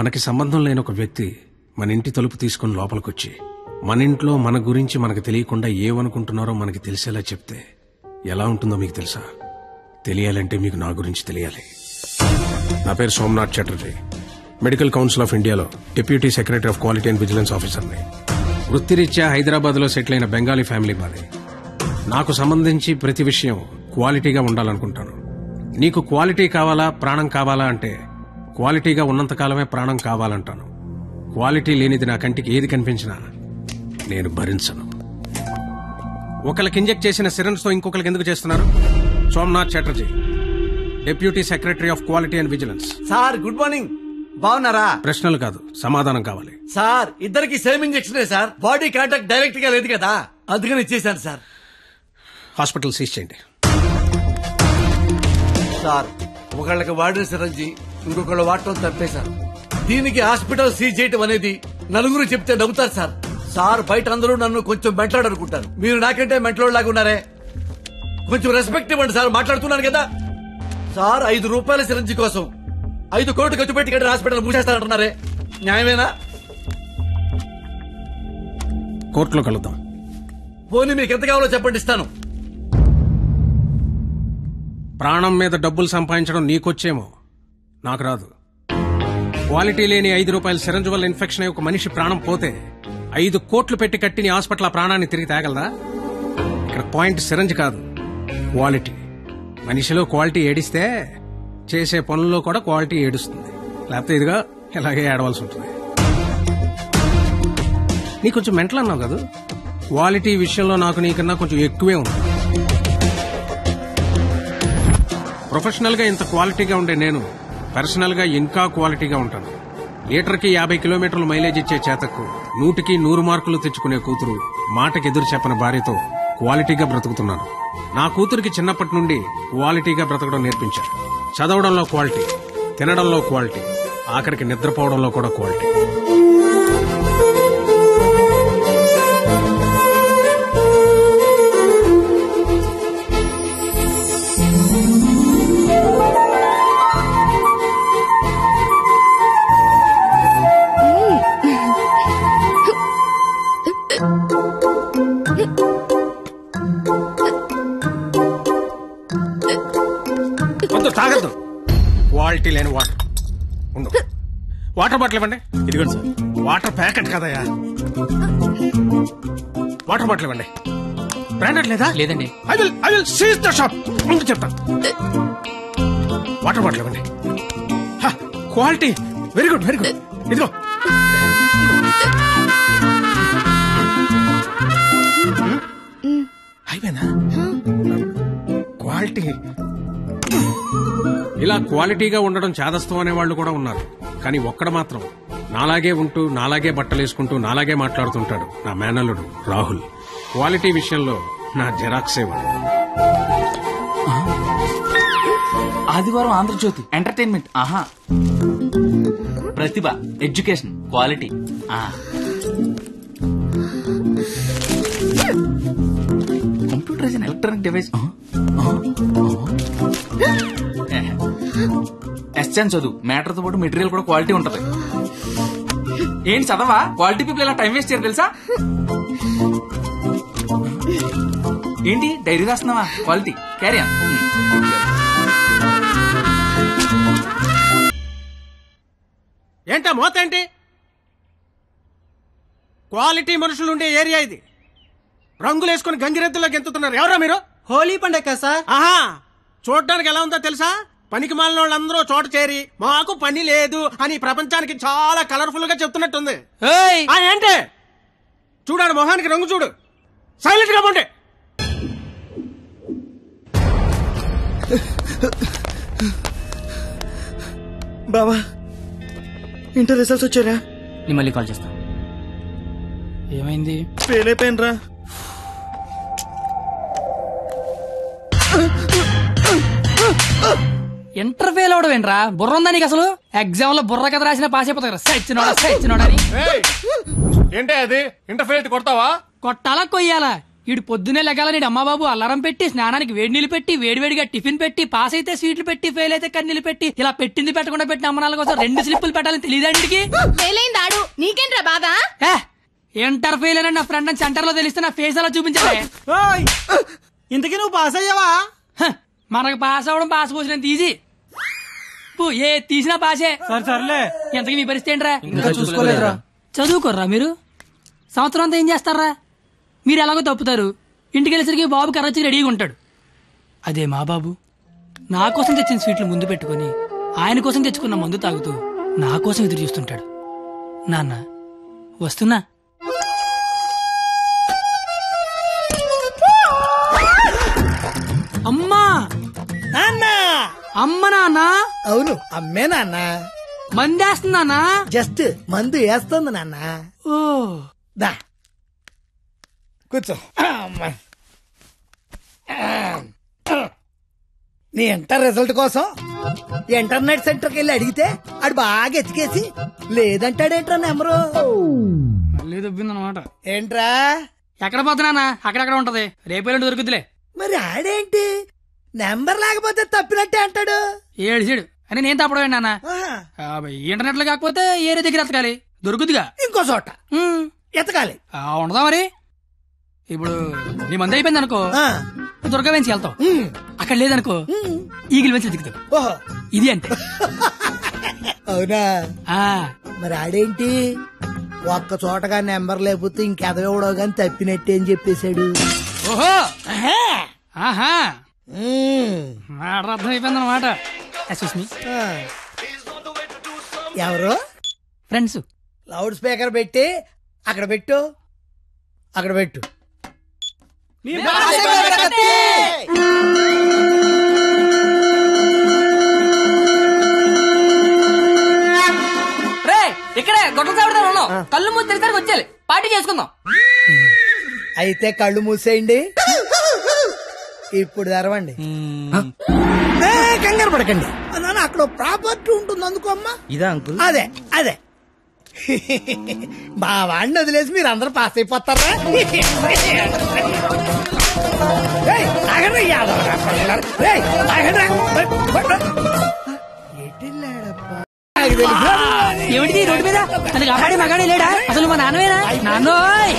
మనకి సంబంధం లేని ఒక వ్యక్తి మన ఇంటి తలుపు తీసుకుని లోపలికొచ్చి మన ఇంట్లో మన గురించి మనకు తెలియకుండా ఏమనుకుంటున్నారో మనకి తెలిసేలా చెప్తే ఎలా ఉంటుందో మీకు తెలుసా? తెలియాలంటే మీకు నా గురించి తెలియాలి. నా పేరు Somnath Chatterjee. Medical council of ఇండియాలో deputy secretary of quality and vigilance ఆఫీసర్ని. వృత్తిరీత్యా హైదరాబాద్ లో సెటిల్ అయిన బెంగాలీ ఫ్యామిలీ మాది. నాకు సంబంధించి ప్రతి విషయం క్వాలిటీగా ఉండాలనుకుంటాను. నీకు క్వాలిటీ కావాలా, ప్రాణం కావాలా అంటే క్వాలిటీగా ఉన్నంతకాలమే ప్రాణం కావాలంటాను. క్వాలిటీ లేనిది నా కంటికి ఏది కనిపించినా నేను భరించను. ఒకరికి ఇంజెక్ట్ చేసిన సిరంజ్ తో ఇంకొకరికి ఎందుకు చేస్తున్నారు? Somnath Chatterjee, deputy secretary of quality and vigilance. Sir good morning. బాగున్నారా? ప్రశ్నలు కాదు, సమాధానం కావాలి. సార్ ఇద్దరికి same injection sir. Body contact direct గా లేదు కదా, అందుకని ఇచ్చేసాను సార్. హాస్పిటల్ సీజ్ చేయండి. సార్ ఒకళ్ళకి వాడిన సిరంజి ఇంకొకళ్ళు వాడటం తప్పేశారు. దీనికి హాస్పిటల్ సీజ్ చేయటం అనేది నలుగురు చెప్తే నవ్వుతారు సార్. సార్ బయట అందరూ నన్ను కొంచెం మెంట్లాడనుకుంటారు. మీరు నాకంటే మెంట్లోలాగా ఉన్నారే, కొంచెం రెస్పెక్ట్ ఇవ్వండి సార్. మాట్లాడుతున్నాను కదా సార్. 5 రూపాయల సిరంజి కోసం 5 కోట్లు ఖర్చు పెట్టి కట్టిన హాస్పిటల్ మూసేస్తానంటున్నారే, న్యాయమేనా? కోర్టులో కలుద్దాం. పోనీ మీకు ఎంత కావాలో చెప్పండి, ఇస్తాను. ప్రాణం మీద డబ్బులు సంపాదించడం నీకొచ్చేమో, నాకు రాదు. క్వాలిటీ లేని 5 రూపాయల సిరంజ్ వల్ల ఇన్ఫెక్షన్ అయ్యి ఒక మనిషి ప్రాణం పోతే 5 కోట్లు పెట్టి కట్టిన హాస్పిటల్ ఆ ప్రాణాన్ని తిరిగి తేగలదా? ఇక్కడ పాయింట్ సిరంజ్ కాదు, క్వాలిటీ. మనిషిలో క్వాలిటీ ఏడిస్తే చేసే పనుల్లో కూడా క్వాలిటీ ఏడుస్తుంది. లేకపోతే ఇదిగా ఇలాగే ఏడవలసి ఉంటుంది. నీ కొంచెం మెంటల్ అన్నావు కదా, క్వాలిటీ విషయంలో నాకు నీకన్నా కొంచెం ఎక్కువే ఉంది. ప్రొఫెషనల్ గా ఇంత క్వాలిటీగా ఉండే నేను పర్సనల్ గా ఇంకా క్వాలిటీగా ఉంటాను. లీటర్కి 50 కిలోమీటర్లు మైలేజ్ ఇచ్చే చేతకు 100కి 100 మార్కులు తెచ్చుకునే కూతురు, మాటకి ఎదురు చెప్పని భార్యతో క్వాలిటీగా బ్రతుకుతున్నాను. నా కూతురికి చిన్నప్పటి నుండి క్వాలిటీగా బ్రతకడం నేర్పించారు. చదవడంలో క్వాలిటీ, తినడంలో క్వాలిటీ, ఆఖరికి నిద్రపోవడంలో కూడా క్వాలిటీ. తాగద్దు, క్వాలిటీ లేని వాటర్ ఉండు. వాటర్ బాటిల్ ఇవ్వండి. ఇదిగోండి సార్. వాటర్ ప్యాకెట్ కదయా, వాటర్ బాటిల్ ఇవ్వండి. బ్రాండెడ్ లేదా? లేదండి. I will seize the shop. ముందు చెప్తా. వాటర్ బాటిల్ ఇవ్వండి. Quality very good, very good. ఇదిగో అయిపోయిందా? క్వాలిటీ. ఇలా క్వాలిటీగా ఉండడం చాదస్తం అనే వాళ్ళు కూడా ఉన్నారు. కానీ ఒక్కడ మాత్రం నాలాగే ఉంటూ, నాలాగే బట్టలేసుకుంటూ, నాలాగే మాట్లాడుతుంటాడు. నా మేనల్లుడు రాహుల్. క్వాలిటీ విషయంలో నా జెరాక్సే వాడు. ఆదివారం ఆంధ్రజ్యోతి ఎంటర్టైన్మెంట్. ఆహా, ప్రతిభ, education, quality. Computer is an electronic device. S N చదువు, మ్యాటర్ తో పాటు మెటీరియల్ కూడా క్వాలిటీ ఉంటది. ఏంటి చదవా? క్వాలిటీ పీపుల్ ఇలా టైం వేస్ట్ చేయరు తెలుసా? ఏంటి డైరీ రాస్తున్నావా? Quality carry on. ఏంటా మోత ఏంటి? క్వాలిటీ మనుషులుండే ఏరియా ఇది. రంగులేసుకుని గంగిరెద్దులోకి ఎంతుతున్నారు. ఎవరా మీరు? హోలీ పండగ సార్. ఆహా, చూడ్డానికి ఎలా ఉందో తెలుసా? పనికి మాలిన వాళ్ళందరూ చోట చేరి మాకు పని లేదు అని ప్రపంచానికి చాలా కలర్ఫుల్ గా చెప్తున్నట్టుంది. ఏంటి చూడాడు, మొహానికి రంగు చూడు. సైలెంట్ గా పోండి. బాబా, ఇంటర్ రిజల్ట్స్ వచ్చారా? నేను మళ్ళీ కాల్ చేస్తా. ఏమైంది? ఫెయిల్ అయిపోయిన రా. ఇంటర్ ఫెయిల్ అవడం ఏంట్రా? బుర్ర ఉందా నీకు అసలు? ఎగ్జామ్ లో బుర్ర కథ రాసిన పాస్ అయిపోతారు. సచ్చినోడా అని ఏంటే అది? ఇంటర్ ఫెయిల్ కొడతావా? కొట్టాలా కొయ్యాలా? ఈడు పొద్దునే లెగాలని అమ్మా బాబు అల్లారం పెట్టి స్నానానికి వేడి నీళ్ళు పెట్టి వేడివేడిగా టిఫిన్ పెట్టి పాస్ అయితే స్వీట్లు పెట్టి ఫెయిల్ అయితే కన్నీళ్ళు పెట్టి ఇలా పెట్టింది పెట్టకుండా పెట్టిన అమ్మనాల కోసం 2 స్లిప్పులు పెట్టాలని తెలియదండికి. ఫెయిలైందాడు నీకేంట్రా బాధ? ఇంటర్ ఫెయిల్ అని నా ఫ్రెండ్ అని సెంటర్ లో తెలిస్తే నా ఫేస్ అలా చూపించాలి. ఇంతకీ నువ్వు పాస్ అయ్యావా? మనకు పాస్ అవడం పాస్ పోసినంత ఈజీ. ఏ తీసినా పాసే. సర్లే. ఎంతకీ మీ పరిస్థితి ఏంట్రా? ఇంకా చూసుకోలేదురా. చదువుకోర్రా మీరు. సంవత్సరం అంతా ఏం చేస్తారా? మీరు ఎలాగో తప్పుతారు, ఇంటికి వెళ్ళేసరికి బాబు కర్రొచ్చి రెడీగా ఉంటాడు. అదే మా బాబు నా కోసం తెచ్చిన స్వీట్లు ముందు పెట్టుకుని ఆయన కోసం తెచ్చుకున్న మందు తాగుతూ నా కోసం ఎదురు చూస్తుంటాడు. నాన్న వస్తున్నా. అమ్మా నాన్న. అమ్మ నాన్న. అవును అమ్మే నాన్న. మందేస్తున్నానా? జస్ట్ మందు వేస్తుంది నాన్న. ఓ దా కూర్చో. అమ్మా. నీ ఇంటర్ రిజల్ట్ కోసం ఇంటర్నెట్ సెంటర్కి వెళ్ళి అడిగితే ఆడు బాగా ఎతికేసి లేదంటాడేంట్రా నెంబరు. మళ్ళీ దొబ్బిందనమాట. ఏంట్రా? ఎక్కడ పోతున్నానా? అక్కడక్కడ ఉంటది, రేపు దొరుకుతులే. మరి ఆడేంటి నెంబర్ లేకపోతే తప్పినట్టే అంటాడు. ఏడు అని నేను తప్పడం నాన్న. ఇంటర్నెట్ లో కాకపోతే ఏరే దగ్గర ఎతకాలి, దొరుకుతుగా. ఇంకో చోట ఎతకాలి. ఉండదా మరి? ఇప్పుడు నీ మంది అయిపోయింది అనుకో, దుర్గా వెంచి వెళ్తావు. అక్కడ లేదనుకో ఈగిల్ వెంచి దిగుతావు. ఓహో ఇది అంటే. అవునా? మరి ఆడేంటి ఒక్క చోటగా నెంబర్ లేకపోతే ఇంకెదవడో గాని తప్పినట్టే అని చెప్పేశాడు. ఓహో ఆహా అర్థం అయిపోయింది అనమాట. ఎవరు? ఫ్రెండ్స్. లౌడ్ స్పీకర్ పెట్టి అక్కడ పెట్టు, అక్కడ పెట్టు. ఇక్కడే గొడవ చావడదాం ఉన్నాం. కళ్ళు మూసి తెరిసరికి వచ్చేయాలి, పార్టీ చేసుకుందాం. అయితే కళ్ళు మూసేయండి, ఇప్పుడు తెరవండి. కంగారు పడకండి నాన్న, అక్కడ ప్రాపర్టీ ఉంటుంది అందుకో అమ్మా. ఇదా అంకుల్? అదే అదే. మా వాడిని వదిలేసి మీరు అందరూ పాస్ అయిపోతారా? ఏమిటి రోడ్డు మీద అది కాపాడే మగాడే లేడా? అసలు మా నాన్నవేనా? నాన్నోయ్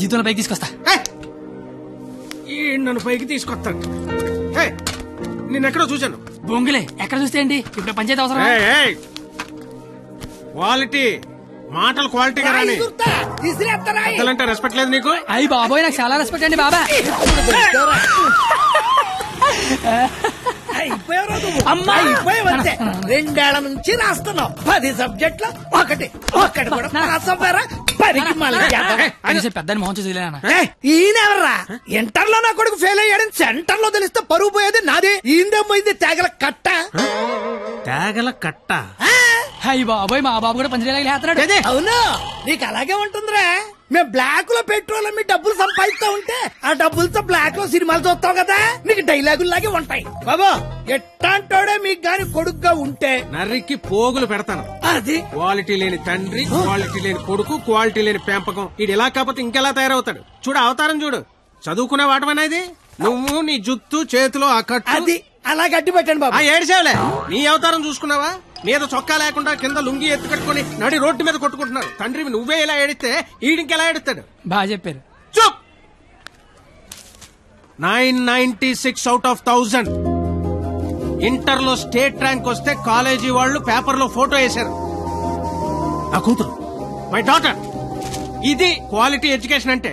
జీతంలో పైకి తీసుకొస్తా. నన్ను పైకి తీసుకొస్తాను. నిన్నెక్కడో చూశాను. బొంగులే ఎక్కడ చూస్తే ఏంటి, ఇప్పుడు పంచాయతీ అవసరం. క్వాలిటీ మాటలు క్వాలిటీగా రాని. పెద్దలంటే రెస్పెక్ట్ లేదు నీకు? అయ్యి బాబోయ్, నాకు చాలా రెస్పెక్ట్ అండి బాబా. అయిపోయావంతే. 2 ఏళ్ల నుంచి రాస్తున్నావు 10 సబ్జెక్టులు, ఒకటి కూడా పాస్ అవ్వరా? పెద్దని మోహన్ చూసి ఈయనెవర్రా? ఇంటర్ లో నా కొడుకు ఫెయిల్ అయ్యాడని సెంటర్ లో తెలిస్తే పరువు పోయేది నాదే. ఈందేమో ఇది తేగల కట్ట. తేగల కట్ట? అయ్యి బాబోయ్, మా బాబు కూడా పంచలేస్తున్నాడు. అవును, నీకు అలాగే ఉంటుందిరా. మేము బ్లాక్ లో పెట్రోల్ మీ డబ్బులు సంపాదిస్తా ఉంటే ఆ డబ్బులతో బ్లాక్ లో సినిమాలు చూస్తావు కదా, నీకు డైలాగుల్లాగే ఉంటాయి. బాబా ఎట్టాంటోడే మీకు గాని కొడుకుగా ఉంటే నర్రికి పోగులు పెడతాను. అది క్వాలిటీ లేని తండ్రి, క్వాలిటీ లేని కొడుకు, క్వాలిటీ లేని పెంపకం. ఇది ఎలా కాకపోతే ఇంకెలా తయారవుతాడు? చూడు అవతారం చూడు. చదువుకునే వాటమనేది నువ్వు, నీ జుత్తు చేతిలో ఆ కట్టు. అది అలా గట్టి పెట్టండి బాబా. ఏడ్చేవలే, నీ అవతారం చూసుకున్నావా? మీద చొక్కా లేకుండా కింద లుంగి ఎత్తు కట్టుకుని నడి రోడ్డు మీద కొట్టుకుంటున్నారు. తండ్రివి నువ్వే ఇలా ఏడిస్తే ఈడింకెలా ఏడుస్తాడు? బాగా చెప్పారు. చూప్. 996 out of 1000 ఇంటర్ లో స్టేట్ ర్యాంక్ వస్తే కాలేజీ వాళ్ళు పేపర్ లో ఫోటో వేశారు. నా కూతురు, మై డాటర్. ఇది క్వాలిటీ ఎడ్యుకేషన్ అంటే.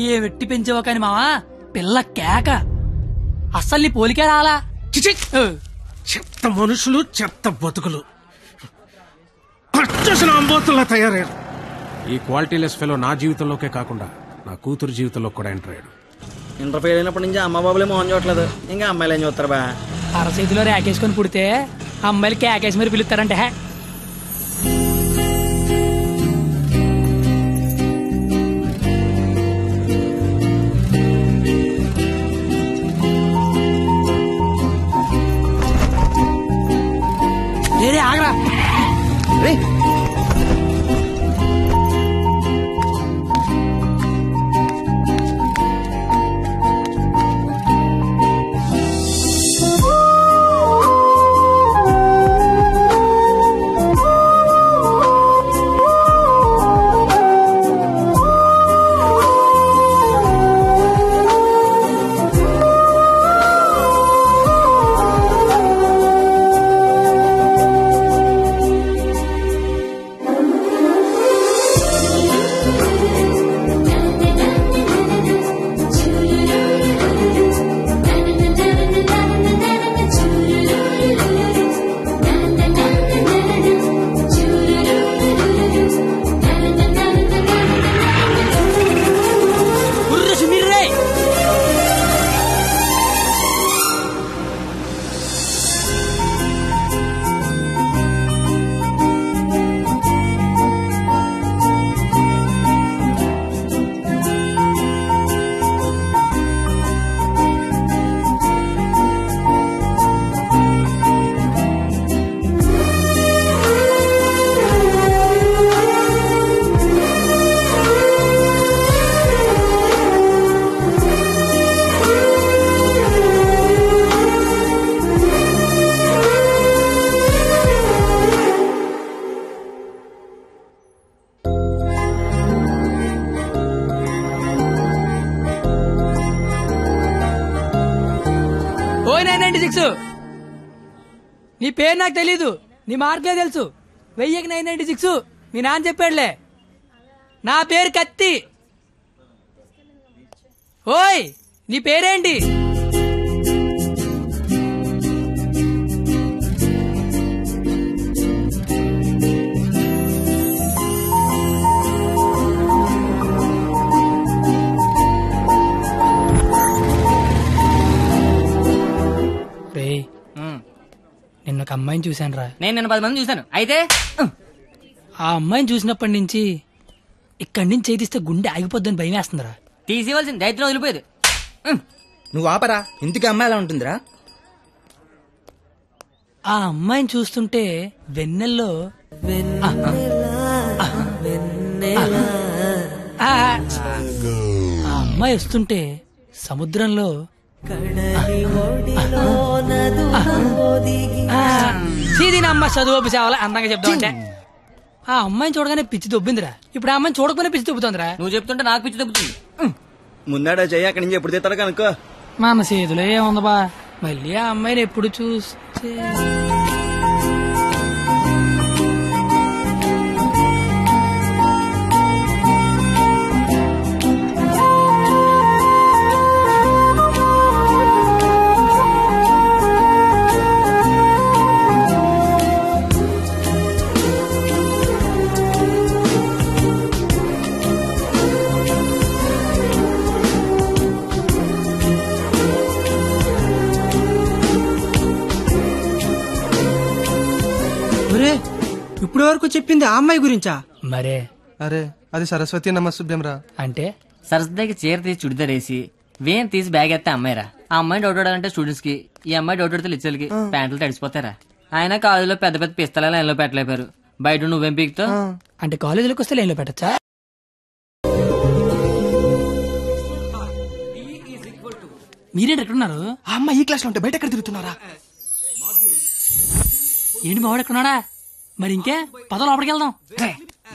ఏ వెట్టి పెంచావో కాని మావా, పిల్ల కేక. అస్సలు నీ పోలికే రాలా. చిచి, చెత్త మనుషులు, చెత్త బతుకులు, పచ్చసిన అంబోతుల్లా తయారయ్యారు. ఈ క్వాలిటీలెస్ ఫెలో నా జీవితంలోకే కాకుండా నా కూతురు జీవితంలో కూడా ఎంటర్ అయ్యాడు. ఇంటర్ ఫెయిల్ అయినప్పటి నుంచి అమ్మ బాబులే మోహన్ చూడట్లేదు, ఇంకా అమ్మాయిలు ఏం చూస్తారు బా? అరచేతిలో రేకేసుకొని పుడితే అమ్మాయిలు కేకేసి మరి పిలుస్తారంటే. ఆగరా 996. నీ పేరు నాకు తెలీదు, నీ మార్కులే తెలుసు. 996 మీ నాన్న చెప్పాడులే. నా పేరు కత్తి. ఓయ్, నీ పేరేంటి? నిన్న ఒక అమ్మాయిని చూశాను రా. నేను నిన్న 10 మంది చూశాను. అయితే ఆ అమ్మాయిని చూసినప్పటి నుంచి ఇక్కడి నుంచి చేతిస్తే గుండె ఆగిపోద్దని భయం వేస్తుందిరా. తీసివలసిన దైత్యం వదిలిపోయేది. నువ్వు ఆపరా, ఇంటికి అమ్మాయి ఎలా ఉంటుందిరా? ఆ అమ్మాయిని చూస్తుంటే వెన్నెల్లో ఆ అమ్మాయి వస్తుంటే సముద్రంలో అమ్మ చదువు సేవలు అందంగా చెప్తామంటే ఆ అమ్మాయిని చూడగానే పిచ్చి దొబ్బిందిరా. ఇప్పుడు ఆ అమ్మాయిని చూడకపోయినా పిచ్చి దొబ్బుతుందిరా. నువ్వు చెప్తుంటే నాకు పిచ్చి దొబ్బుతుంది. ముందాడా చెయ్యి, అక్కడి నుంచి ఎప్పుడు తీస్తాడు కనుక్కో. మన చేతిలో ఏముంది బా, మళ్ళీ ఆ అమ్మాయిని ఎప్పుడు చూస్తే ఇప్పుడు వరకు చెప్పింది ఆ అమ్మాయి గురించా? మరే అరే అది సరస్వతి నమస్సుభ్యం రా. అంటే సరస్వతికి చీర తీసి చుడిదార్ వేసి వేన్ తీసి బ్యాగ్ ఎత్తే అమ్మాయిరా. ఆ అమ్మాయి డౌట్ అంటే స్టూడెంట్స్ కి, ఈ అమ్మాయి డౌట్ అడితే లిచ్చలకి ప్యాంట్లు తడిసిపోతారా. ఆయన కాలేజీలో పెద్ద పెద్ద పిస్తల లైన్లో పెట్టలేపారు. బయట నువ్వేం పీకుతో అంటే కాలేజీలోకి వస్తే లైన్లో పెట్టచ్చా? మీరేంటి ఎక్కడున్నారు? ఆ అమ్మాయి ఈ క్లాస్ లో ఉంటే బయట ఎక్కడ తిరుగుతున్నారా? ఏంటి మావాడు ఎక్కడున్నాడా? మరి ఇంకే పద లోపలికి వెళ్దాం.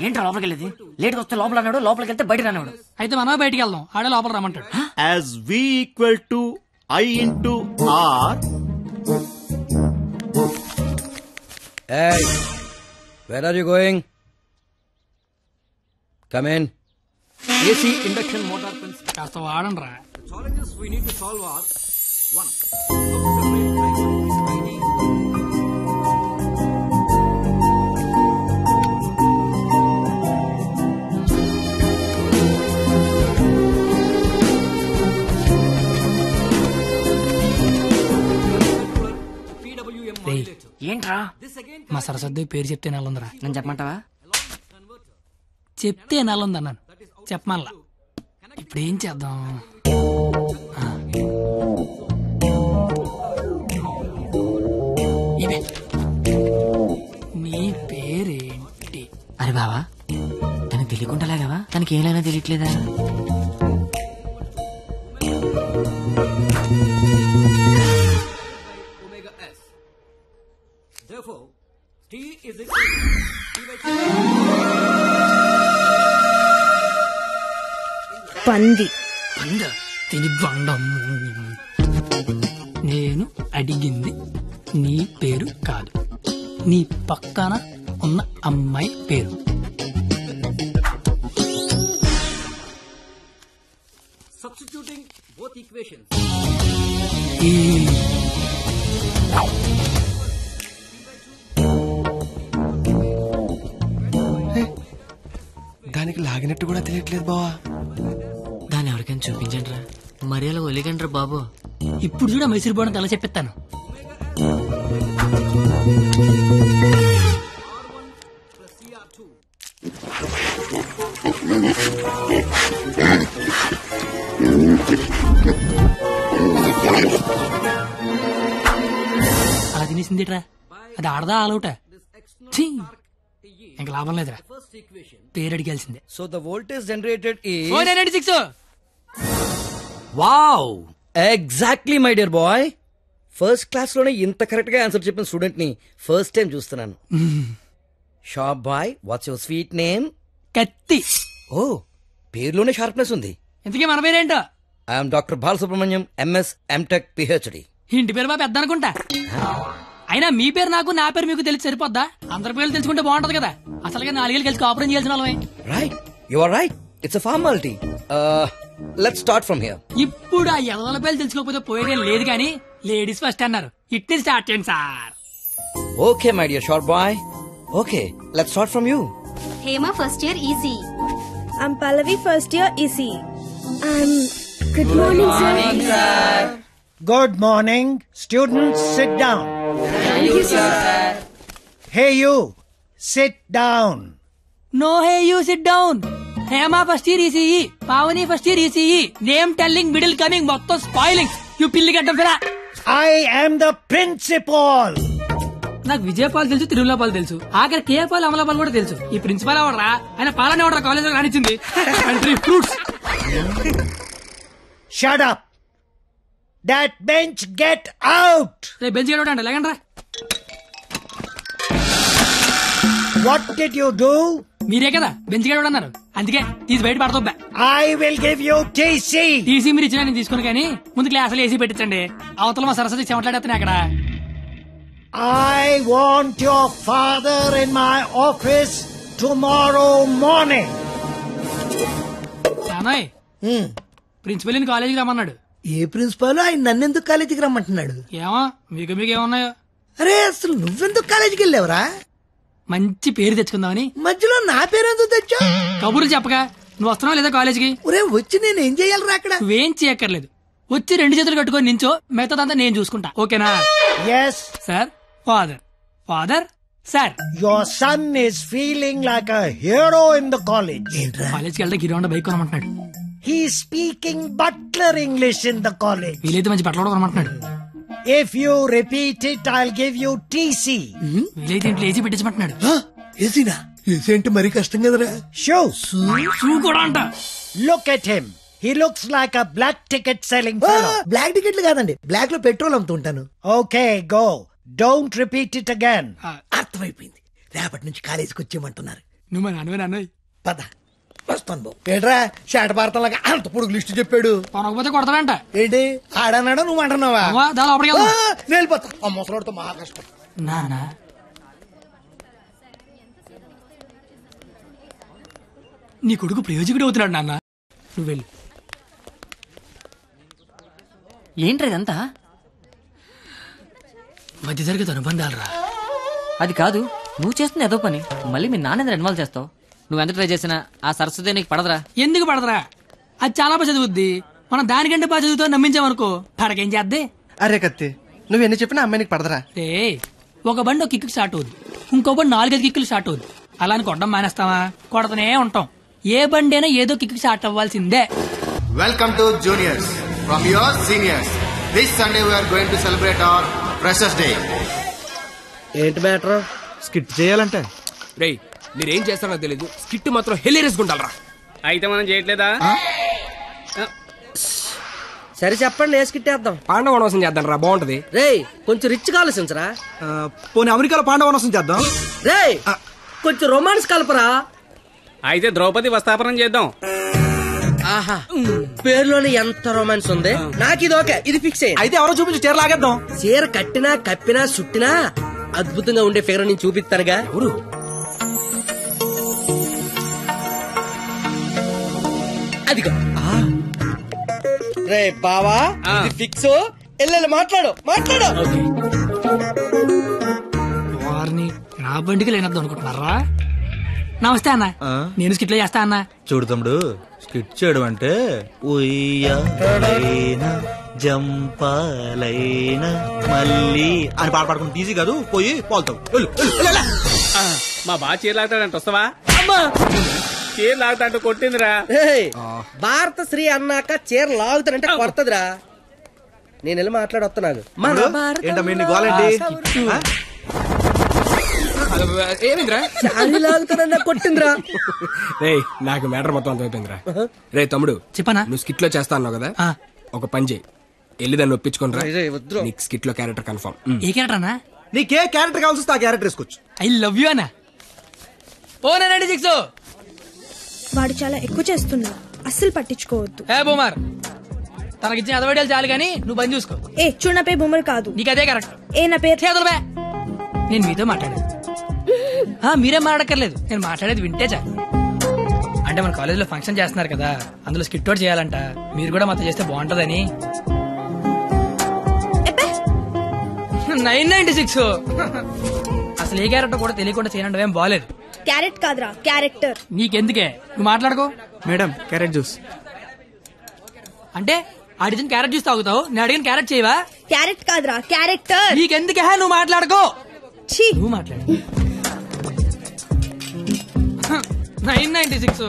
ఏంట్రా లోపలికి వెళ్ళేది? లేట్గా వస్తే లోపల అన్నాడు, లోపలికి వెళ్తే బయట రానాడు. అయితే మనమే బయటికి వెళ్దాం, ఆడే లోపల రమ్మంటాడు. As V equal to I into R. Hey, where are you going? Come in. AC induction motor principle. కాస్త వాడండి రా. Challenges we need to solve are 1. ఏంట్రా? మా సరస్వతి పేరు చెప్తే నెలందిరా. నేను చెప్పమంటావా? చెప్తే నెలంది అన్నాను, చెప్పమల్లా. ఇప్పుడు ఏం చేద్దాం? ఇదే నీ పేరేంటి? అరే బావా, తనకు తెలియకుండా లాగావా? తనకి ఏమైనా తెలియట్లేదా? Therefore, T is equal to పంది. తిని బండం. నేను అడిగింది నీ పేరు కాదు, నీ పక్కన ఉన్న అమ్మాయి పేరు. substituting both equations. దానికి లాగినట్టు కూడా తెలియట్లేదు బావా. దాన్ని ఎవరికైనా చూపించండి రా, మరి అలా ఒలిగండ్రా బాబు. ఇప్పుడు చూడ మైసూర్ బోర్డు ఎలా చెప్పిస్తాను. అలా తినేసిందిట్రా, అది ఆడదా ఆలౌట? ఇంకా లాభం లేదురా, పేరు అడిగాల్సిందే. So the voltage generated is 996. Wow! Exactly my dear boy. First class లోనే ఇంత కరెక్ట్ గా ఆన్సర్ చెప్పిన స్టూడెంట్ ని ఫస్ట్ టైం చూస్తున్నాను. Shop boy, what's your sweet name? కత్తి. ఓ, పేరులోనే షార్ప్నెస్ ఉంది. ఇంతకీ మన పేరేంటో? I'm doctor Balasubrahmanyam, MS, MTech, PhD. ఇంటి పేరు మా పెద్ద అనుకుంటా. అయినా మీ పేరు నాకు, నా పేరు మీకు తెలిసి సరిపోద్దా? అందరి పేర్లు తెలుసుకుంటే బాగుంటది కదా. అసలుగా 4 ఏళ్ళు కలిసి కాపురం చేయాల్సిన వాళ్ళమే. Right, you are right. It's a formality. Let's start from here. ఇప్పుడు ఆ ఎదల పేర్లు తెలుసుకోకపోతే పోయేదేం లేదు కానీ లేడీస్ ఫస్ట్ అన్నారు. ఇట్ని స్టార్ట్ చేయండి sir. Okay my dear short boy. Okay, let's start from you. Hema first year EC. I'm Pallavi, first year EC. Good morning, sir. Good morning. Students, sit down. Thank you, sir. Hey, you. Sit down. No hey you sit down. Hema first year ECE, Pavani first year ECE. Name telling, middle coming, మొత్తం spoiling. You పిల్లి గడ్డం ఫిరా. I am the principal. నాకు విజయపాల్ తెలుసు, తిరుమలపాల్ తెలుసు, ఆఖరి కేపాల్, అమలాపాల్ కూడా తెలుసు. ఈ ప్రిన్సిపాల్ ఎవడరా? ఆయన పాలన ఎవడరా కాలేజ్ లో రానిచ్చింది? Fruits. Shut up. That bench, get out. రేపు బెంచ్ గడవడండి, లేకండి రా. What did you do? మీరే కదా బెంచ్ గడవడం అన్నారు, అందుకే తీసి బయట పడతా. I will give you TC. TC మీరు ఇచ్చినా నేను తీసుకుని, కానీ ముందు క్లాసులు ఏసీ పెట్టించండి. అవతల మా సరస్వతి చెమట్లాడేస్తున్నాయి అక్కడ. I want your father in my office tomorrow morning. నానాయ్, ప్రిన్సిపల్ ని కాలేజీకి రమ్మన్నాడు. ఏ ప్రిన్సిపాల్? ఆయన నన్నెందుకు కాలేజీకి రమ్మంటున్నాడు? ఏమో మీకేమన్నాయో. అరే అసలు నువ్వెందుకు కాలేజీకి వెళ్ళావురా? మంచి పేరు తెచ్చుకుందామని. మధ్యలో నా పేరెందుకు తెచ్చా? కబుర్లు చెప్పగా నువ్వు వస్తున్నావు లేదా కాలేజీకి? ఒరే వచ్చి నేను ఏం చెయ్యాలరా అక్కడ? నువ్వేం చేయక్కర్లేదు, వచ్చి 2 చేతులు కట్టుకొని నించో, మిగతాదంతా నేను చూసుకుంటా. ఓకేనా? Yes sir. Father. Father. Sir. Your son is feeling like a hero in the college. కాలేజ్కి వెళ్తే గిరౌండ్ బైక్ కొనమంటున్నాడు. He's speaking butler English in the college. వీలైతే మంచి బట్టలు కొనమంటున్నాడు. If you repeat it, I'll give you TC. వీలైతే ఇంట్లో AC పెట్టించమంటున్నాడు. ఏసీనా? AC అంటే మరీ కష్టం కదరా. Shoes. షూ కూడా అంట. Look at him. He looks like a black ticket selling fellow. Black టికెట్లు కాదండి, బ్లాక్ లో పెట్రోల్ అమ్ముతుంటాను. Okay, go. Don't repeat it again. అర్థమైపోయింది, రేపటి నుంచి కాలేజీకి వచ్చేయమంటున్నారు. నువ్వు మా నాన్నవే. పద వస్తాను బాబు. ఏట్రా షాట భారతంలాగా అంత పొడుగు లిస్టు చెప్పాడు. కొనకపోతే కొడతాడంట. ఏంటి ఆడన్నాడా నువ్వు అంటున్నావా? దాని లోపలికి వెళ్దాం. నేను వెళ్ళిపోతా. ఆ ముసలాడితో మహా కష్టం. నానా నీ కొడుకు ప్రయోజకుడు అవుతున్నాడు నాన్న. నువ్వు వెళ్ళు. ఏంట్రా ఇదంతా? మధ్య తరగతి అనుబంధాలరా. అది కాదు, నువ్వు చేస్తున్న ఏదో పని మళ్ళీ మీ నాన్న ఇన్వాల్వ్ చేస్తావు. నువ్వెంత ట్రై చేసినా ఆ సరస్వతి నీకు పడదరా. ఎందుకు పడదరా? అది చాలా బాగా చదువుద్ది. మనం దానికంటే బాగా చదువుతో నమ్మించామనుకో, పడకేం చేద్దే. అరే కత్తి, నువ్వెన్ని చెప్పినా అమ్మాయికి పడదరా. రే, ఒక బండి ఒక కిక్కు స్టార్ట్ అవుద్ది, ఇంకో బండి 4-5 కిక్కులు స్టార్ట్ అవుద్ది. అలా అని కొట్టడం మానేస్తావా? కొడతనే ఉంటాం. ఏ బండి అయినా ఏదో కిక్కు స్టార్ట్ అవ్వాల్సిందే. Welcome to juniors from your seniors. This Sunday we are going to celebrate our Freshers Day. ఏంటి మ్యాటర్? స్కిట్ చేయాలంటే రేయ్ మీరేం చేస్తారో తెలీదు, స్కిట్ మాత్రం హిలేరియస్ గుండాలరా. అయితే మనం చేయట్లేదా? సరే చెప్పండి, ఏ స్కిట్ వేద్దాం? పాండవనవసం చేద్దాం రా, బాగుంటది. రేయ్ కొంచెం రిచ్ గా ఆలోచించరా. పోనీ అమెరికాలో పాండవనవసం చేద్దాం. రేయ్ కొంచెం రొమాన్స్ కలపరా. అయితే ద్రౌపది వస్తాపనం చేద్దాం. ఆహా, పేరులోనే ఎంత రొమాన్స్ ఉంది. నాకు ఇది ఓకే, ఇది ఫిక్స్ అయ్యి. అయితే ఎవరో చూపించి చీర లాగేద్దాం. చీర కట్టినా కప్పినా చుట్టినా అద్భుతంగా ఉండే ఫిగర్ నేను చూపిస్తానుగా. ఎవరు? అదిగో. రే బావా, ఇది ఫిక్స్. ఎల్లెల్లి మాట్లాడు. వారిని నా బండికి లేనద్దు అనుకుంటున్నారా? నమస్తే అన్న, నేను స్కిట్లో చేస్తా అన్న. చూడు తమ్ముడు, స్కిట్ చేయడం అంటే ఉయ్యాలైనా జంపాలైనా మళ్ళీ అని పాట పాడుకుంటే ఈజీ కాదు. పోయి పోల్తావు. మా బాగా చీర లాగుతాడంట, వస్తావా? చీర లాగుతాంటూ కొట్టిందిరా. భారత శ్రీ అన్నాక చీర లాగుతానంటే కొడతదిరా. నేను వెళ్ళి మాట్లాడొస్తున్నాను. ఏంటమ్మా గోలండి? ఏమిందిరా లాగుతానన్నా కొట్టిందిరా. రే నాకు మ్యాటర్ మొత్తం అంతమైపోయిందిరా. రే తమ్ముడు చెప్పనా, నువ్వు స్కిట్ లో చేస్తా అన్నావు కదా, ఒక పని చేయి, వెళ్ళి దాన్ని ఒప్పించుకోనరా. నీకు స్కిట్ లో క్యారెక్టర్ కన్ఫర్మ్. ఏ క్యారెక్టర్ అన్నా? నీకే క్యారెక్టర్ కావాల్సి వస్తే ఆ క్యారెక్టర్ వేసుకోవచ్చు. ఐ లవ్ యూ అన్నా. ఓ 96 వాడు చాలా ఎక్కువ చేస్తున్నాడు, అస్సలు పట్టించుకోవద్దు. హే బూమర్, తనకిచ్చిన ఎదవడాలు చాలు గానీ నువ్వు పని చూసుకో. ఏ చూడు, నా పేరు బొమ్మలు కాదు. నీకు అదే కరెక్ట్. ఏ నా పేరు చేతులు బే. నేను మీతో మాట్లాడేది మీరేం మాట్లాడక్కర్లేదు, నేను మాట్లాడేది వింటే చాలు. అంటే మన కాలేజీలో ఫంక్షన్ చేస్తున్నారు కదా, అందులో స్కిట్ అవుట్ చేయాలంట, మీరు కూడా మాతో చేస్తే బాగుంటదని. 996 అసలు ఏ క్యారెక్టర్ కూడా తెలియకుండా చేయడం ఏం బాలేదు. క్యారెట్ కాదురా, క్యారెక్టర్. నీకెందుకే, నువ్వు మాట్లాడుకో. Madam carrot juice. అంటే అడిగిన క్యారెట్ జ్యూస్ తాగుతావు, నేను అడిగిన క్యారెట్ చేయవా? క్యారెట్ కాదురా, క్యారెక్టర్. నీకెందుకే, నువ్వు మాట్లాడుకో. నువ్వు మాట్లాడు. 996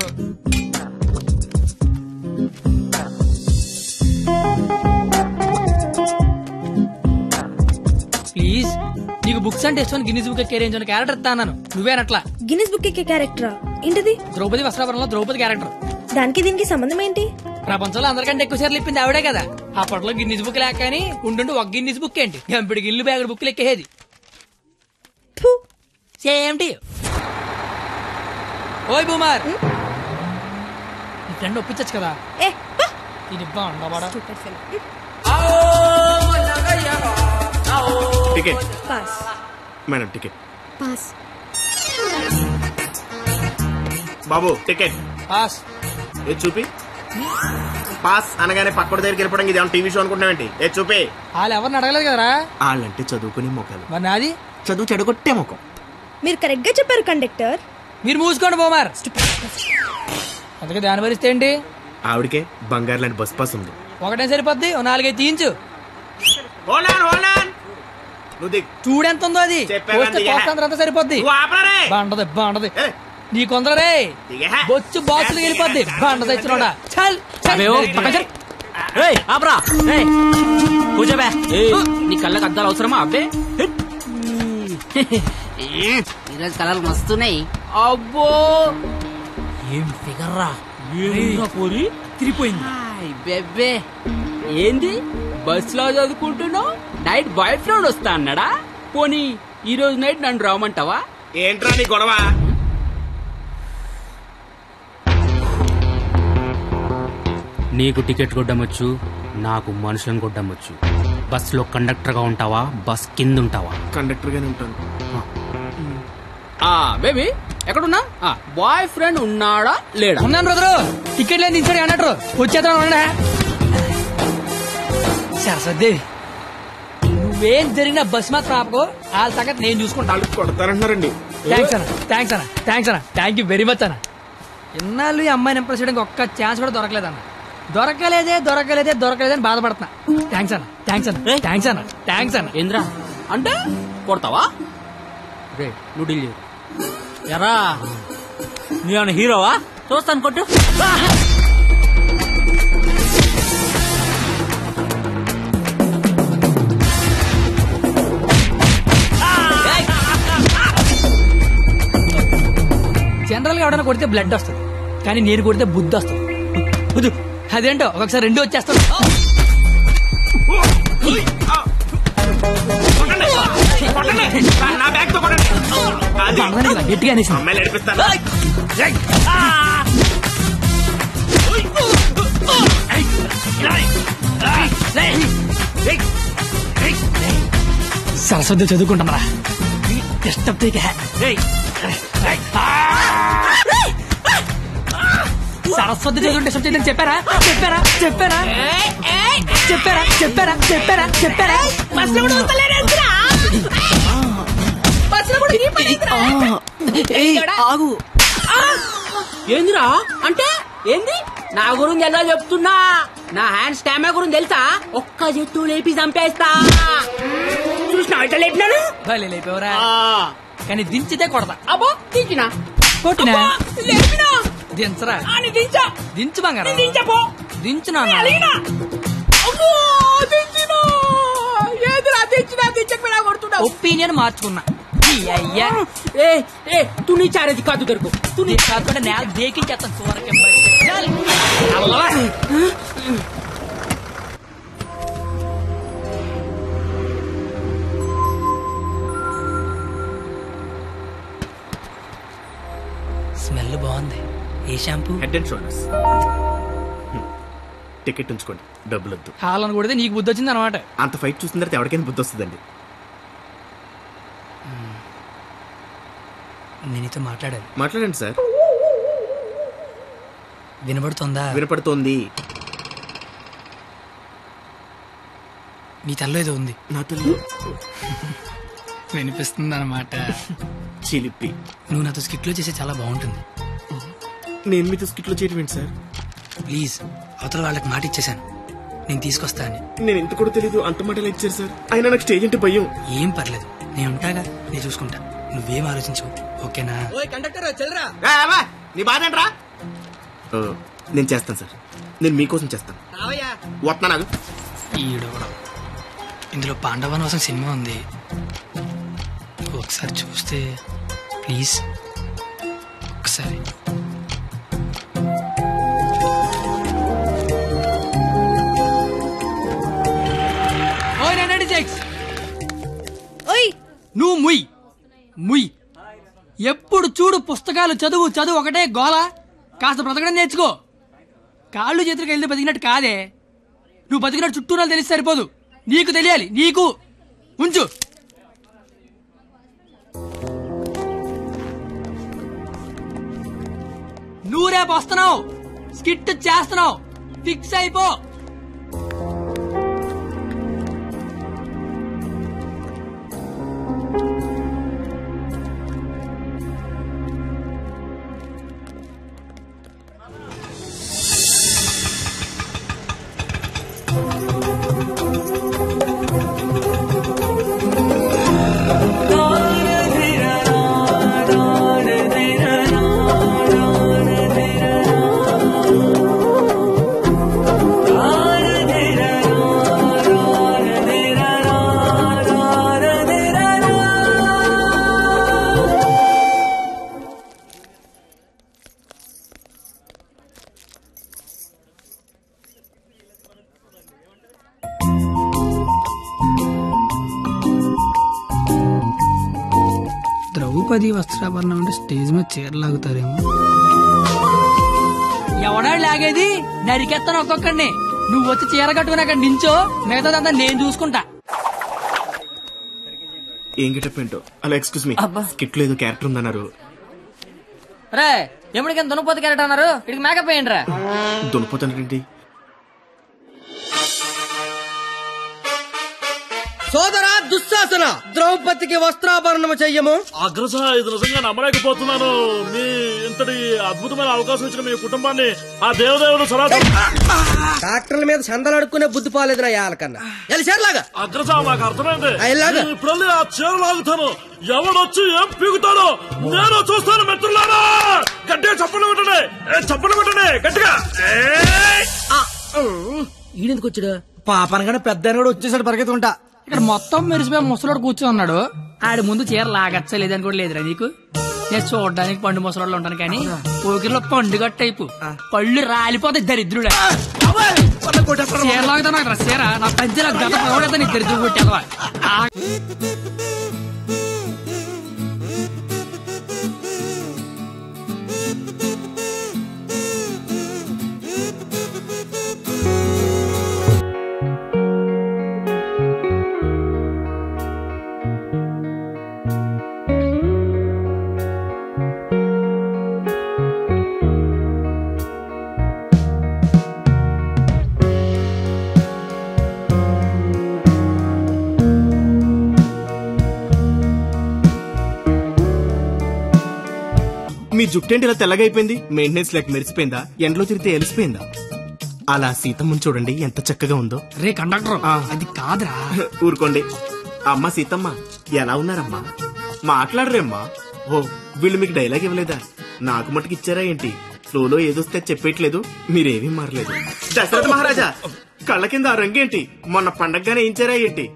ప్లీజ్. నీకు బుక్స్ అంటే ఇష్టం, గిన్నిస్ బుక్ ఎక్కే రేంజ్ క్యారెక్టర్ ఇస్తాను. నువ్వేనట్లా గిన్నిస్ బుక్ ఎక్కే క్యారెక్టరా? ఏంటిది? ద్రౌపది వస్త్రాపురంలో ద్రౌపది క్యారెక్టర్. దానికి దీనికి సంబంధం ఏంటి? ప్రపంచంలో అందరికంటే ఎక్కువ సార్లు ఇప్పింది ఆవిడే కదా. అప్పట్లో గిన్నిస్ బుక్ లేక కానీ ఉండుండి ఒక గిన్నిస్ బుక్ ఏంటి, గంపిడికి ఇల్లు బ్యాగుడు బుక్లు ఎక్కేది. Same to you. ఓయ్ బూమర్, నీ ఫ్రెండ్ ఒప్పించచ్చు కదా. ఇది బాగుండవాడా? Ticket pass. Madam ticket. Pass. బాబు టికెట్. పాస్. ఏ చూపి. పాస్ అనగానే పక్కడి దగ్గరికి వెళ్ళిపోవడం ఇది టీవీ షో అనుకుంటున్నావేంటి? ఏ చూపి. వాళ్ళు ఎవరిని అడగలేదు కదరా. వాళ్ళంటే చదువుకునే మొక్కలు, మరి నాది చదువు చెడగొట్టే మొక్కం. మీరు కరెక్ట్ గా చెప్పారు కండక్టర్. మీరు మూసుకోండి బోమార్. అందుకే దాని భరిస్తే ఏంటి? ఆవిడకే బంగారు లాంటి బస్ పాస్ ఉంది. ఒకటే సరిపోద్ది, 4 తీయించు. చూడెంత ఉందో అది. అంతా సరిపోద్ది. బాగుంటది. నీ కొందరే బొచ్చు బాక్సులు వెళ్ళిపోద్ది. బాగుంట తెచ్చినోడా. చల్ నీ కళ్ళకి అద్దాలు అవసరమా? అబ్బే ఈరోజు కలర్లు మస్తున్నాయి. అబ్బో ఏం ఫిగర్ రా. పోరి తిరిగిపోయింది. బెబ్బే ఏంది బస్ లో చదువుకుంటున్నావు? నైట్ బాయ్ ఫ్రెండ్ వస్తా అన్నాడా? పోనీ ఈ రోజు నైట్ నన్ను రావమంటావా? ఏంట్రా నీ గొడవ? నీకు టికెట్ కొట్టమొచ్చు, నాకు మనుషులను కొట్టమొచ్చు. బస్ లో కండక్టర్ గా ఉంటావా, బస్ కింద ఉంటావా? కండక్టర్ గానే ఉంటాను. బేబీ ఎక్కడున్నా? బాయ్ ఫ్రెండ్ ఉన్నాడా లేడా? ఉన్నాను బ్రదరు. టికెట్ లేదు దించాడు అన్నట్టు వచ్చేద్దా. సరస్వదేవి, నువ్వేం జరిగినా బస్ మాత్రం ఆపకో. వాళ్ళ సంగతి నేను చూసుకుంటాను. కొడతారంటారండి. థ్యాంక్స్ అన్న. థ్యాంక్ యూ వెరీ మచ్ అన్న. ఇన్నాళ్ళు ఈ అమ్మాయిని ఇంప్రెస్ చేయడానికి ఒక్క ఛాన్స్ కూడా దొరకలేదన్న. దొరకలేదని బాధపడుతున్నా. థ్యాంక్స్ అన్న. ఏంద్రా అంటే కొడతావా? రే నువ్వు డీల్ చేయు. ఎరా నీ హీరోవా? చూస్తాను కొట్టు. జనరల్ గా ఎవడైనా కొడితే బ్లడ్ వస్తుంది, కానీ నేను కొడితే బుద్ధి వస్తుంది. అదేంటో ఒకసారి 2 వచ్చేస్తాను. గట్టిగా అనేసి సరస్వతి చదువుకుంటామరా. డిస్టర్బ్ సరస్వతి చదువుకుంటే డిస్టర్బ్ చెప్పారా? ఆగు. ఏందిరా అంటే ఏంది? నా గురించి ఎలా చెప్తున్నా? నా హ్యాండ్ స్టామినా గురించి తెలుసా? ఒక్క చెట్టు లేపి చంపేస్తా. చూసినా ఇట్లా లేపినాను. లేపేవరా, కానీ దించితే కొడతా. అబ్బో దించినా కొట్టినా లేపినా దించరా. దించు బంగారం. దించునా ఒపీనియన్ మార్చుకున్నా. అయ్యా తు నీ చారేది కాదు దొరుకు. తుని కాకుండా నేల దేకించేస్తాను. స్మెల్ బాగుంది. ఏ shampoo? Head and Shoulders. Ticket ఉంచుకోండి. డబ్బులొద్దు. హాలని కొడితే నీకు బుద్ధి వచ్చింది అనమాట. అంత ఫైట్ చూసిన తర్వాత ఎవరికైనా బుద్ధి వస్తుందండి. నేను నీతో మాట్లాడాలి. మాట్లాడండి సార్. వినపడుతుందా? వినపడుతోంది. నీ తల్లో ఏదో ఉంది. నా తల్లి వినిపిస్తుంది అనమాట. చిలిపి. నువ్వు నాతో స్కిట్లో చేసే చాలా బాగుంటుంది. నేను మీతో స్కిట్లో చేయడం ఏంటి సార్? ప్లీజ్, అవతల వాళ్ళకి మాట ఇచ్చేసాను, నేను తీసుకొస్తా అని. నేను ఎంత కూడా తెలీదు, అంత మాటలు ఇచ్చారు సార్. అయినా నాకు స్టేజ్ అంటే భయం. ఏం పర్లేదు, నేను ఉంటాగా, నేను చూసుకుంటా. నువ్వేం ఆలోచించవు, ఓకేనా? నీ బాధ ఏంట్రా? నేను చేస్తాను సార్, నేను మీకోసం చేస్తాను. వస్తున్నా నాకు. ఈడు ఇందులో పాండవనవసం సినిమా ఉంది, ఒకసారి చూస్తే ప్లీజ్. ఒకసారి నువ్వు ముయ్. ఎప్పుడు చూడు పుస్తకాలు చదువు ఒకటే గోల. కాస్త బ్రతకడం నేర్చుకో. కాళ్ళు చేతులకు వెళ్తే బతికినట్టు కాదే, నువ్వు బతికినట్టు చుట్టూ తెలిసి సరిపోదు. నీకు తెలియాలి, నీకు. ఉంచు. నువ్వు రేపు వస్తున్నావు, స్కిట్ చేస్తున్నావు, ఫిక్స్ అయిపో. ద్రౌపది వస్త్రాభరణం అంటే స్టేజ్ మీద చీరలాగుతారేమో. ఎవడా లాగేది? నరికెత్తాను ఒక్కొక్కడిని. నువ్వు వచ్చి చీర కట్టుకుని అక్కడ నించో, మిగతాదంతా నేను చూసుకుంటా. ఏం గెటప్ ఏంటో. అలా ఎక్స్క్యూజ్ మీ, స్కిట్ లో ఏదో క్యారెక్టర్ ఉందన్నారు. రే ఎప్పటికైనా దున్నపోతే క్యారెక్టర్ అన్నారు, ఇక్కడికి మేకప్ వేయండి రా. దున్నపోతానండి. సోదరా దుశ్శాసన, ద్రౌపదికి వస్త్రాభరణము చెయ్యము. అగ్రస, ఇది నిజంగా నమ్మలేకపోతున్నాను. మీ ఇంతటి అద్భుతమైన అవకాశం ఇచ్చిన మీ కుటుంబాన్ని ఆ దేవదేవుడు డాక్టర్ల మీద చందలు అడుక్కునే బుద్ధి పాలేదురా యాలకన్నా. చీరలాగా అగ్రస, మాకు అర్థమైంది. ఇప్పుడు ఆ చీర లాగుతాను, ఎవడొచ్చి ఏం పీగుతాడో నేను చూస్తాను. మిత్రులారా, గట్టిగా చప్పట్లు పెట్టండి, చప్పట్లు పెట్టండి గట్టిగా. ఈడెందుకు వచ్చాడు? పాపనగానే పెద్ద కూడా వచ్చేసాడు పరిగెత్తుకుంటా. ఇక్కడ మొత్తం మెరిసిపోయి ముసలోడు కూర్చొని ఉన్నాడు. ఆడి ముందు చీర లాగచ్చా లేదని కూడా లేదురా నీకు. నేను చూడడానికి పండు ముసలోళ్ళు ఉంటాను కానీ పోకిరిలో పండుగ టైపు పళ్ళు రాలిపోతాయి దరిద్రుడా. చీర లాగుతాను అక్కడ చీర నా పంచల గత పడతా నీ దరిద్రుడు కొట్టేవా. మీ జుట్టేంటి ఇలా తెల్లగైపోయింది? మెయింటెనెన్స్ లేక మెరిసిపోయిందా? ఎండలో తిరిగితే ఎలిసిపోయిందా? అలా సీతమ్మని చూడండి ఎంత చక్కగా ఉందో. రే కండక్టర్, అది కాదురా. ఊరుకోండి. అమ్మా సీతమ్మ, ఎలా ఉన్నారమ్మా? మాట్లాడరేమ్మా? ఓ, వీళ్ళు మీకు డైలాగ్ ఇవ్వలేదా? నాకు మటుకు ఇచ్చారా ఏంటి? ఫ్లోలో ఏదొస్తే చెప్పేయట్లేదు, మీరేమీ మారలేదు. దశరథ మహారాజా, కళ్ళ కింద ఆ రంగేంటి? మొన్న పండగగానే ఏంచారా ఏంటి?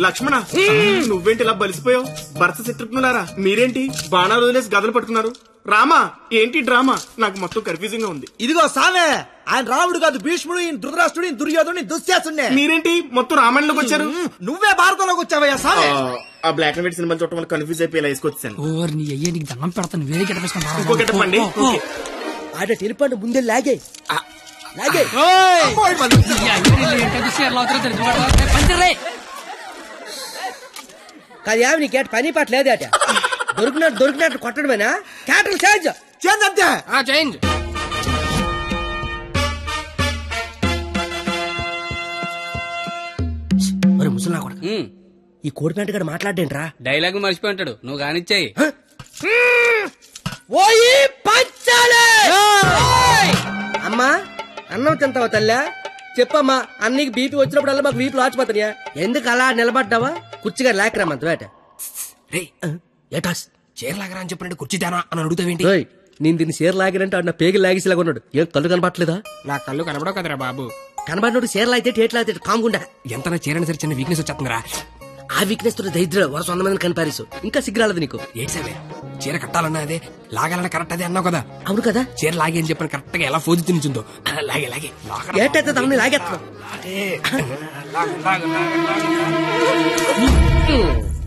లక్ష్మణ, నువ్వేంటి ఇలా బలిసిపోయావు? భరత శత్రుఘ్నులారా, మీరేంటి బాణాలు వదిలేసి గదలు పట్టుకున్నారు? రామా, ఏంటి డ్రామా? నాకు మొత్తం కన్ఫ్యూజింగ్ గా ఉంది. ఇదిగో సామే, ఆయన రాముడు కాదు, భీష్ముడు, ఈయన ధృతరాష్ట్రుడు, దుర్యోధుడు, దుశ్శాసుడే. మీరేంటి మొత్తం రామాయణంలోకి వచ్చారు? నువ్వే భారతంలోకి వచ్చావయ్యా సామే. ఆ బ్లాక్ అండ్ వైట్ సినిమా చూడటం వల్ల కన్ఫ్యూజ్ అయిపోయి ఇలా వేసుకొచ్చాను. ఓ నీ అయ్యే, నీకు దండం పెడతాను. వేరే ఇంకో గెటప్ అండి. ఆడ టెలిపండి ముందే లాగే. కదా నీకేట పని పాట లేదట దొరికినట్టు కొట్టడమేనా క్యాటర్ చేంజ్ అంతే చేంజ్. ముసలా కొడక ఈ కోడిపేంట గడ మాట్లాడేంట్రా? డైలాగ్ మర్చిపోయి ఉంటాడు, నువ్వు కానిచ్చాయి. అమ్మా అన్నం తింటావా తల్లా? చెప్పమ్మా, అన్నీకి బీపీ వచ్చినప్పుడల్లా మాకు వీపులు ఆచిపోతాయా? ఎందుకు అలా నిలబడ్డావా? కుర్చీగా లేకరామంత వేట ఏటాస్ చీర లాగరా అని చెప్పినట్టు కుర్చీ తేనా అని అడుగుతావేంటి? నేను దీన్ని చీర లాగినంటే నా పేగి లాగేసేలాగా ఉన్నాడు. ఏం కళ్ళు కనపట్లేదా? నా కళ్ళు కనబడవు కదరా బాబు. కనబడినోడు చీర లాగితే టేట్లు లాగితే కాముకుండా ఎంత చీరని సరే చిన్న వీక్నెస్ వచ్చేస్తుందిరా. ఆ వీక్నెస్ తో దరిద్ర వరుస 100 మందిని కనిపారేసు. ఇంకా సిగ్గురాలదు నీకు. ఏడ్సావే, చీర కట్టాలన్నా అదే, లాగాలన్నా కరెక్ట్ అదే అన్నావు కదా. అవును కదా. చీర లాగే అని చెప్పిన కరెక్ట్ గా ఎలా ఫోజు తినిచుందో లాగే లాగే ఏటైతే తమని లాగేస్తా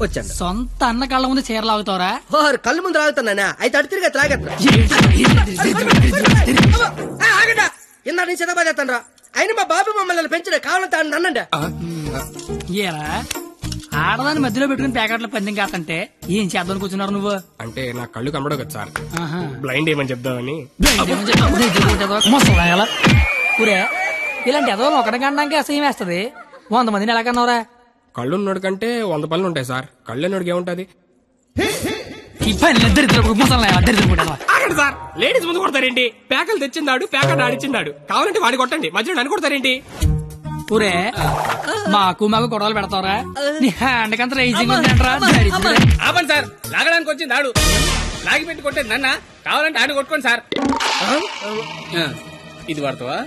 వచ్చాను. సొంత అన్న కళ్ళ ముందు చీర లాగుతావరా? కళ్ళు ముందు లాగుతానా? అయితే అడు తిరిగి లాగేస్తా. ఇందా నీ చిన్నబాదేస్తాను రా. అయినా మా బాబు మమ్మల్ని పెంచిన కావాలంటే అన్నండి. ఏరా ఆడదాన్ని మధ్యలో పెట్టుకుని ప్యాకెట్ల పందెం కాదంటే ఏం చేద్దాం కూర్చున్నారు నువ్వు? అంటే నా కళ్ళు కనబడవు కదా సార్, బ్లైండ్ ఏమని చెప్దామని. ఊరే ఇలాంటి ఎదవలు ఒకటి కనడానికి అసహ్యం వేస్తది. 100 మందిని ఎలా కన్నావురా? కళ్ళు ఉన్నోడు కంటే 100 పనులు ఉంటాయి సార్. కళ్ళు ఉన్నోడికి ఏముంటది? సార్ లేడీస్ ముందు కొడతారేంటి? ప్యాకలు తెచ్చిందాడు, ప్యాకెట్ ఆడిచ్చిందాడు. కావాలంటే వాడి కొట్టండి, మధ్యలో నన్ను కొడతారేంటి? ఊరే మాకు గొడవలు పెడతావరా? నీ హ్యాండ్ కంత రైజింగ్ ఆపండి సార్, లాగడానికి వచ్చింది ఆడు, లాగి పెట్టి కొట్టేది నన్న. కావాలంటే ఆడు కొట్టుకోండి సార్. ఇది వాడతావా?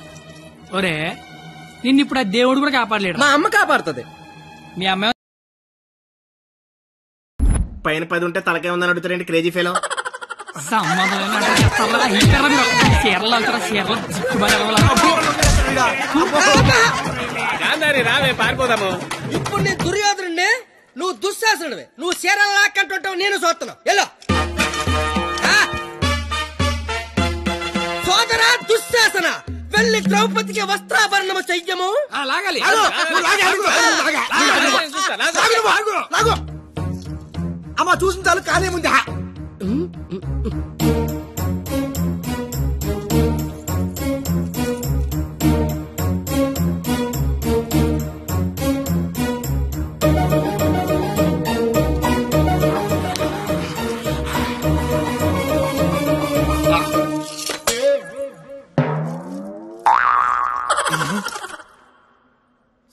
ఒరే నిన్ను ఇప్పుడు ఆ దేవుడు కూడా కాపాడలేడు. మా అమ్మ కాపాడుతుంది. మీ అమ్మ పైన 10 ఉంటే తలకే ఉందని అడుగుతారండి క్రేజీ ఫెలో. రావే పారిపోదాము. ఇప్పుడు నీ దుర్యోధనుడిని, నువ్వు దుశ్శాసనుడివి. నువ్వు చీరలు లాక్కంటుంటావు, నేను చూస్తున్నావు. ఎల్లో సోదరా దుశ్శాసన, వెళ్ళి ద్రౌపదికి వస్త్రాభరణము చెయ్యము. లాగాలి. అమ్మా చూసిన చాలు కానే ముందు.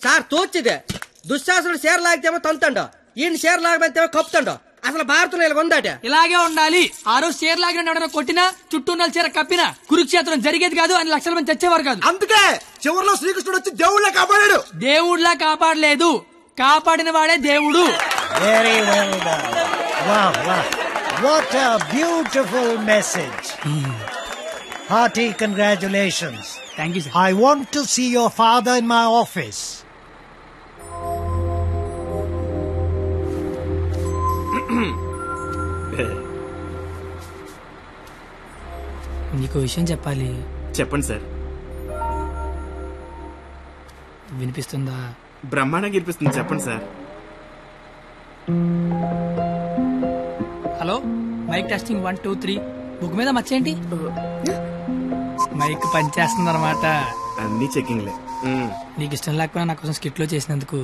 సార్ తోచిదే, దుశ్శాసనుడు చీర లాగితేమో తంతండో, ఈయన చీర లాగమంతేమో కప్పుతాండో. అసలు భారతంలో ఇలా ఉందాట. ఇలాగే ఉండాలి. ఆ రోజు చీర లాగిన ఎవడైనా కొట్టినా, చుట్టూ ఉన్న చీర కప్పినా కురుక్షేత్రం జరిగేది కాదు, అని లక్షల మంది చచ్చేవారు కాదు. అందుకే చివరిలో శ్రీకృష్ణుడు వచ్చి దేవుళ్ళ కాపాడాడు. దేవుళ్ళ కాపాడలేదు, కాపాడిన వాడే దేవుడు. Very well done. Wow, wow. What a beautiful message. Hearty congratulations. Thank you, sir. I want to see your father in my office. నీకు విషయం చెప్పాలి. చెప్పండి సార్. వినిపిస్తుందా? బ్రహ్మాండంగా వినిపిస్తుంది, చెప్పండి sir. Hello, mike testing 1 2 3. Book మీద మర్చేంటి? మైక్ పనిచేస్తుంది అనమాట. అన్ని చెకింగ్లే. నీకు ఇష్టం లేకపోయినా నా కోసం స్కిట్ లో చేసినందుకు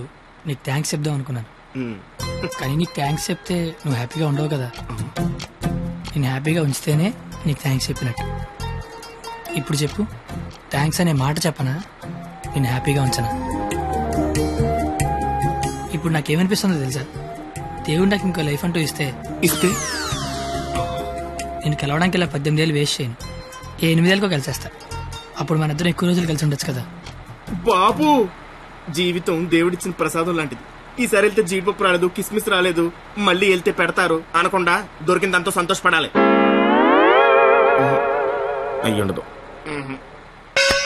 నీకు థ్యాంక్స్ చెప్దాం అనుకున్నాను. కానీ నీకు థ్యాంక్స్ చెప్తే నువ్వు హ్యాపీగా ఉండవు కదా. నేను హ్యాపీగా ఉంచితేనే నీకు థ్యాంక్స్ చెప్పినట్టు. ఇప్పుడు చెప్పు, థ్యాంక్స్ అనే మాట చెప్పనా, నేను హ్యాపీగా ఉంచనా? ఇప్పుడు నాకేమనిపిస్తుందో తెలుసా? దేవుడు నాకు ఇంకో లైఫ్ అంటూ ఇస్తే నేను కలవడానికి ఇలా 18 ఏళ్ళు వేస్ట్ చేయను. 8 ఏళ్ళకో కలిసేస్తా. అప్పుడు మన ఇద్దరు ఎక్కువ రోజులు కలిసి ఉండొచ్చు కదా. బాబు, జీవితం దేవుడిచ్చిన ప్రసాదం లాంటిది. ఈసారి వెళ్తే జీడిపప్పు రాలేదు, కిస్మిస్ రాలేదు, మళ్ళీ వెళ్తే పెడతారు అనకుండా దొరికిందంతో సంతోషపడాలి. అయ్యుండదు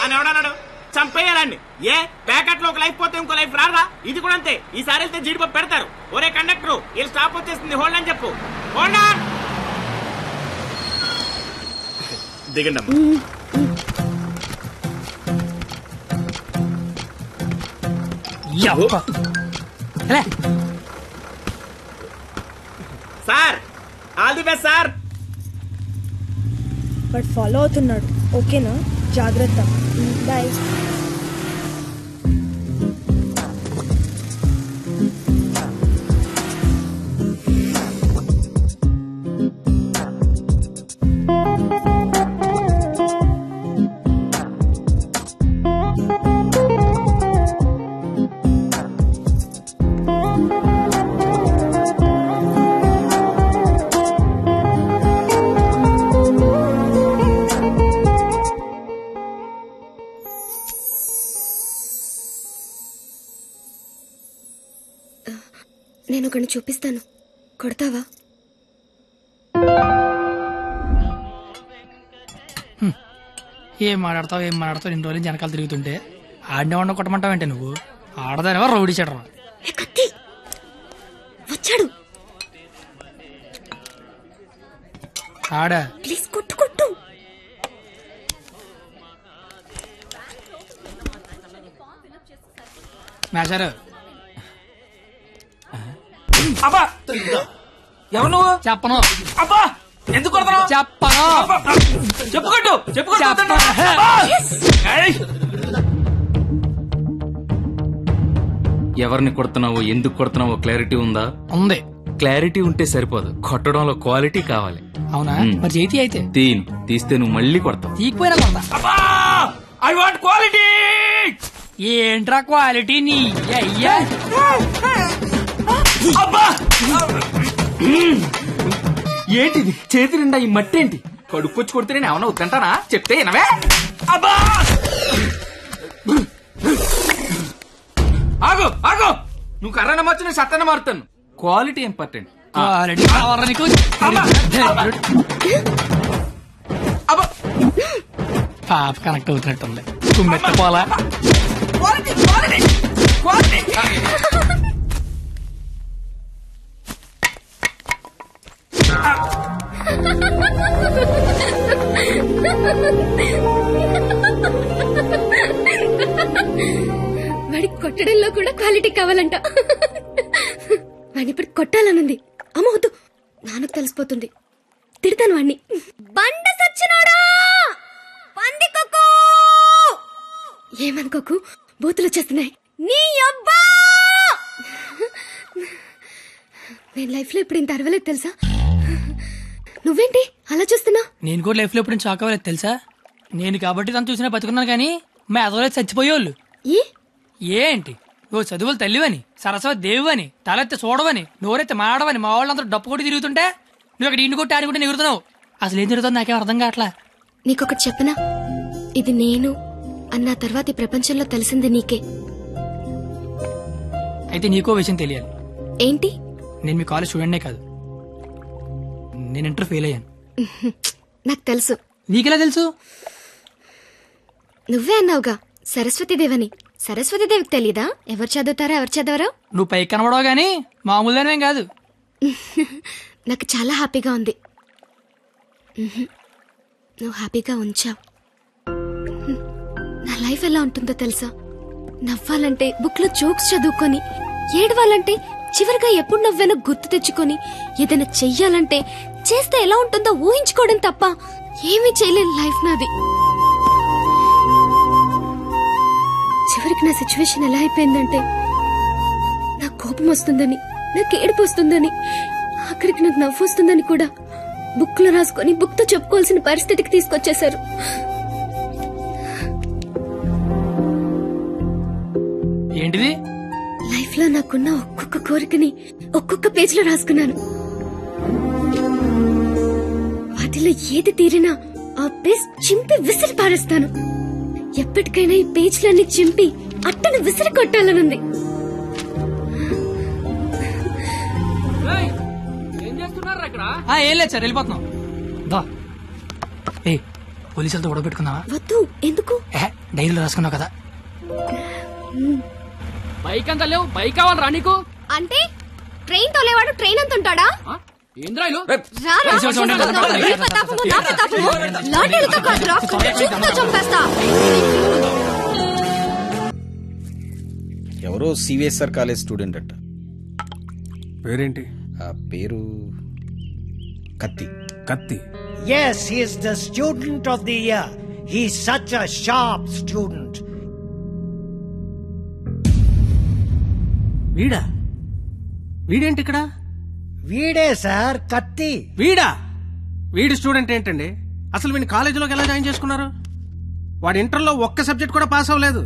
అని ఎవడన్నాడు? చంపేయాలండి. ఏ ప్యాకెట్ లో ఒక లైఫ్ పోతే ఇంకో లైఫ్ రారా? ఇది కూడా అంతే. ఈసారి వెళ్తే జీడిపప్పు పెడతారు. ఒరే కండక్టర్, వీళ్ళు స్టాప్ వచ్చేస్తుంది, హోల్డ్ అని చెప్పు. Hold on. దిగండి. Sir all the best sir. But follow అవుతున్నాడు. ఓకేనా? జాగ్రత్త. బాయ్. నేను ఒకరిని చూపిస్తాను, కొడతావా? ఏం మాట్లాడతావు ఇన్ని రోజులు జనకాలు తిరుగుతుంటే ఆడినే ఉండ కొట్టమంటావంటే నువ్వు ఆడదానివా రౌడీ చెడరా? వచ్చాడు. ఆడా ప్లీజ్ కొట్టు కొట్టు. మేషారు అబ్బా ఎవరు నువ్వు? చెప్పను. అబ్బా ఎందుకు కొడతావు? చెప్పను. చెప్పుకోట్టు ఎవరిని కొడుతున్నావో ఎందుకు కొడుతున్నావో క్లారిటీ ఉందా? ఉంది. క్లారిటీ ఉంటే సరిపోదు, కొట్టడంలో క్వాలిటీ కావాలి. అవునా? మరి చేతి అయితే తీస్తే నువ్వు మళ్ళీ కొడతావు. తీకపోయినా కొడతా. I want quality. ఏంట్రా క్వాలిటీ నీ అయ్యా? ఏంటిది చేతి నిండా ఈ మట్టి ఏంటి? కడుక్కొచ్చి కొడితే నేను ఏమన్నా వద్దంటానా? చెప్తే వినవే. అబ్బా ఆగు ఆగు, నువ్వు కర్రన మార్చు, నేను సత్తన మారుతాను. Quality important. క్వాలిటీ కావాలా నీకు? పాప కనెక్ట్ అవుతున్నట్టుంది. కుమ్మెత్తపోలా. వాడికి కొట్టడంలో కూడా క్వాలిటీ కావాలంట. వాడిని ఇప్పుడు కొట్టాలనుంది. అమ్మ వద్దు, నాన్నకు తెలిసిపోతుంది. తిడతాను వాడిని. బండ సచ్చినోడా, పందికొక్కు. ఏమనుకోకు, బూతులు వచ్చేస్తున్నాయి. నీ అబ్బా, నేను లైఫ్ లో ఇప్పుడు ఇంత అరవలేదు తెలుసా? నువ్వేంటి అలా చూస్తున్నా? నేను కూడా లైఫ్ లో ఎప్పుడు షాక్ అవ్వలేదు తెలుసా? నేను కాబట్టి తను చూసినా బతుకున్నాను కానీ మా అదోలేదు చచ్చిపోయేవాళ్ళు. ఏంటి ఓ చదువులు తల్లివని, సరస్వతి దేవివని, తలెత్తి చూడవని, నోరెత్తి మాడవని మా వాళ్ళందరూ డప్పు కొట్టి తిరుగుతుంటే నువ్వు అక్కడ ఇంటి కొట్టి ఆడుకుంటే ఎగురుతున్నావు. అసలు ఏం తిరుగుతుంది నాకేం అర్థం కావట్లా. నీకొకటి చెప్పనా? ఇది నేను అన్న తర్వాత ఈ ప్రపంచంలో తెలిసింది నీకే. అయితే నీకో విషయం తెలియాలి. ఏంటి? నేను మీ కాలేజ్ స్టూడెంట్నే కాదు, నేను ఇంటర్ ఫెయిల్ అయ్యాను. నాకు తెలుసు. నీకెలా తెలుసు? నువ్వే అన్నావుగా సరస్వతీదేవని. సరస్వతీదేవికి తెలీదా ఎవరు చదువుతారా ఎవరు చదవరా? నువ్వు పైకి కనబడవు గానీ మామూలుగానేం కాదు. నాకు చాలా హ్యాపీగా ఉంది. నువ్వు హ్యాపీగా ఉంచావు. నా లైఫ్ ఎలా ఉంటుందో తెలుసా? నవ్వాలంటే బుక్ లో జోక్స్ చదువుకొని, ఏడవాలంటే చివరిగా ఎప్పుడు నవ్వానో గుర్తు తెచ్చుకొని, ఏదైనా చెయ్యాలంటే చేస్తే ఎలా ఉంటుందో ఊహించుకోవడం తప్ప ఏమీ చేయలేని లైఫ్ నాది. చివరికి నా సిచ్యువేషన్ ఎలా అయిపోయిందంటే, నాకు కోపం వస్తుందని, నాకు ఏడుపు వస్తుందని, ఆఖరికి నాకు నవ్వు వస్తుందని కూడా బుక్ లో రాసుకొని బుక్ తో చెప్పుకోవాల్సిన పరిస్థితికి తీసుకొచ్చేశారు. ఏంటిది? లైఫ్ లో నాకున్న ఒక్కొక్క కోరికని ఒక్కొక్క పేజ్ లో రాసుకున్నాను. వాటిలో ఏది తీరినా ఆ పేజ్ చింపి విసిరి పారేస్తాను. ఎప్పటికైనా ఈ పేజ్లన్నీ చింపి అట్టను విసిరి కొట్టాలనుంది. ఏం లేదు సార్, వెళ్ళిపోతున్నాం. పోలీసులతో గొడవ పెట్టుకున్నావా? వద్దు. ఎందుకు? డైరీలో రాసుకున్నావు కదా. బైక్ అంతా లేవు, బైక్ కావాలరా నీకు? అంటే ట్రైన్ తోలేవాడు ట్రైన్ అంత ఉంటాడా? ఏంద్రాయిలు ఎవరో సివిఎస్ఆర్ కాలేజ్ స్టూడెంట్ అంట. పేరేంటి? ఆ పేరు కత్తి. కత్తి? Yes, he is the student of the year. He's such a sharp student. వీడా? వీడేంటి ఇక్కడ? వీడే సార్ కత్తి. వీడా? వీడి స్టూడెంట్ ఏంటండి? అసలు వీడిని కాలేజీలోకి ఎలా జాయిన్ చేసుకున్నారు? వాడు ఇంటర్లో ఒక్క సబ్జెక్ట్ కూడా పాస్ అవ్వలేదు.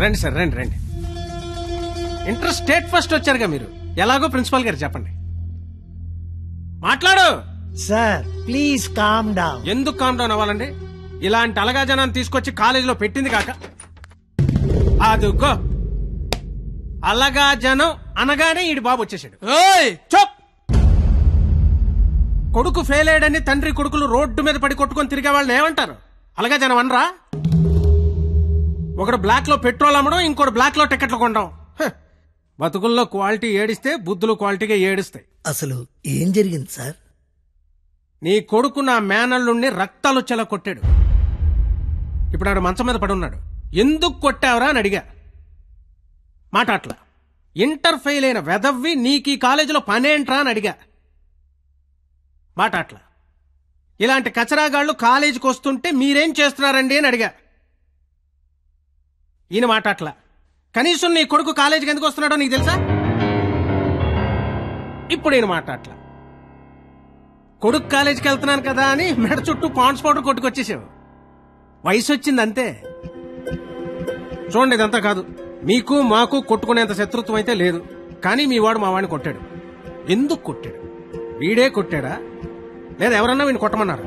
రండి సార్, రండి రండి. ఇంటర్ స్టేట్ ఫస్ట్ వచ్చారుగా మీరు, ఎలాగో ప్రిన్సిపాల్ గారు చెప్పండి. మాట్లాడు సార్. Please calm down. ఎందుకు కామ్ డౌన్ అవ్వాలండి? ఇలాంటి అలగా జనాన్ని తీసుకొచ్చి కాలేజీలో పెట్టింది కాక అదుగో అలగా జనం అనగానే ఈడి బాబు వచ్చేసాడు. చప్! కొడుకు ఫెయిల్ అయ్యాడని తండ్రి కొడుకులు రోడ్డు మీద పడి కొట్టుకొని తిరిగే వాళ్ళని ఏమంటారు? అలగా జనం అనరా? ఒకడు బ్లాక్ లో పెట్రోల్ అమ్మడం, ఇంకోటి బ్లాక్ లో టికెట్లు కొనడం. బతుకుల్లో క్వాలిటీ ఏడిస్తే బుద్ధులు క్వాలిటీగా ఏడుస్తాయి. అసలు ఏం జరిగింది సార్? నీ కొడుకు నా మేనల్లుణ్ణి రక్తాలు వచ్చేలా కొట్టాడు. ఇప్పుడు ఆడు మంచం మీద పడున్నాడు. ఎందుకు కొట్టావరా అని అడిగా. మాట అట్లా. ఇంటర్ ఫెయిల్ అయిన వెదవ్వి నీకు ఈ కాలేజీలో పనేంట్రా అని అడిగా. మాట అట్లా. ఇలాంటి కచరాగాళ్లు కాలేజీకి వస్తుంటే మీరేం చేస్తున్నారండి అని అడిగా. ఈయన మాట అట్లా. కనీసం నీ కొడుకు కాలేజీకి ఎందుకు వస్తున్నాడో నీకు తెలుసా? ఇప్పుడు ఈయన మాట అట్లా. కొడుకు కాలేజీకి వెళ్తున్నాను కదా అని మెడ చుట్టూ పాండ్స్ పౌడర్ కొట్టుకొచ్చేసావు. వయసు వచ్చింది అంతే. చూడండి, ఇదంతా కాదు. మీకు మాకు కొట్టుకునేంత శత్రుత్వం అయితే లేదు. కానీ మీ వాడు మా వాడిని కొట్టాడు. ఎందుకు కొట్టాడు? వీడే కొట్టాడా లేదా ఎవరన్నా వీడిని కొట్టమన్నారా?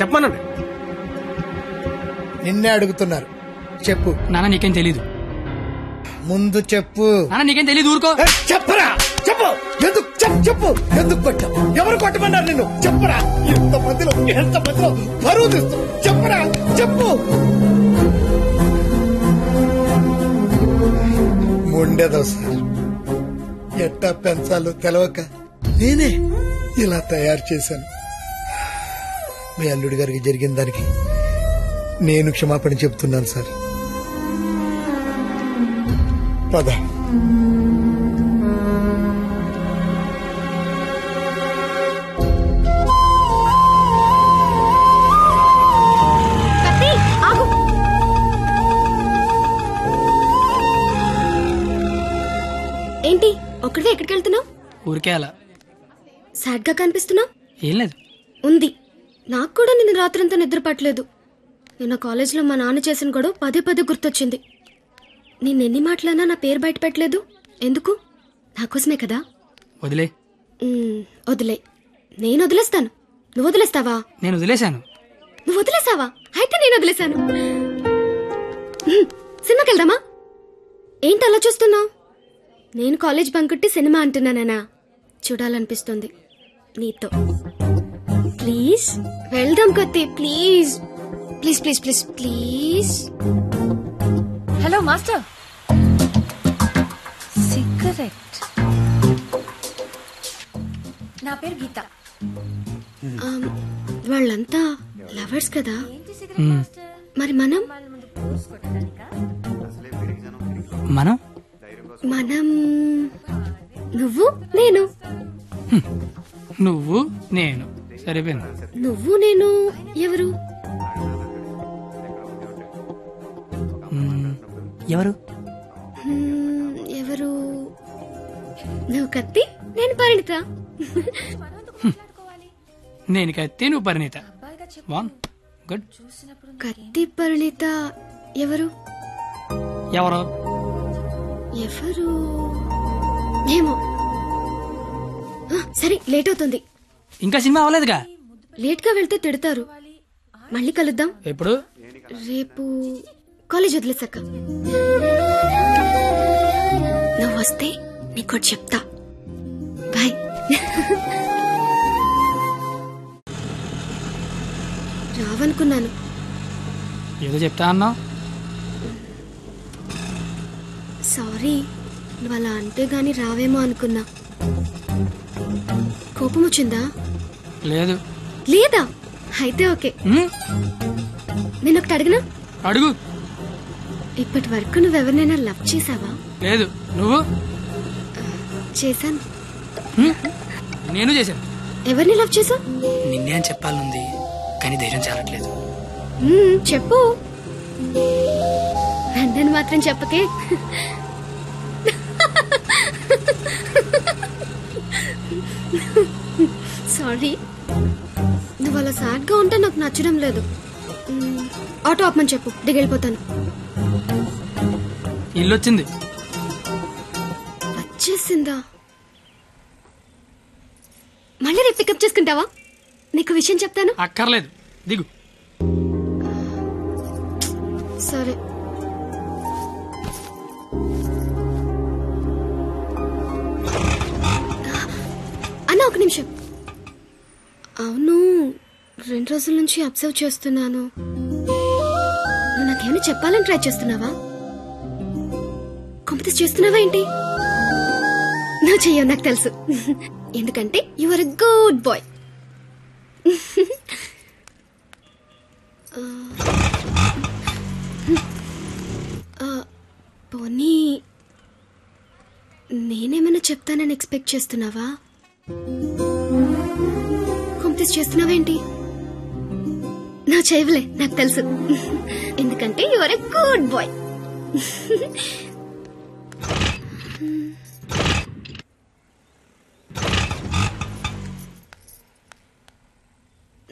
చెప్పమనండి. నిన్నే అడుగుతున్నారు, చెప్పు. నాన్న నీకేం తెలీదు. ముందు చెప్పు. నాన్న నీకేం తెలీదు, ఊరుకో. చెప్పరా, చెప్పు. ఎందుకు చెప్పు. ఎందుకు కొట్టావు? ఎవరు కొట్టమన్నారు నిన్ను? చెప్పరా. ఎంత మధ్యలో బరువు తీస్తావు? చెప్పరా, చెప్పు. ఉండేదో సార్, ఎట్టా పెంచాలో తెలవక నేనే ఇలా తయారు చేశాను. మీ అల్లుడి గారికి జరిగిన దానికి నేను క్షమాపణ చెప్తున్నాను సార్. పద. ఏంటి ఒక్కడే ఎక్కడికి వెళ్తున్నావు? ఊరికే అలా. సాడ్ గా కనిపిస్తున్నావు. ఏం లేదు. ఉంది. నాకు కూడా నిన్న రాత్రంతా నిద్ర పట్టలేదు. నిన్న కాలేజీలో మా నాన్న చేసిన గొడవ పదే పదే గుర్తొచ్చింది. నిన్నెన్ని మాటలన్నా నా పేరు బయట పెట్టలేదు. ఎందుకు? నాకోసమే కదా. వదిలే. వదిలే. నేను వదిలేస్తాను. నువ్వు వదిలేస్తావా? నేను వదిలేశాను. నువ్వు వదిలేసావా? అయితే నేను వదిలేశాను. సినిమాకి వెళ్దామా? ఏంటి అలా చూస్తున్నావు? నేను కాలేజ్ బంకుట్టి సినిమా అంటున్నానా? చూడాలనిపిస్తుంది నీతో. ప్లీజ్ వెళ్దాం కత్తి. Please please please please please. Hello master. Cigarette. నా పేరు గీత. వాళ్ళంతా లవర్స్ కదా. మరి మనం మనం మనం నువ్వు నేను. నువ్వు నేను సరిపోయింది. నువ్వు నేను ఎవరు? ఎవరు? ఎవరు? నువ్వు కత్తి, నేను పరిణిత. నేను కత్తి, నువ్వు పరిణిత. గుడ్. కత్తి పరిణిత ఎవరు? ఎవరు? ఎవరు ఏమో. సరే, లేట్ అవుతుంది. ఇంకా సినిమా అవ్వలేదుగా. లేట్ గా వెళ్తే తిడతారు. మళ్ళీ కలుద్దాం. ఎప్పుడు? రేపు కాలేజ్ వదిలేసాక. నువ్వు వస్తే నీకు చెప్తా. బాయ్. రావనుకున్నాను. ఏదో చెప్తా అన్నావు. సారీ, నువ్వు అలా అంటే గాని రావేమో అనుకున్నా. కోపం వచ్చిందా? లేదు. లేదా? అయితే ఓకే. నేను ఒకటి అడిగినా? అడుగు. ఇప్పటి వరకు నువ్వెవరినైనా లవ్ చేసావా? లేదు. నువ్వు? చేశాను. నేను చేశాను. ఎవరిని లవ్ చేసావు? నిన్నే అని చెప్పాలనుంది కానీ ధైర్యం చాలట్లేదు. చెప్పు. నన్ను మాత్రం చెప్పకే. సారీ. నువ్వు అలా సాడ్ గా ఉంటే నాకు నచ్చడం లేదు. ఆటో ఆపమని చెప్పు, దిగెళ్ళిపోతాను. ఇల్లు వచ్చింది. వచ్చేసిందా? మళ్ళీ రేపు పికప్ చేసుకుంటావా? నీకు విషయం చెప్తాను. అక్కర్లేదు, దిగు. సరే. అన్న ఒక నిమిషం. అవును, 2 రోజుల నుంచి అబ్జర్వ్ చేస్తున్నాను. నువ్వు నాకేమైనా చెప్పాలని ట్రై చేస్తున్నావా? కాంపిటీస్ చేస్తున్నావా ఏంటి? నువ్వు చెయ్యవు, నాకు తెలుసు. ఎందుకంటే you are a good boy. పోనీ నేనేమైనా చెప్తానని ఎక్స్పెక్ట్ చేస్తున్నావా? కాంపిటీస్ చేస్తున్నావేంటి? నువ్వు చేయవులే, నాకు తెలుసు. ఎందుకంటే you are a good boy.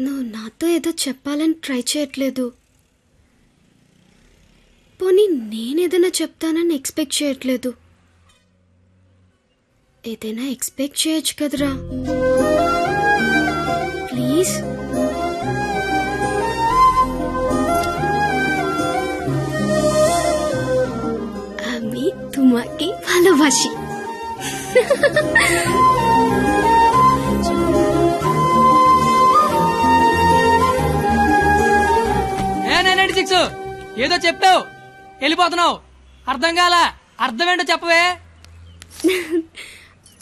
నువ్వు నాతో ఏదో చెప్పాలని ట్రై చేయట్లేదు. పోనీ నేనేదైనా చెప్తానని ఎక్స్పెక్ట్ చేయట్లేదు. ఏదైనా ఎక్స్పెక్ట్ చేయొచ్చు కదరా, ప్లీజ్. আমি তোমাকে ভালোবাসি. ఏదో చెప్పావు, వెళ్ళిపోతున్నావు. అర్థం కాలా? అర్థం ఏంటో చెప్పవే.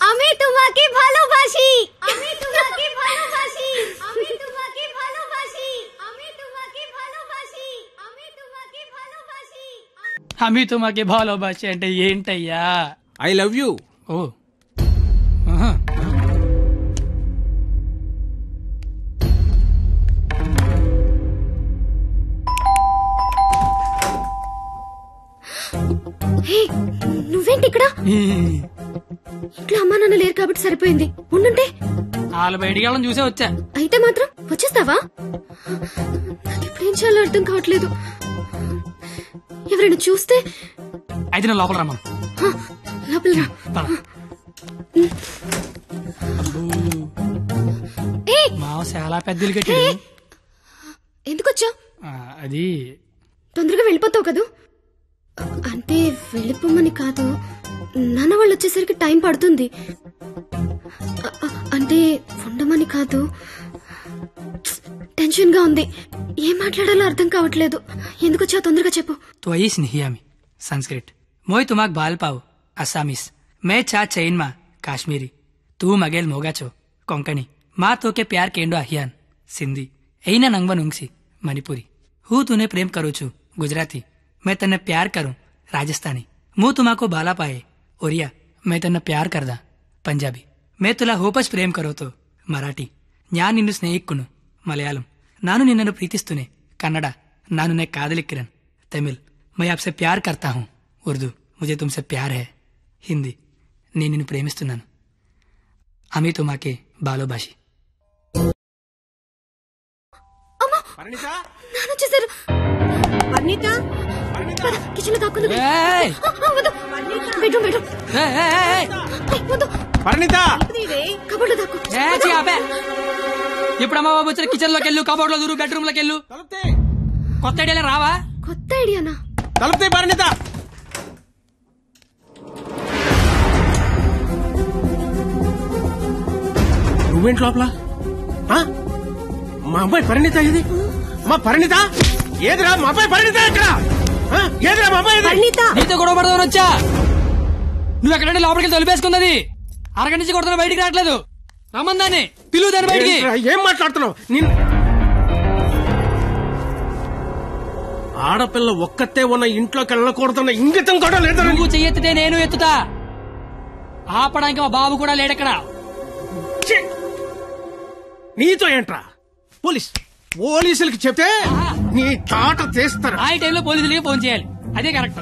আমি তোমাকে ভালোবাসি. আমি তোমাকে ভালোবাসি. আমি তোমাকে ভালোবাসি. আমি তোমাকে ভালোবাসি. আমি তোমাকে ভালোবাসি. అమి తుమాకి భాలోబాసి అంటే ఏంటయ్యా? I love you. ఓ, నువ్వేంటి ఇక్కడ? ఇంట్లో అమ్మా నాన్న లేరు కాబట్టి సరిపోయింది. ఉండుంటే వాళ్ళు బయటికి వెళ్ళని చూసే వచ్చా. అయితే మాత్రం వచ్చేస్తావా? నాకు ఎప్పుడేం చేయాలో అర్థం కావట్లేదు. ఎవరైనా చూస్తే? అయితే నేను లోపల రమ్మను. లోపల రా. మావ చాలా పెద్దలు కట్టి. ఎందుకు వచ్చా? అది తొందరగా వెళ్ళిపోతావు కదా. అంటే వెళ్ళిపోమని కాదు, నాన్న వాళ్ళు వచ్చేసరికి టైం పడుతుంది. అంటే ఉండమని కాదు, టెన్షన్ గా ఉంది. ఏం మాట్లాడాలో అర్థం కావట్లేదు. ఎందుకు వచ్చావు? తొందరగా చెప్పు. तो आई स्नेहियामी संस्कृत मोय तुमाक बाल पाव असामीस मैं चा चैन मा काश्मीरी तू मगेल मोगाचो कोंकणी माँ तो के प्यार केंडो अहियान सिंधी ऐना नंगवा नुंगसी मणिपुरी हूँ तूने प्रेम करू छू गुजराती मैं तन्ने प्यार करूं राजस्थानी मुँह तुमाको बाला पाए ओरिया मैं तन्ने प्यार करदा पंजाबी मैं तुला होपस प्रेम करो तो मराठी न्या निन्नु स्नेहिक्कुनु मलयालम नानु निन्ननु प्रीतिस्तुने कन्नड नानु ने कादलिक्किरन तमिल मैं आपसे प्यार करता हूँ उर्दू मुझे तुमसे प्यार है हिंदी నేను నిన్ను ప్రేమిస్తున్నాను అమీ తుమాకే బాలోబాషి కిచెన్ దాక్కున్నది. Bedroom bedroom. పరిణిత కబోర్డ్ దాక్కు. ఇప్పుడు అమ్మ బాబు వచ్చిన కిచెన్ లోకి వెళ్ళు, కబోర్డ్ లో దూరు, బెడ్రూమ్ లోకి వెళ్ళు. కొత్త ఐడియా రావా? కొత్త ఐడియానా? తలుపుతే పరిణిత. నువ్వేంటి లోపల? మా అమ్మాయి పరిణిత ఇది? మా పరిణిత ఏదిరా? మా అమ్మాయి పరిణిత ఎక్కడ? ఏదిరా మా అమ్మాయి? నీతో గొడవ పడదామని వచ్చా. నువ్వు ఎక్కడంటే లోపలికి తొలిపేసుకున్నది. అరగంట నుంచి కొడుతున్నా, బయటికి రావట్లేదు. రమ్మందాన్ని పిలువు దాన్ని బయటికి. ఏం మాట్లాడుతున్నావు? ఆడపిల్ల ఒక్కతే ఉన్న ఇంట్లోకి వెళ్ళకూడదన్న ఇంగితం కూడా లేదా? నువ్వు చెయ్యెత్తితే నేను ఎత్తుతా. ఆపడానికి మా బాబు కూడా లేడక్కడ. నీతో ఏంట్రా? పోలీసులకి చెప్తే నీ తాట తీస్తారు. ఆ టైంలో పోలీసులకి ఫోన్ చేయాలి, అదే కరెక్ట్.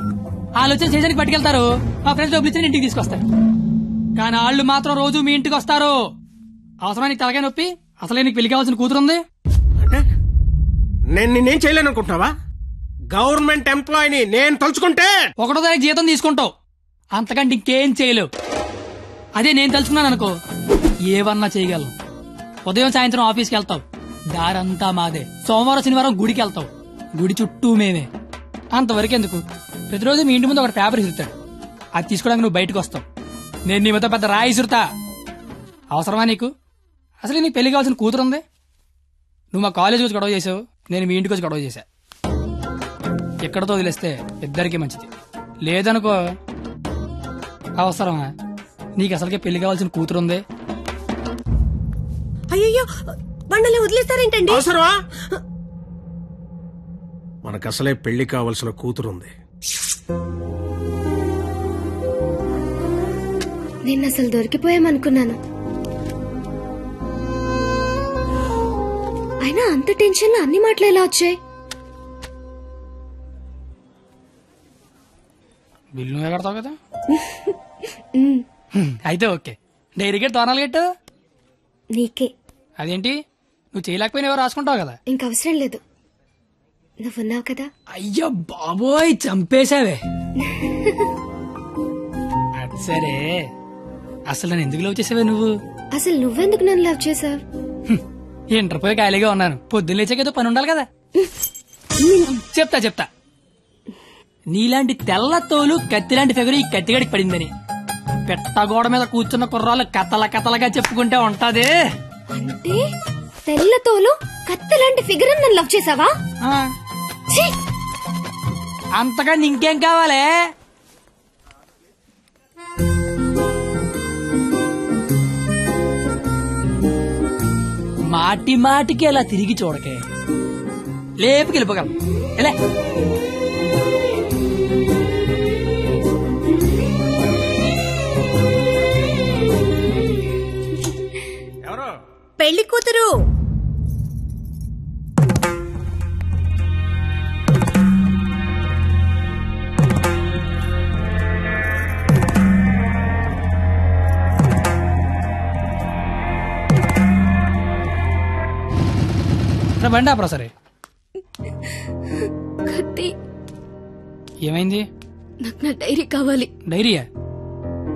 ఆలోచన స్టేషన్కి పట్టుకెళ్తారు, మా ఫ్రెండ్స్ డబ్బులు ఇచ్చి ఇంటికి తీసుకొస్తారు. కానీ వాళ్ళు మాత్రం రోజు మీ ఇంటికి వస్తారు. అవసరం నీకు తలకాయ నొప్పి? అసలే నీకు పెళ్లి కావాల్సిన కూతురుంది. అంటే నేనేం చేయలేను అనుకుంటున్నావా? గవర్నమెంట్ ఎంప్లాయీని నేను తలుచుకుంటే 1వ తారీఖు జీతం తీసుకుంటావు, అంతకంటే ఇంకేం చేయలేవు. అదే నేను తలుచుకున్నాను అనుకో, ఏవన్నా చేయగలను. ఉదయం సాయంత్రం ఆఫీస్కి వెళ్తావు, దారంతా మాదే. సోమవారం శనివారం గుడికి వెళ్తావు, గుడి చుట్టూ మేమే. అంతవరకు ఎందుకు, ప్రతిరోజు మీ ఇంటి ముందు ఒక పేపర్ ఇసురుతాడు, అది తీసుకోవడానికి నువ్వు బయటకు వస్తావు. నేను నీ మొత్తం పెద్ద రాయి ఇసురుతా. అవసరమా నీకు? అసలు నీకు పెళ్లి కావాల్సిన కూతురుంది. నువ్వు మా కాలేజీ వచ్చి గొడవ చేసావు, నేను మీ ఇంటికి వచ్చి గొడవ చేశా. ఎక్కడితో వదిలేస్తే ఇద్దరికి మంచిది. లేదనుకో, అవసరమా? నీకు అసలుకే పెళ్లి కావాల్సిన కూతురుంది. అయ్యో బండలే వదిలేస్తారేంటండి? అవసరమా? మనకు అసలే పెళ్లి కావాల్సిన కూతురుంది. నేను అసలు దొరికిపోయామనుకున్నాను. అయినా అంత టెన్షన్ అన్ని మాటలు ఎలా వచ్చాయి? బిల్లు నువ్వే కడతావు కదా. అయితే ఓకే. డైరీ గేట్ తోనాలు గట్టు నీకే. అదేంటి, నువ్వు చేయలేకపోయినా ఎవరు రాసుకుంటావు కదా. ఇంక అవసరం లేదు, నువ్వున్నావు కదా. అయ్యో బాబోయ్, చంపేశావే. సరే, అసలు నన్ను ఎందుకు లవ్ చేసావే నువ్వు? అసలు నువ్వెందుకు నన్ను లవ్ చేసావు? ఇంటర్ పోయి ఖాళీగా ఉన్నాను, పొద్దున్న లేచాకేదో పని ఉండాలి కదా. చెప్తా. నీలాంటి తెల్ల తోలు కత్తిలాంటి ఫిగర్ ఈ కత్తిగడికి పడిందని పెట్టగోడ మీద కూర్చున్న కుర్రాలు కథలగా చెప్పుకుంటే ఉంటది. అంటే తెల్లతోలు కత్తిలాంటి ఫిగర్ నన్ను లవ్ చేసావా? అంతగా ఇంకేం కావాలే? మాటికి అలా తిరిగి చూడకే, లేపుకెళ్ళిపోగలం. ఎలా పెళ్లి కూతురు. బండి ఆపరా. సరే, కత్తి, ఏమైంది? నాకు నా డైరీ కావాలి. డైరీయా?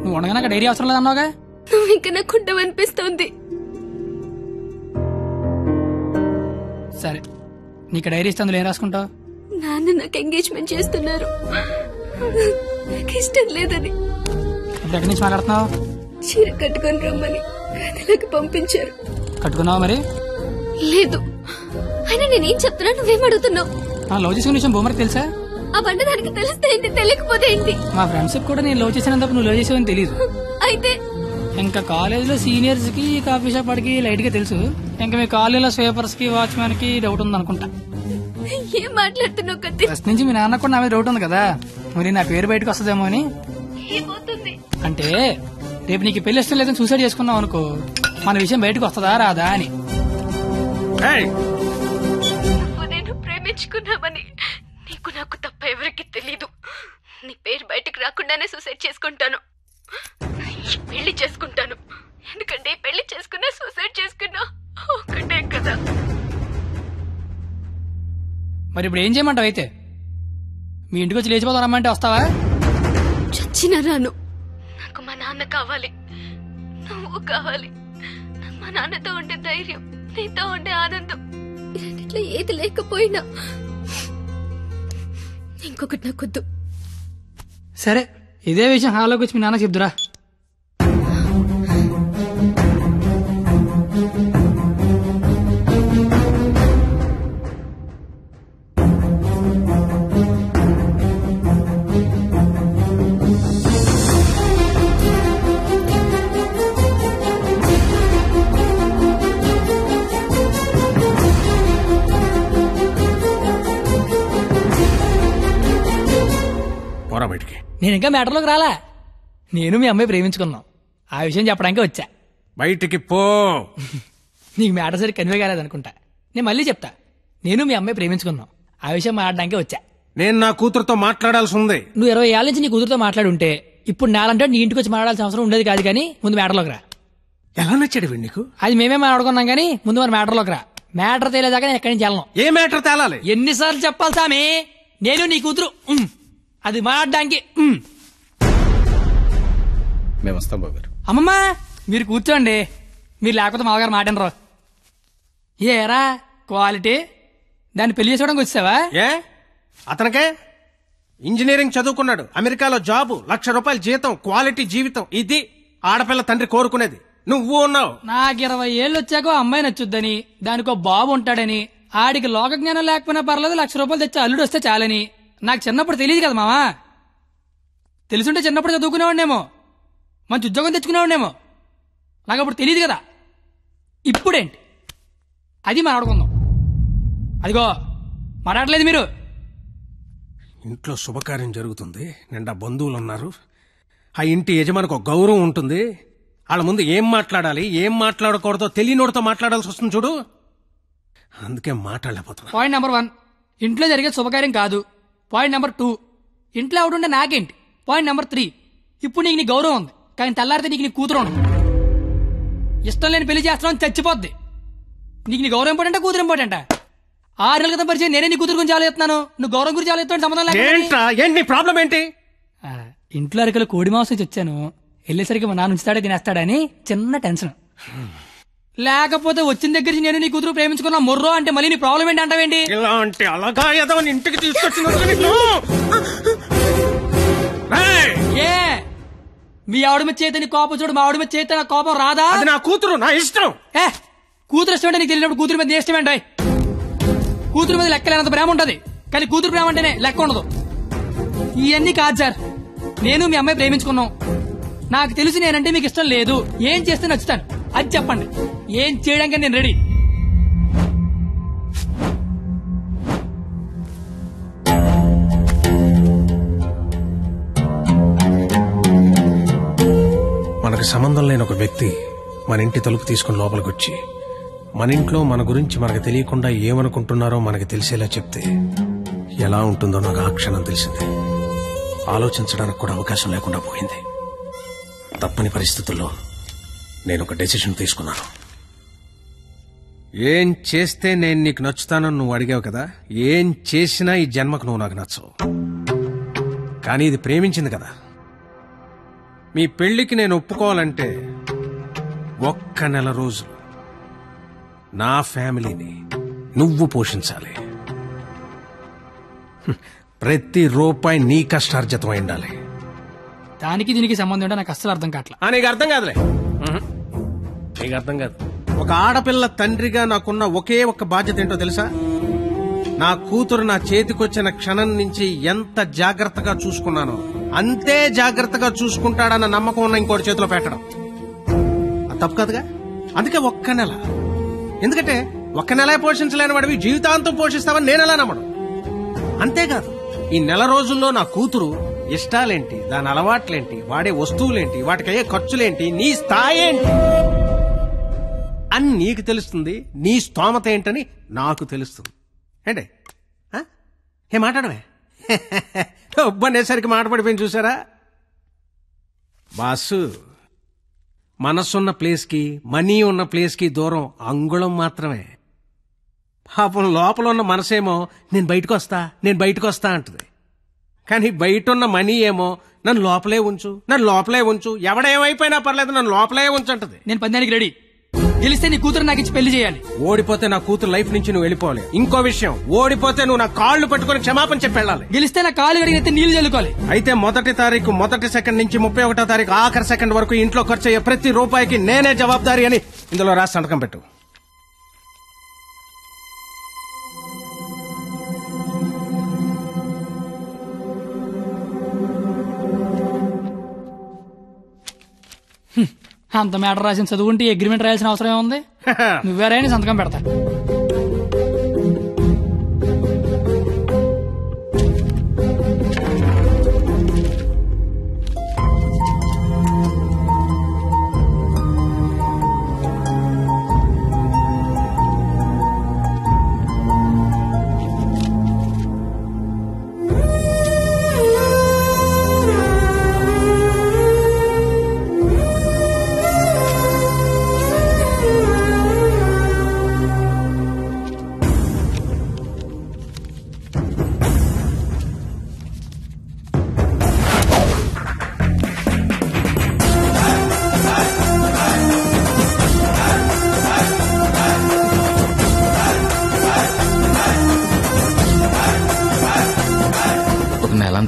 నువ్వు ఉండగా డైరీ అవసరం లేదన్నావుగా. నువ్వు ఇంకా నాకు ఉండవనిపిస్తోంది. సరే, నీకు డైరీ ఇస్తే అందులో ఏం రాసుకుంటావు? నాన్న నాకు ఎంగేజ్మెంట్ చేస్తున్నారు, నాకు ఇష్టం లేదని. ఇప్పుడు ఎక్కడి నుంచి మాట్లాడుతున్నావు? చీర కట్టుకొని రమ్మని గదిలోకి పంపించారు. కట్టుకున్నావా మరి? లేదు. అయినా నేనేం చెప్తున్నా, నువ్వేం అడుగుతున్నావు? లవ్ చేసుకునే విషయం బొమ్మకి తెలుసా? ఆ బండ దానికి తెలిస్తే ఏంటి, తెలియకపోతే ఏంటి? మా ఫ్రెండ్స్ కూడా నేను లవ్ చేసినంత నువ్వు లవ్ చేసావని తెలియదు. అయితే ఇంకా కాలేజ్ లో సీనియర్స్ కి కాఫీ షాప్ వాడికి లైట్ గా తెలుసు. ఇంకా మీ కాలేజీలో స్వీపర్స్ కి వాచ్మెన్ కి డౌట్ ఉంది అనుకుంటా. ఏం మాట్లాడుతున్నావు కత్తి? ఫస్ట్ నుంచి మీ నాన్న కూడా నా మీద డౌట్ ఉంది కదా, మరి నా పేరు బయటకు వస్తుందేమో అని. ఏమవుతుంది అంటే రేపు నీకు పెళ్లి ఇష్టం లేదని సూసైడ్ చేసుకున్నావు అనుకో, మన విషయం బయటకు వస్తుందా రాదా అని. నేను ప్రేమించుకున్నామని నీకు నాకు తప్ప ఎవరికి తెలీదు. నీ పేరు బయటకు రాకుండానే సూసైడ్ చేసుకుంటాను, పెళ్లి చేసుకుంటాను. ఎందుకంటే పెళ్లి చేసుకున్నా సూసైడ్ చేసుకున్నా ఒకటే కదా. మరి ఇప్పుడు ఏం చేయమంటావు? అయితే మీ ఇంటికి వచ్చి లేచిపోతాం రమ్మంటే వస్తావా? చచ్చినా రాను. నాకు మా నాన్న కావాలి, నువ్వు కావాలి. నాకు మా నాన్నతో ఉండే ధైర్యం, నీతో ఉండే ఆనందం, రెండిట్లో ఏది లేకపోయినా ఇంకొకటి నాకొద్దు. సరే, ఇదే విషయం హాల్లోకి వచ్చి మీ నాన్న చెప్దురా. నేను ఇంకా మ్యాటర్లోకి రాలా. నేను మీ అమ్మాయి ప్రేమించుకున్నాం. ఆ విషయం చెప్పడానికి వచ్చా. బయటికి పో. నీకు మ్యాటర్ సరి కన్వే కాలేదనుకుంటా. నేను మళ్ళీ చెప్తా. నేను మీ అమ్మాయి ప్రేమించుకున్నాం. ఆ విషయం మాట్లాడడానికి వచ్చా. నేను నా కూతురుతో మాట్లాడాల్సి ఉంది. నువ్వు 20 ఏళ్ళ నుంచి నీ కూతురుతో మాట్లాడి ఉంటే ఇప్పుడు నాలంటే నీ ఇంటికి వచ్చి మాట్లాడాల్సిన అవసరం ఉండేది కాదు. కానీ ముందు మ్యాటర్లోకి రా. ఎలా నచ్చాడు నీకు? అది మేమే మాట్లాడుకున్నాం కానీ ముందు మన మ్యాటర్లోకి రా. మ్యాటర్ తేలేదాకా నేను ఎక్కడి నుంచి వెళ్ళను. ఏ మ్యాటర్ తేలాలి? ఎన్నిసార్లు చెప్పాలి సామి? నేను నీ కూతురు అది మాట్లాడడానికి. మేము వస్తాం బాబు గారు. అమ్మమ్మ మీరు కూర్చోండి. మీరు లేకపోతే మామగారు మాటనరు. ఏరా క్వాలిటీ దాన్ని పెళ్లి చేసుకోవడానికి వచ్చావా? ఏ అతనికే ఇంజనీరింగ్ చదువుకున్నాడు, అమెరికాలో జాబు, ₹1,00,000 జీతం, క్వాలిటీ జీవితం. ఇది ఆడపిల్ల తండ్రి కోరుకునేది. నువ్వు ఉన్నావు. నాకు 20 ఏళ్ళు వచ్చాకో అమ్మాయి నచ్చుద్దని, దానికో బాబు ఉంటాడని, ఆడికి లోక జ్ఞానం లేకపోయినా పర్లేదు ₹1,00,000 తెచ్చి అల్లుడు వస్తే చాలని నాకు చిన్నప్పుడు తెలియదు కదా మావా. తెలుసుంటే చిన్నప్పుడు చదువుకునేవాడినేమో, మంచి ఉద్యోగం తెచ్చుకునేవాడినేమో. నాకు అప్పుడు తెలియదు కదా. ఇప్పుడేంటి అది మాట్లాడుకుందాం. అదిగో మాట్లాడలేదు మీరు. ఇంట్లో శుభకార్యం జరుగుతుంది, నిండా బంధువులు ఉన్నారు. ఆ ఇంటి యజమానికి ఒక గౌరవం ఉంటుంది. వాళ్ళ ముందు ఏం మాట్లాడాలి ఏం మాట్లాడకూడదో తెలియనోడితో మాట్లాడాల్సి వస్తుంది చూడు. అందుకే మాట్లాడలేకపోతున్నా. పాయింట్ నెంబర్ 1 ఇంట్లో జరిగే శుభకార్యం కాదు. పాయింట్ నెంబర్ 2 ఇంట్లో ఎవడుంటే నాకేంటి. పాయింట్ నెంబర్ 3 ఇప్పుడు నీకు నీ గౌరవం ఉంది, కానీ తెల్లారితే నీకు నీ కూతురు ఉండదు. ఇష్టం లేని పెళ్లి చేస్తున్నావు చచ్చిపోద్ది. నీకు నీ గౌరవం ఇంపార్టెంటా కూతురు ఇంపార్టెంటా? 6 నెలల క్రితం పరిచయం నేనే నీ కూతురు గురించి ఆలోచిస్తున్నాను. నువ్వు గౌరవం గురించి ఆలోచిస్తాను సంబంధం లేదు. ప్రాబ్లం ఏంటి? ఇంట్లో అరకలు కోడి మాంసం వచ్చాను, వెళ్ళేసరికి మా నాన్న ఉంచుతాడే తినేస్తాడని చిన్న టెన్షన్. లేకపోతే వచ్చిన దగ్గర నుంచి నేను నీ కూతురు ప్రేమించుకున్నా మొర్రో అంటే మళ్ళీ నీ ప్రాబ్లం ఏంటి అంటావేంటి? ఇలాంటి అలాగా ఏదో ఇంటికి తీసుకొచ్చిన ఏ మీ ఆవిడ మీద చేత నీ కోపం చూడు, మా ఆవిడ మీద చేత నా కోపం రాదా? అది నా కూతురు, నా ఇష్టం. కూతురు ఇష్టం అంటే నీకు తెలియనప్పుడు కూతురు మీద ఇష్టం ఏంటి? కూతురు మీద లెక్కలేనంత ప్రేమ ఉంటది, కానీ కూతురు ప్రేమ అంటేనే లెక్క ఉండదు. ఇవన్నీ కాదు సార్. నేను మీ అమ్మాయి ప్రేమించుకున్నాం. నాకు తెలిసి నేనంటే మీకు ఇష్టం లేదు. ఏం చేస్తే నచ్చుతాను అది చెప్పండి. ఏం చేయడానికి నేను రెడీ. మనకు సంబంధం లేని ఒక వ్యక్తి మన ఇంటి తలుపు తీసుకుని లోపలికి వచ్చి మన ఇంట్లో మన గురించి మనకు తెలియకుండా ఏమనుకుంటున్నారో మనకు తెలిసేలా చెప్తే ఎలా ఉంటుందో నాకు ఆ క్షణం తెలిసింది. ఆలోచించడానికి కూడా అవకాశం లేకుండా పోయింది. తప్పని పరిస్థితుల్లో నేను ఒక డెసిషన్ తీసుకున్నాను. ఏం చేస్తే నేను నీకు నచ్చుతానని నువ్వు అడిగావు కదా. ఏం చేసినా ఈ జన్మకు నువ్వు నాకు నచ్చవు. కానీ ఇది ప్రేమించింది కదా. మీ పెళ్లికి నేను ఒప్పుకోవాలంటే 1 నెల రోజులు నా ఫ్యామిలీని నువ్వు పోషించాలి. ప్రతి రూపాయి నీ కష్టార్జితం అయి ఉండాలి. దానికి దీనికి సంబంధం ఏంటో నాకు అస్సలు అర్థం కావట్లా. నీకు అర్థం కాదులే. నీకు అర్థం కాదు. ఒక ఆడపిల్ల తండ్రిగా నాకున్న ఒకే ఒక్క బాధ్యత ఏంటో తెలుసా? నా కూతురు నా చేతికొచ్చిన క్షణం నుంచి ఎంత జాగ్రత్తగా చూసుకున్నానో అంతే జాగ్రత్తగా చూసుకుంటాడన్న నమ్మకం ఉన్న ఇంకోటి చేతిలో పెట్టడం అది తప్పు కాదుగా. అందుకే 1 నెల. ఎందుకంటే 1 నెల పోషించలేని వాడివి జీవితాంతం పోషిస్తావని నేనెలా నమ్మడం. అంతేకాదు ఈ నెల రోజుల్లో నా కూతురు ఇష్టాలేంటి, దాని అలవాట్లేంటి, వాడే వస్తువులేంటి, వాటికయ్యే ఖర్చులేంటి, నీ స్థాయి ఏంటి అని నీకు తెలుస్తుంది. నీ స్తోమత ఏంటని నాకు తెలుస్తుంది. ఏంటి ఏ మాట్లాడమే ఒబ్బనేసరికి మాటపడిపోయింది చూసారా? బాసు, మనసున్న ప్లేస్కి మనీ ఉన్న ప్లేస్కి దూరం అంగుళం మాత్రమే. పాపం లోపల ఉన్న మనసేమో నేను బయటకు వస్తా అంటది. కానీ బయట ఉన్న మనీ ఏమో నన్ను లోపలే ఉంచు ఎవడేమైపోయినా పర్లేదు నన్ను లోపలే ఉంచంటది. నేను పందానికి రెడీ. గెలిస్తే నీ కూతురు నాకు ఇచ్చి పెళ్లి చేయాలి. ఓడిపోతే నా కూతురు లైఫ్ నుంచి నువ్వు వెళ్ళిపోవాలి. ఇంకో విషయం, ఓడిపోతే నువ్వు నా కాళ్ళు పట్టుకుని క్షమాపణ చెప్పి వెళ్ళాలి. గెలిస్తే నా కాళ్ళు కడిగితే నీళ్లు చల్లుకోవాలి. అయితే 1వ తారీఖు 1వ సెకండ్ నుంచి 31వ తారీఖు ఆఖరి సెకండ్ వరకు ఇంట్లో ఖర్చు అయ్యే ప్రతి రూపాయికి నేనే జవాబారి అని ఇందులో రాసి సంతకం పెట్టు. అంత మ్యాటర్ రాసిన చదువుంటే అగ్రిమెంట్ రాయాల్సిన అవసరం ఏముంది? నువ్వేరైనా సంతకం పెడతా.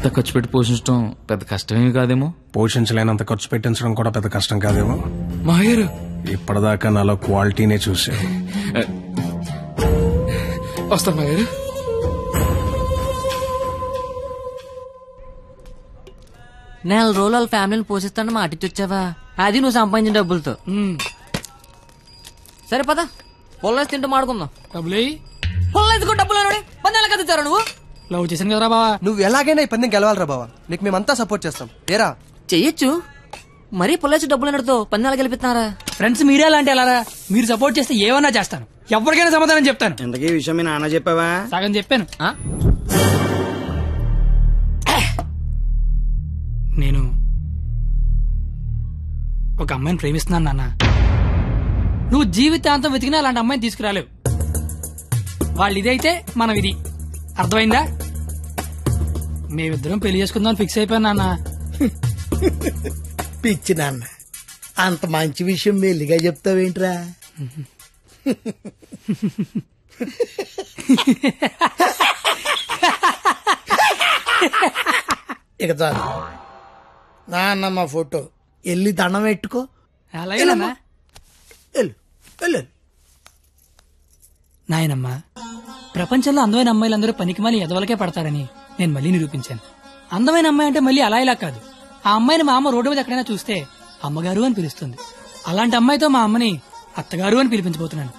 అంతా ఖర్చు పెట్టి పోషించడం పెద్ద కష్టమేమి కాదేమో. పోషించలేనంత ఖర్చు పెట్టించడం కూడా పెద్ద కష్టం కాదేమో. మాయర్ ఇప్పటిదాకా నాలో క్వాలిటీనే చూసే. వస్తాను మాయర్. నెల రోజులు వాళ్ళ ఫ్యామిలీని పోషిస్తాను మాటిచ్చొచ్చావా? అది నువ్వు సంపాదించిన డబ్బులతో. సరే పద పొల్లేసి తింటూ మాడుకుందాం. డబ్బులు పొల్లేసుకో డబ్బులు పందాల కదా ఇచ్చారా నువ్వు? లవ్ చేశాను కదరా బావా. నువ్వు ఎలాగైనా ఈ పందెం గెలవాలరా బావా. నీకు మేమంతా సపోర్ట్ చేస్తాం. ఏరా చెయ్యొచ్చు. మరీ పొల్లేసి డబ్బులు అన్నతో పందాలు గెలిపిస్తున్నారా? ఫ్రెండ్స్ మీరే అలాంటి ఎలారా? మీరు సపోర్ట్ చేస్తే ఏమన్నా చేస్తాను. ఎవరికైనా సమాధానం చెప్తాను. ఇంతకీ విషయం మీ నాన్న చెప్పావా? సగం చెప్పాను. నేను ఒక అమ్మాయిని ప్రేమిస్తున్నాను నాన్న. నువ్వు జీవితాంతం వెతికినా అలాంటి అమ్మాయిని తీసుకురాలేవు. వాళ్ళు ఇదైతే మనం ఇది. అర్థమైందా? మేమిద్దరం పెళ్లి చేసుకుందాం ఫిక్స్ అయిపోయాను నాన్న. పిచ్చి నాన్న, అంత మంచి విషయం మెల్లిగా చెప్తావేంట్రా? ఇక చాలు నాన్నమ్మ ఫోటో వెళ్ళి దండం పెట్టుకో. అలాగేనమ్మా. నాయనమ్మా, ప్రపంచంలో అందమైన అమ్మాయిలందరూ పనికిమాలి ఎదవలకే పడతారని నేను మళ్ళీ నిరూపించాను. అందమైన అమ్మాయి అంటే మళ్ళీ అలా ఇలా కాదు. ఆ అమ్మాయిని మా అమ్మ రోడ్డు మీద ఎక్కడైనా చూస్తే అమ్మగారు అని పిలుస్తుంది. అలాంటి అమ్మాయితో మా అమ్మని అత్తగారు అని పిలిపించబోతున్నాను.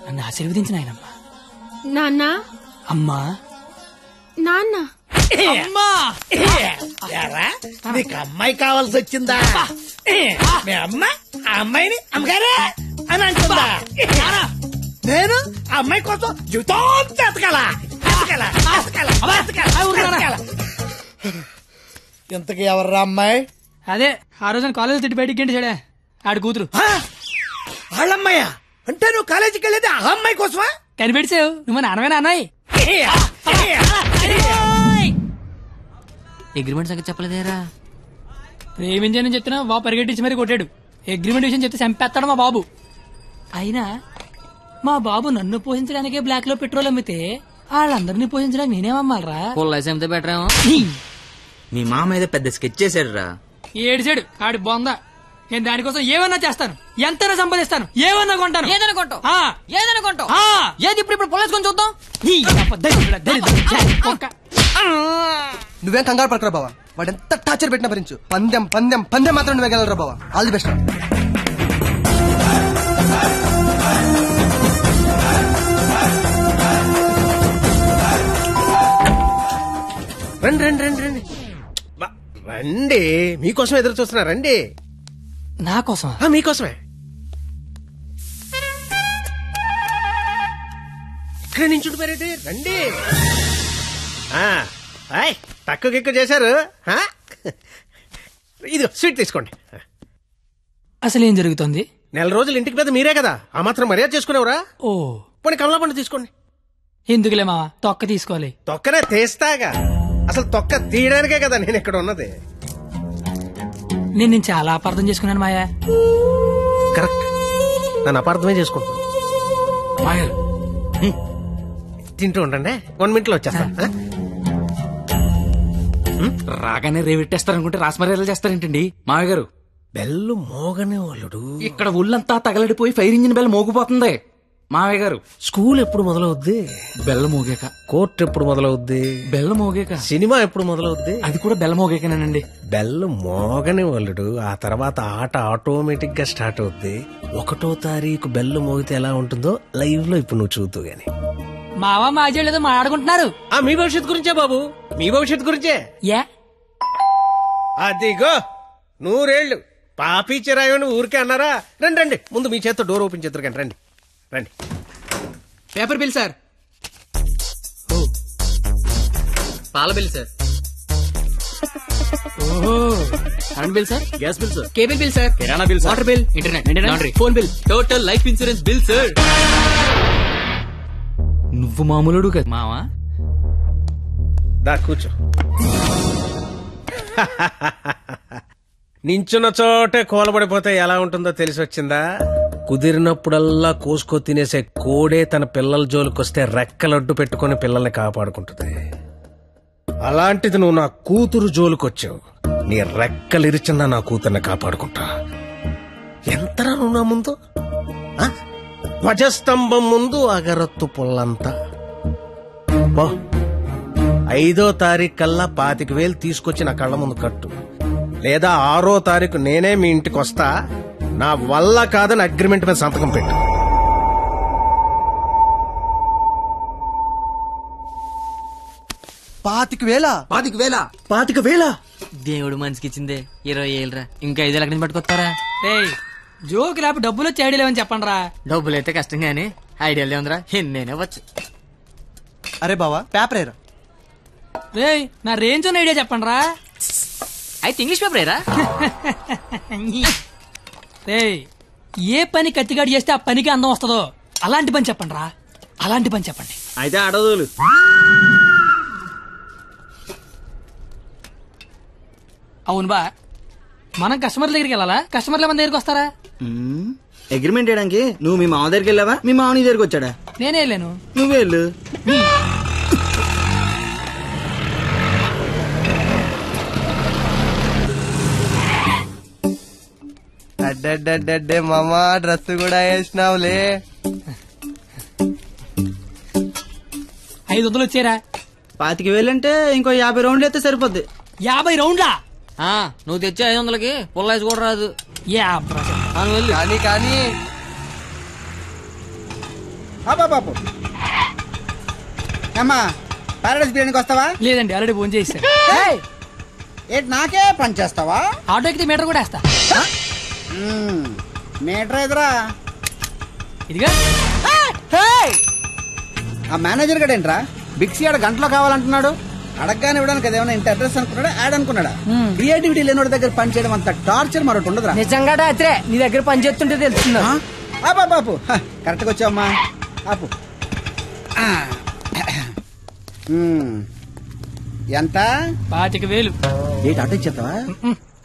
నన్ను ఆశీర్వదించిన ఆయనమ్మా. నాన్న, అమ్మా, నాన్న, అమ్మా. నీకు అమ్మాయి కావాల్సి వచ్చిందా? మీ అమ్మ ఆ అమ్మాయిని అమ్మగారే అని అంటుందా? నేను ఆ అమ్మాయి కోసం జీవితం ఎతకాలా? ఇంతకీ ఎవర్రా అమ్మాయి? అదే ఆ రోజున కాలేజ్ తిట్టి బయటికి గంట చెడే ఆడి కూతురు. వాళ్ళమ్మాయా? అంటే నువ్వు కాలేజీకి వెళ్ళేది ఆ అమ్మాయి కోసమా? కనిపెడిసావు. నువ్వు నాన్నవేనా అన్నాయి. అగ్రిమెంట్ సంగతి చెప్పలేదేరా? ప్రేమించానని చెప్తున్నా బాబు పరిగెట్టించి మరీ కొట్టాడు. అగ్రిమెంట్ విషయం చెప్తే చంపేస్తాడు మా బాబు. అయినా మా బాబు నన్ను పోషించడానికే బ్లాక్ లో పెట్రోల్ అమ్మితే వాళ్ళందరినీ పోషించడానికి నేనేమమ్మాలరా? పొల్లేసి అమ్మితే బెటర్ ఏమో. మీ మామ ఏదో పెద్ద స్కెచ్ చేశాడు రా. ఏడిచాడు ఆడి బొందా. నేను దానికోసం ఏమన్నా చేస్తాను, ఎంతైనా సంపాదిస్తాను, ఏమన్నా కొంటాను. ఏదైనా కొంటావు? ఏదైనా కొంటావు? ఏది ఇప్పుడు పొల్లేసుకొని చూద్దాం. నువ్వేం కంగారు పడకరా బావా. వాడు ఎంత టార్చర్ పెట్టినా భరించు. పందెం పందెం పందెం మాత్రం నువ్వే గెలవరా బావా. All the best. రండి రండి రండి రండి రండి. మీకోసం ఎదురు చూస్తున్నా. రండి. నా కోసం? మీకోసమే. ఇక్కడ నుంచి ఉండిపోయారండి. రండి. తక్కువ గిక్కు చేశారు. ఇది స్వీట్ తీసుకోండి. అసలు ఏం జరుగుతుంది? నెల రోజులు ఇంటికి పెద్ద మీరే కదా, ఆ మాత్రం మర్యాద చేసుకునేవరా? ఓ పోనీ కమలా పండు తీసుకోండి. ఎందుకులే మావా, తొక్క తీసుకోవాలి. తొక్కనే తీస్తాగా. అసలు తొక్క తీయడానికే కదా నేను ఇక్కడ ఉన్నది. నేను చాలా అపార్థం చేసుకున్నాను మాయా. కరెక్ట్, నన్ను అపార్థమే చేసుకుంటున్నాను. తింటూ ఉండండి, 1 minute లో వచ్చేస్తా. రాగానే రేవెట్టేస్తారనుకుంటే రాసమర్యాదలు చేస్తారేంటండి మామయ్య గారు? బెల్లు మోగనే వాళ్ళుడు. ఇక్కడ ఒళ్ళంతా తగలడిపోయి ఫైర్ ఇంజిన్ బెల్ మోగిపోతుంది మామయ్య గారు. స్కూల్ ఎప్పుడు మొదలవుద్ది? బెల్ల మోగాక. కోర్టు ఎప్పుడు మొదలవుద్ది? బెల్ల మోగాక. సినిమా ఎప్పుడు మొదలవుద్ది? అది కూడా బెల్ల మోగాకనేనండి. బెల్లు మోగని వాళ్ళుడు, ఆ తర్వాత ఆట ఆటోమేటిక్ గా స్టార్ట్ అవుద్ది. 1వ తారీఖు బెల్లు మోగితే ఎలా ఉంటుందో లైవ్ లో ఇప్పుడు నువ్వు చూద్దు గాని. మావా మాజీ లేదో మాట్లాడుకుంటున్నారు. మీ భవిష్యత్తు గురించే బాబు, మీ భవిష్యత్తు గురించే. అదిగో 100 ఏళ్ళు పాపి చిరాయని ఊరికే అన్నారా? రండి రండి, ముందు మీ చేత్తో డోర్ ఓపెన్ చేద్దరు కానీ. రండి రండి. Paper bill sir. పాల bill sir. Current bill sir. Gas bill sir. Cable bill sir. కిరాణా bill sir. Water bill, internet, laundry, phone bill, total life insurance bill sir. నువ్వు మామూలుడు కదా మావా. దా కూర్చో. నించున్న చోటే కోలబడిపోతే ఎలా ఉంటుందో తెలిసి వచ్చిందా? కుదిరినప్పుడల్లా కోసుకో తినేసే కోడే తన పిల్లల జోలికొస్తే రెక్కలడ్డు పెట్టుకుని పిల్లల్ని కాపాడుకుంటుంది. అలాంటిది నువ్వు నా కూతురు జోలుకొచ్చావు. నీ రెక్కలిరిచినా నా కూతుర్ని కాపాడుకుంటా. ఎంతరా నువ్వు నా ముందు? ధ్వజస్తంభం ముందు అగరత్తు పుల్లంతా. 5వ తారీఖు కల్లా 25,000 తీసుకొచ్చి నా కళ్ళ ముందు కట్టు, లేదా 6వ తారీఖు నేనే మీ ఇంటికి వస్తా. నా వల్ల కాదని అగ్రిమెంట్ మీద సంతకం పెట్టు. పాతిక వేల దేవుడు మనిషికి ఇచ్చిందే 20,000 రా. ఇంకా 5,000 ఎక్కడి నుంచి పట్టుకొస్తారా? జోక్ లేపు డబ్బులు వచ్చి ఐడియా లేవని చెప్పండి రా. డబ్బులు అయితే కష్టం గానీ ఐడియాలు ఏముందిరా, నేనే వచ్చు. అరే బావా పేపర్ ఏరా. రేయ్ నా రేంజ్ ఉన్న ఐడియా చెప్పండి రా. అయితే ఇంగ్లీష్ పేపర్ ఏరా. రేయ్ ఏ పని కత్తిగాడి చేస్తే ఆ పనికి అందం వస్తుందో అలాంటి పని చెప్పండి రా. అలాంటి పని చెప్పండి. అయితే ఆడోదులు. అవును బా, మనం కస్టమర్ల దగ్గరికి వెళ్ళాలా, కస్టమర్ల మన దగ్గరికి వస్తారా? అగ్రిమెంట్ చేయడానికి నువ్వు మీ మామ దగ్గరికి వెళ్ళావా, మీ మామ నీ దగ్గరికి వచ్చాడా? నేనే వెళ్ళాను. నువ్వే వెళ్ళు. అడ్డే మామా డ్రెస్ కూడా వేసినావులే. 500 వచ్చారా? 25,000 అంటే ఇంకో 50 రౌండ్లు అయితే సరిపోద్ది. 50 రౌండ్లా? నువ్వు తెచ్చే 500కి పుల్లైజ్ కూడా రాదు. కానీ కానీ బాబు అమ్మా పారాడైస్ బిర్యానీకి వస్తావా? లేదండి, ఆల్రెడీ ఫోన్ చేశాను. ఏంటి నాకే పని చేస్తావా? ఆటో ఎక్కితే మీటర్ కూడా వేస్తా. మీటర్ ఎదురా ఇదిగా. ఆ మేనేజర్ గడు ఏంట్రా బిక్సీ ఆడ గంటలో కావాలంటున్నాడు. అడగగానే ఇవ్వడానికి అదేమన్నా ఇంత అడ్రస్ అనుకున్నాడా, యాడ్ అనుకున్నాడా? క్రియేటివిటీ లేనివాడి దగ్గర పని చేయడం అంత టార్చర్ మరొకటి ఉండదురా. నిజంగా రాత్రే నీ దగ్గర పని చేస్తుంటే తెలుస్తుందా? బాపు కరెక్ట్గా వచ్చావమ్మా. ఆపు. ఎంత? 25,000. ఏంటి ఆటో ఇచ్చేస్తావా?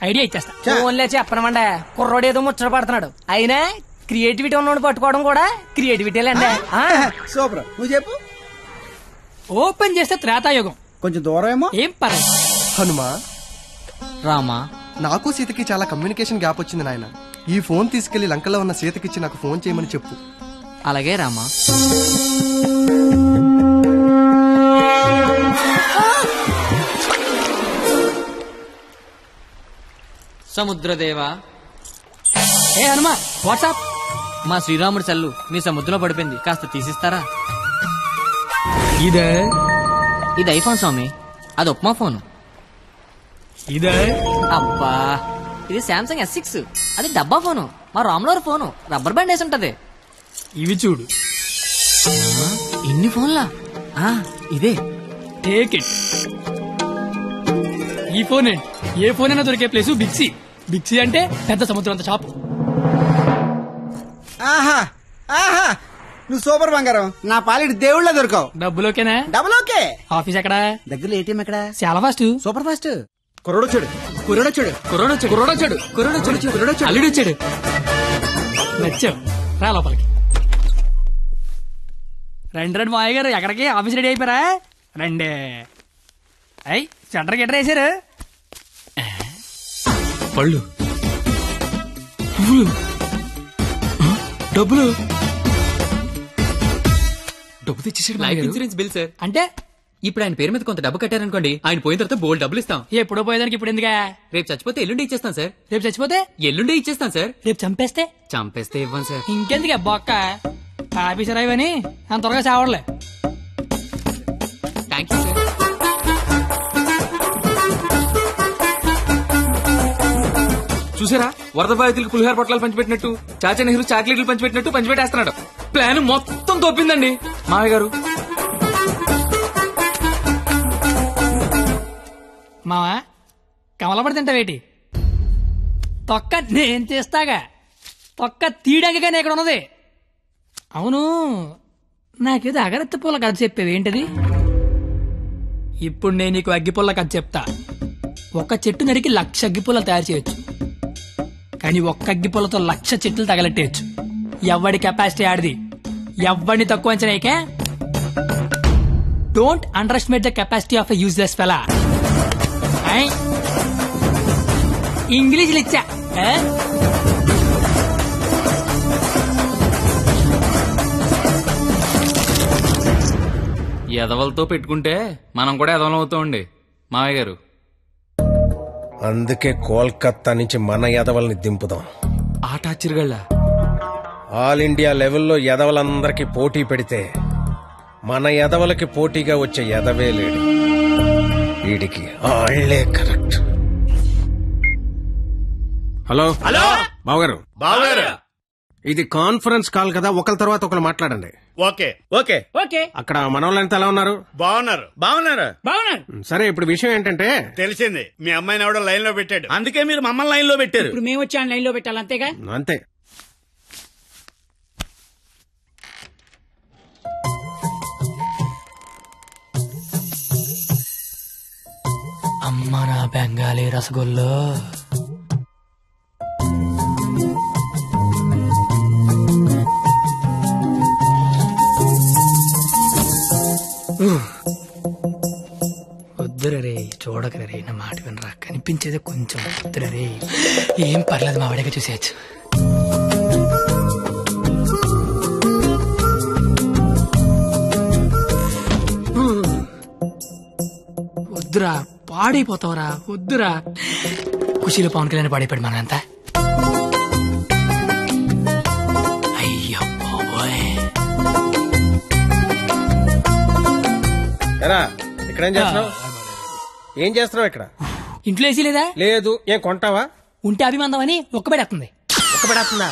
ఐడియా ఇచ్చేస్తా. ఫోన్లే చెప్పనమండ, కుర్రోడు ఏదో ముచ్చట పడుతున్నాడు. అయినా క్రియేటివిటీ ఉన్నోడు పట్టుకోవడం కూడా క్రియేటివిటీ లేండి. సూపర్, నువ్వు చెప్పు. ఓపెన్ చేస్తే త్రేతాయుగం. కొంచెం దూరం ఏమో. ఏం పర్లేదు. హనుమా రామా, నాకు సీతకి చాలా కమ్యూనికేషన్ గ్యాప్ వచ్చింది నాయన. ఈ ఫోన్ తీసుకెళ్లి లంకలో ఉన్న సీతకిచ్చి నాకు ఫోన్ చేయమని చెప్పు. అలాగే రామా. సముద్రదేవా. ఏ హనుమా, వాట్సాప్. మా శ్రీరాముడి సెల్లు మీ సముద్రంలో పడిపోయింది, కాస్త తీసిస్తారా? ఇదే ఇది ఐఫోన్ స్వామి, అది ఉప్మా ఫోన్. ఇదే అబ్బా, ఇది శాంసంగ్ S6, అది డబ్బా ఫోను. మా రామ్లోర్ ఫోను రబ్బర్ బ్యాండ్ వేసి ఉంటది. ఇవి చూడు. ఇన్ని ఫోన్లా? ఇదే. Take it. ఈ ఫోన్ ఏంటి? ఏ ఫోన్ అయినా దొరికే ప్లేసు బిక్సీ. బిక్సీ అంటే పెద్ద సముద్రం అంత షాప్. ఆహా ఆహా, నువ్వు సూపర్ బంగారం. నా పాలిటి దేవుళ్ళ దొరకవు. డబ్బులు ఓకేనా? డబ్బులు ఓకే. ఆఫీస్ ఎక్కడ? దగ్గరలో ఏటీఎం ఎక్కడ? చాలా ఫాస్ట్, సూపర్ ఫాస్ట్. కుర్రోడొచ్చాడు. అల్లుడు వచ్చాడు. నచ్చావు, రా లోపలికి. రండి మాయ గారు, ఎక్కడికి? ఆఫీస్ రెడీ అయిపోయారా? రండి. అయ్యి సెంటర్ గిట్టర్ వేసారు. పళ్ళు, పువ్వులు, డబ్బులు. డబ్బు తెచ్చేసాడు. Life insurance bill sir. అంటే ఇప్పుడు ఆయన పేరు మీద కొంత డబ్బు కట్టారనుకోండి, ఆయన పోయిన తర్వాత బోల్డ్ డబ్బులు ఇస్తాం. ఎప్పుడో పోయేదానికి ఇప్పుడు ఎందుకా? రేపు చచ్చిపోతే ఎల్లుండి ఇచ్చేస్తాం సార్. రేపు చచ్చిపోతే ఎల్లుండి ఇచ్చేస్తాం సార్. రేపు చంపేస్తే? చంపేస్తే ఇవ్వం సార్. ఇంకెందుకే బొక్క? ఆఫీసర్ అయ్యని అంత త్వరగా చావడలే. Thank you sir. చూసారా, వరద బాధితులకు పులిహార పొట్లాలు పంచిపెట్టినట్టు చాచా నెహ్రూ చాక్లెట్లు పంచిపెట్టినట్టు పంచిపెట్టేస్తున్నాడు. ప్లాన్ మొత్తం తోపిందండి మామయ్య గారు. మావా కమలపడి తింటావేటి? తొక్క నేను చేస్తాగా. తొక్క తీయడానికే ఇక్కడ ఉన్నది. అవును, నాకేదో అగరత్తి పూల కథ చెప్పేవి ఏంటది? ఇప్పుడు నేను నీకు అగ్గిపుల్ల కథ చెప్తా. ఒక చెట్టు నరికి 1,00,000 అగ్గిపుల్లలు తయారు చేయొచ్చు, కానీ ఒక్క అగ్గిపుల్లతో 1,00,000 చెట్లు తగలెట్టేయచ్చు. ఎవడి కెపాసిటీ ఆడిది. ఎవడిని తక్కువ అంచనాయికే. Don't underestimate the capacity of a useless fellow. ఇంగ్లీష్లు ఇచ్చా. ఎదవలతో పెట్టుకుంటే మనం కూడా ఎదవలం అవుతామండి మావయ్య గారు. అందుకే కోల్కత్తా నుంచి మన ఎదవల్ని దింపుదాం. ఆట చిరుగళ్ళ ఆల్ ఇండియా లెవెల్లో ఎదవలందరికీ పోటీ పెడితే మన ఎదవలకి పోటీగా వచ్చే ఎదవే లేడు. వీడికి ఆళ్లే కరెక్ట్. హలో హలో బావగారు, బావగారు, ఇది కాన్ఫరెన్స్ కాల్ కదా, ఒకరి తర్వాత ఒకరు మాట్లాడండి. Okay okay okay. అక్కడ మనోళ్ళంతా ఎలా ఉన్నారు? బాగున్నారు బాగున్నారు బాగున్నారు. సరే, ఇప్పుడు విషయం ఏంటంటే తెలిసింది. మీ అమ్మాయిని ఎవడో లైన్ లో పెట్టాడు, అందుకే మీరు మమ్మల్ని లైన్ లో పెట్టారు. ఇప్పుడు మేము వచ్చి లైన్ లో పెట్టాలి, అంతేగా? అంతే. అమ్మ నా బెంగాలీ రసగుల్లో. వద్దురే, చూడకరే, నా మాట వినరా, కనిపించేది కొంచెం. వద్దురే, ఏం పర్లేదు, మా వాడిగా చూసేయచ్చు. వద్దురా, పాడైపోతావురా, వద్దురా. ఖుషీలో పవన్ కళ్యాణ్ పాడైపోయాడు మనంతా. అయ్యో బాబోయ్. ఇక్కడేం చేస్తున్నావు? ఏం చేస్తున్నావు ఇక్కడ? ఇంట్లో ఏసీ లేదా? లేదు. ఏం కొంటావా? ఉంటే అభిమందం అని ఒక్కబెడేస్తుంది. ఒక్కబెడేస్తుందా?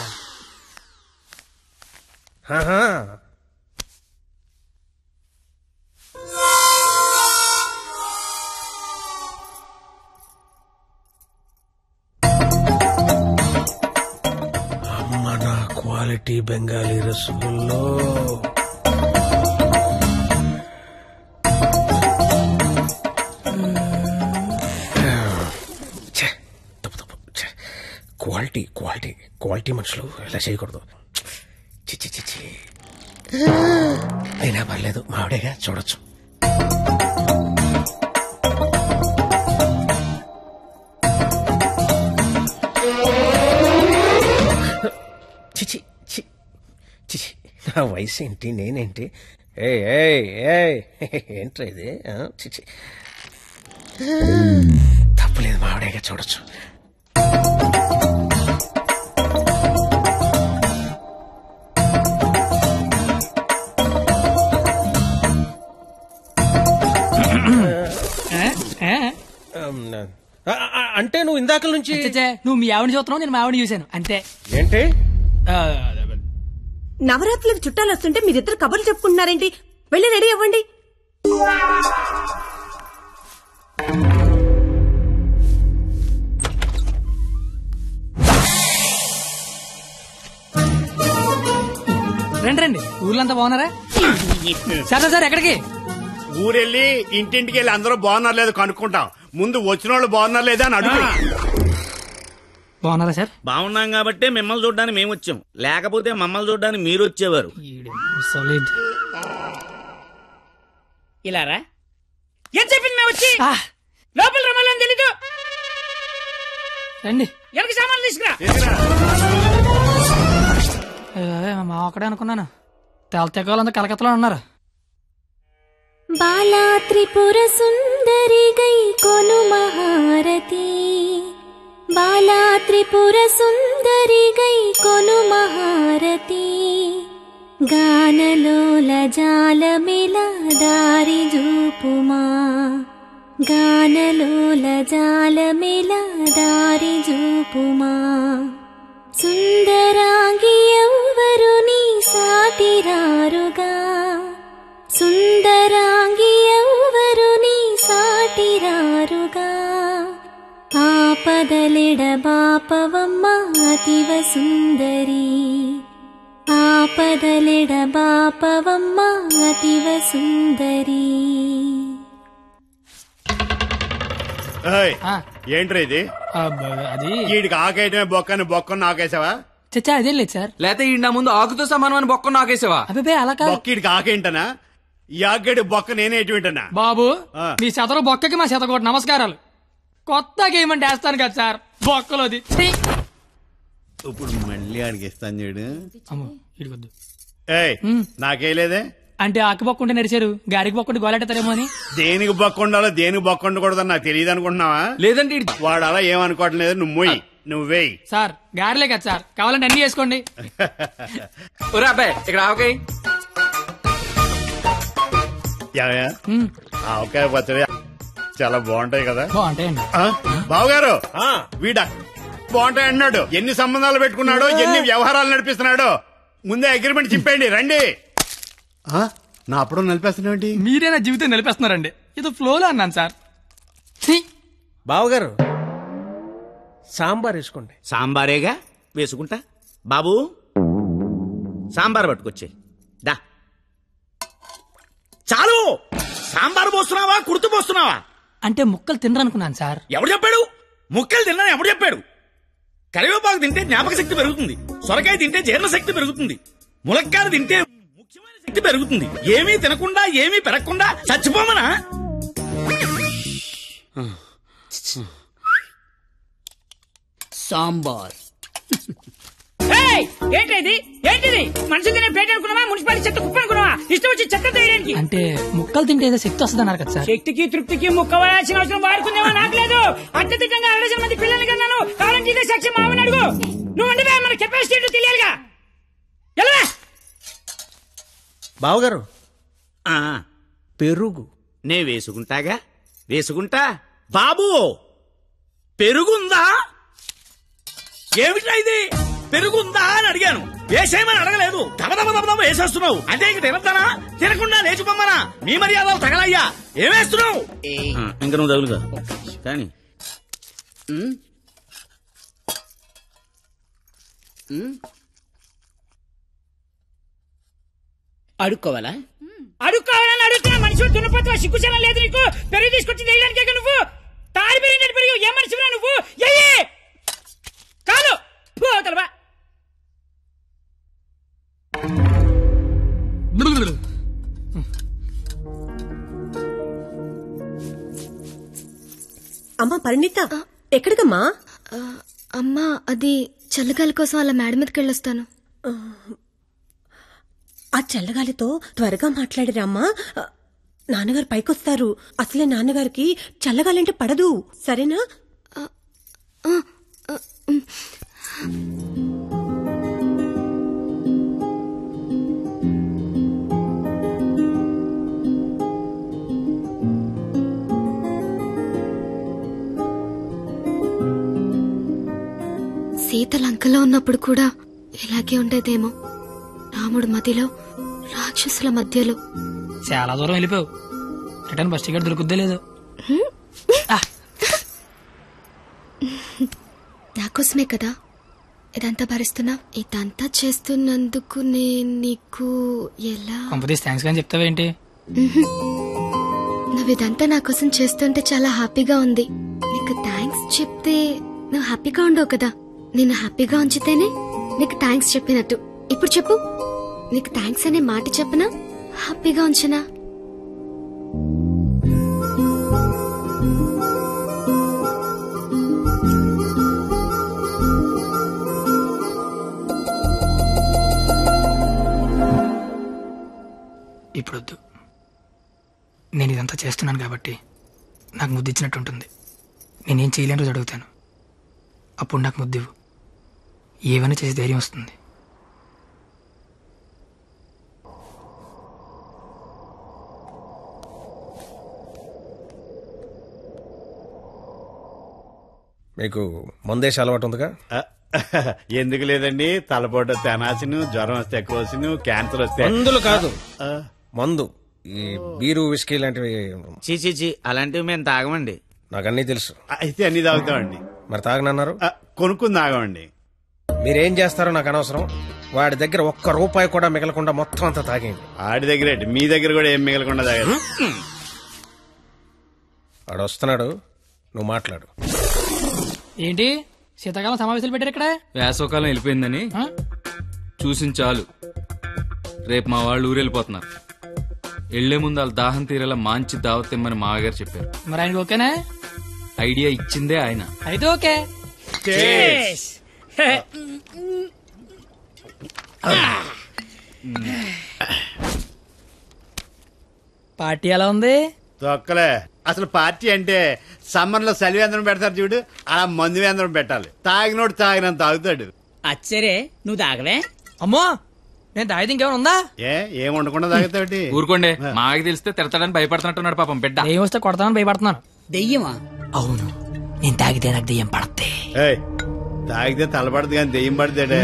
అమ్మ నా క్వాలిటీ బెంగాలీ రసగుల్లో. క్వాలిటీ క్వాలిటీ క్వాలిటీ మనుషులు ఇలా చేయకూడదు. చిచ్చి చిచ్చి. అయినా పర్లేదు, మావిడేగా, చూడొచ్చు. చిచి చిచి, నా వయసు ఏంటి, నేనేంటి? ఏంట్రా ఇది? చిచి, తప్పులేదు, మావిడేగా, చూడొచ్చు. అంటే నువ్వు ఇందాక నుంచి నువ్వు మీ ఆవిడ చూస్తున్నావు, నేను మా ఆవిడ చూశాను, అంతే. ఏంటి? నవరాత్రులకు చుట్టాలు వస్తుంటే మీరిద్దరు కబుర్లు చెప్పుకుంటున్నారేంటి? వెళ్ళి రెడీ అవ్వండి. రండి రండి, ఊర్లంతా బాగున్నారా? సరే సార్, ఎక్కడికి? ఊరెళ్ళి ఇంటింటికి వెళ్ళి అందరూ బాగున్నారు లేదు కనుక్కుంటాం. ముందు వచ్చిన వాళ్ళు బాగున్నారు లేదా అని అడుగు. బాగున్నారా సార్? బాగున్నాం కాబట్టి మిమ్మల్ని చూడడానికి మేము వచ్చాం, లేకపోతే మమ్మల్ని చూడడానికి మీరు వచ్చేవారు. ఇలారా? ఏం చెప్పింది మేము వచ్చి? లోపల రమ్మని తెలీదు. రండి, ఎవరికి సామాన్లు తీసుకురా. మా అక్కడే అనుకున్నాను, తెలతెక్కలంతా కలకత్తలో ఉన్నారు. బాలా త్రిపుర సుందరి గై కొను మహారతి, బాలా త్రిపుర సుందరి గై కొను మహారతి, గానలోల జాలమిల దారి జూపుమా, గానలోల జాలమిల దారి జూపుమా, సుందరాంగి ఎవ్వరు నీ సాటిరారుగా, సుందరాంగి ఎవ్వరు నీ సాటిరారుగా, ఆపదలిడ బాపవమ్మ అతివ సుందరి, ఆపదలిడ బాపవమ్మ అతివ సుందరి. ఏంట్రా ఇది? అది వీడికి ఆకేయటమే బొక్కని బొక్కను నాకేసావా? చచ్చా, అదేం లేదు సార్. లేకపోతే ఈ నా ముందు ఆకుతో సమానమని బొక్క నాకేసావా? అబ్బాయి అలా కాదు. బొక్కీడికి ఆకేంటనా? యాగడి బొక్క నేనే ఎటువంటన్నా బాబు మీ శతరు బొక్కకి మా శతకోటి నమస్కారాలు. కొత్త గేమ్ అంటే వేస్తాను కదా సార్ బొక్కలోది. ఇప్పుడు మళ్ళీ అడిగిస్తాను చూడు. అమ్మో ఇడికొద్దు. ఏయ్ నాకేలేదే అంటే ఆకు బొక్క ఉంటే నడిచారు, గారికి బొక్క ఉంటే గోలెట్టారేమో అని. దేనికి బొక్క ఉండాలో దేనికి బొక్క ఉండకూడదని నాకు తెలియదు అనుకుంటున్నావా? లేదండి వాడు అలా ఏమనుకోవటం లేదు. నువ్వు మొయ్యి, నువ్వేయి. సార్ గారెలే కదా సార్, కావాలంటే అన్ని చేసుకోండి. అబ్బాయి ఇక్కడ ఆవకాయ ఆవకాయ పచ్చడి చాలా బాగుంటాయి కదా. బాగుంటాయండి. బావగారు వీడ బాగుంటాయి అన్నాడు. ఎన్ని సంబంధాలు పెట్టుకున్నాడో, ఎన్ని వ్యవహారాలు నడిపిస్తున్నాడో. ముందే అగ్రిమెంట్ చెప్పండి. రండి. నా అప్పుడు నలిపేస్తున్నాండి. మీరే నా జీవితం నిలిపేస్తున్నారండి. ఇది ఫ్లోలో అన్నాను సార్. బావగారు సాంబార్ వేసుకోండి. సాంబారేగా వేసుకుంటా. బాబు సాంబార్ పట్టుకొచ్చే దా. చాలు. సాంబార్ పోస్తున్నావా కుర్తు పోస్తున్నావా? అంటే ముక్కలు తినరనుకున్నాను సార్. ఎవడు చెప్పాడు? ముక్కలు తిన్నా ఎవడు చెప్పాడు? కరివేపాకు తింటే జ్ఞాపక శక్తి పెరుగుతుంది, సొరకాయ తింటే జీర్ణ శక్తి పెరుగుతుంది, ములక్కాయ తింటే ముఖ్యమైన శక్తి పెరుగుతుంది. ఏమీ తినకుండా ఏమీ పెరగకుండా చచ్చిపోమనా? సాంబార్ ఏంటిది? ఏంటిది? మనుషులు తినే పేట అనుకున్నావా? మున్సిపాలిటీ చెత్త కుప్ప అనుకున్నావా? ఇష్టం వచ్చి చెత్త తీయడానికి. అంటే ముక్కలు తింటే ఏదో శక్తి వస్తుంది అన్నారు కదా సార్. శక్తికి తృప్తికి ముక్క వాడాల్సిన అవసరం వాడుకుందేమో నాకు లేదు. అత్యధికంగా 60 మంది పిల్లల్ని కన్నాను. కావాలంటే ఇదే సాక్ష్యం మామని అడుగు. నువ్వు అంటే మన కెపాసిటీ తెలియాలిగా. ఎలా బావగారు పెరుగు నే వేసుకుంటాగా. వేసుకుంటా. బాబు పెరుగుందా? ఏమిటా ఇది? పెరుగుందా అని అడిగాను. వేసేయమని అడగలేదు. దబదబ వేసేస్తున్నావు. అంటే ఇంక తినద్దానా? తినకుండా లేచిపోమ్మనా? మీ మర్యాదలు తగలయ్యా. ఏమేస్తున్నావు? ఇంక నువ్వు తగులుగా కానీ అడుక్కోవాలా? అడుక్కోవాలని అడుగుతున్నా. మనిషి దున్నపోతున్నా, సిగ్గుచనం లేదు నీకు. పెరుగు తీసుకొచ్చి తెలియడానికే నువ్వు తాడి పెరిగినట్టు పెరుగు. ఏ మనిషిరా నువ్వు? కాదు పోతలవా. అమ్మా పరిణిత ఎక్కడికమ్మా? అమ్మా అది చల్లగాలి కోసం అలా మేడ మీదకి వెళ్ళొస్తాను. ఆ చల్లగాలితో త్వరగా మాట్లాడిరామ్మా. నాన్నగారు పైకొస్తారు. అసలే నాన్నగారికి చల్లగాలంటే పడదు. సరేనా? సీత లంకలో ఉన్నప్పుడు కూడా ఇలాగే ఉండేదేమో. రాముడు మధ్యలో, రాక్షసుల మధ్యలో. చాలా దూరం వెళ్ళిపోయావు. రిటర్న్ బస్ టికెట్ దొరుకుద్దే లేదు. నాకోసమే కదా ఇదంతా భరిస్తున్నా. ఇదంతా చేస్తున్నందుకు నేను నీకు ఎలా కంపెనీస్ థ్యాంక్స్ కానీ చెప్తావేంటి? నువ్వు ఇదంతా నా కోసం చేస్తుంటే చాలా హ్యాపీగా ఉంది. నీకు థ్యాంక్స్ చెప్తే నువ్వు హ్యాపీగా ఉండవు కదా. నేను హ్యాపీగా ఉంచితేనే నీకు థ్యాంక్స్ చెప్పినట్టు. ఇప్పుడు చెప్పు, నీకు థ్యాంక్స్ అనే మాట చెప్పనా, హ్యాపీగా ఉంచనా? ఇప్పుడొద్దు. నేను ఇదంతా చేస్తున్నాను కాబట్టి నాకు ముద్దు ఇచ్చినట్టు ఉంటుంది. నేనేం చేయలేని రోజు అడుగుతాను, అప్పుడు నాకు ముద్దివ్వు. ఏమైనా చేసి ధైర్యం వస్తుంది. మీకు మందేసి అలవాటు ఉందిగా? ఎందుకు లేదండి. తలపోటు తెనాసిను, జ్వరం వస్తే కోసిను, క్యాన్సర్ వస్తే మందులు కాదు, మందు. ఈ బీరు విస్కీ లాంటివి చీ అలాంటివి మేము తాగమండి. నాకు అన్నీ తెలుసు. అయితే అన్ని తాగుతామండి. మరి తాగనన్నారు? కొనుక్కుని తాగమండి. మీరేం చేస్తారో నాకు అనవసరం. వాడి దగ్గర ₹1 కూడా మిగలకుండా మొత్తం అంతా తాగేయండి. ఆడి దగ్గర మీ దగ్గర కూడా ఏం మిగలకుండా తాగారు. వాడు వస్తున్నాడు, నువ్వు మాట్లాడు. ఏంటి శీతాకాలం సమావేశాలు పెట్టారు ఇక్కడ? వేసవకాలం వెళ్ళిపోయిందని చూసించాలు. రేపు మా వాళ్ళు ఊరెళ్ళిపోతున్నారు. వెళ్లే ముందు వాళ్ళ దాహం తీరేలా మంచి దావత్ ఇమ్మని మామగారు చెప్పారు. మరి ఆయనకి ఓకేనా? ఐడియా ఇచ్చిందే ఆయన. అయితే ఓకే. పార్టీ ఎలా ఉంది? తొక్కలే. అసలు పార్టీ అంటే సమ్మర్ లో చలివేంద్రం పెడతారు చూడు, అలా మందు వేంద్రం పెట్టాలి. తాగినోడు తాగినంత తాగుతాడు. అచ్చరే నువ్వు తాగలే? అమ్మో నేను తాగితే ఇంకేమైనా ఉందా? ఏం ఉండకుండా తాగుతావుటి? ఊరుకోండి, మాకు తెలిస్తే తిడతాడని భయపడుతున్నట్టున్నాడు పాపం బిడ్డ. దెయ్యం వస్తే కొడతామని భయపడుతున్నాను. దెయ్యమా? అవును, నేను తాగితే నాకు దెయ్యం పడద్ది. తాగితే తలపడదు కానీ దెయ్యం పడతాడే.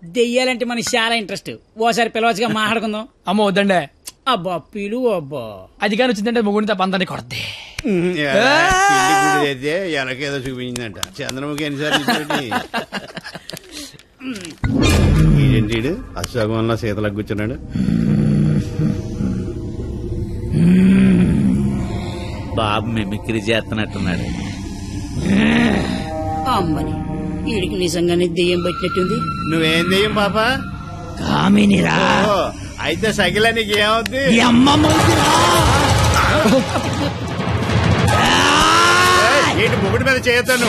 దెయ్యాలంటే మనకి చాలా ఇంట్రెస్ట్. ఓసారి పిలవచ్చుగా మాట్లాడుకుందాం. అమ్మో వద్దండి. అబ్బా పిలు. అబ్బా అది కానీ వచ్చిందంటే ముగ్గురితో పంతాన్ని కొడద్ది. అయితే ఎనకేదో చూపించిందంట. చంద్రముఖి ఎన్నిసార్లు ఏంటి అశోకంలో సీతలకు కూర్చున్నాడు. బాబు మిమిక్రీ చేస్తున్నట్టున్నాడు. అమ్మని వీడికి నిజంగానే దెయ్యం పట్టినట్టుంది. నువ్వేం దెయ్యం పాప? కామినిరా. అయితే సగిల నీకు ఏమవుద్ది? ఏంటి ముగుడి మీద చేయతాను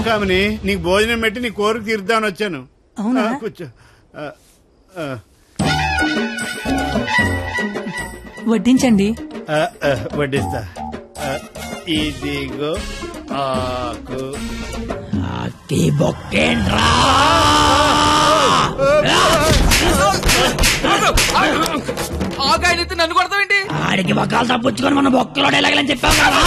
కామని? నీకు భోజనం పెట్టి నీ కోరిక తీర్దామని వచ్చాను. కూర్చో. వడ్డించండి. వడ్డిస్తా. ఇదిగో ఆకు. ఆకాయనైతే నన్ను కొడతావేంటి? ఆడికి బొక్కలు తప్పించుకొని మన బొక్కలో ఎలాగలని చెప్పాం కదా.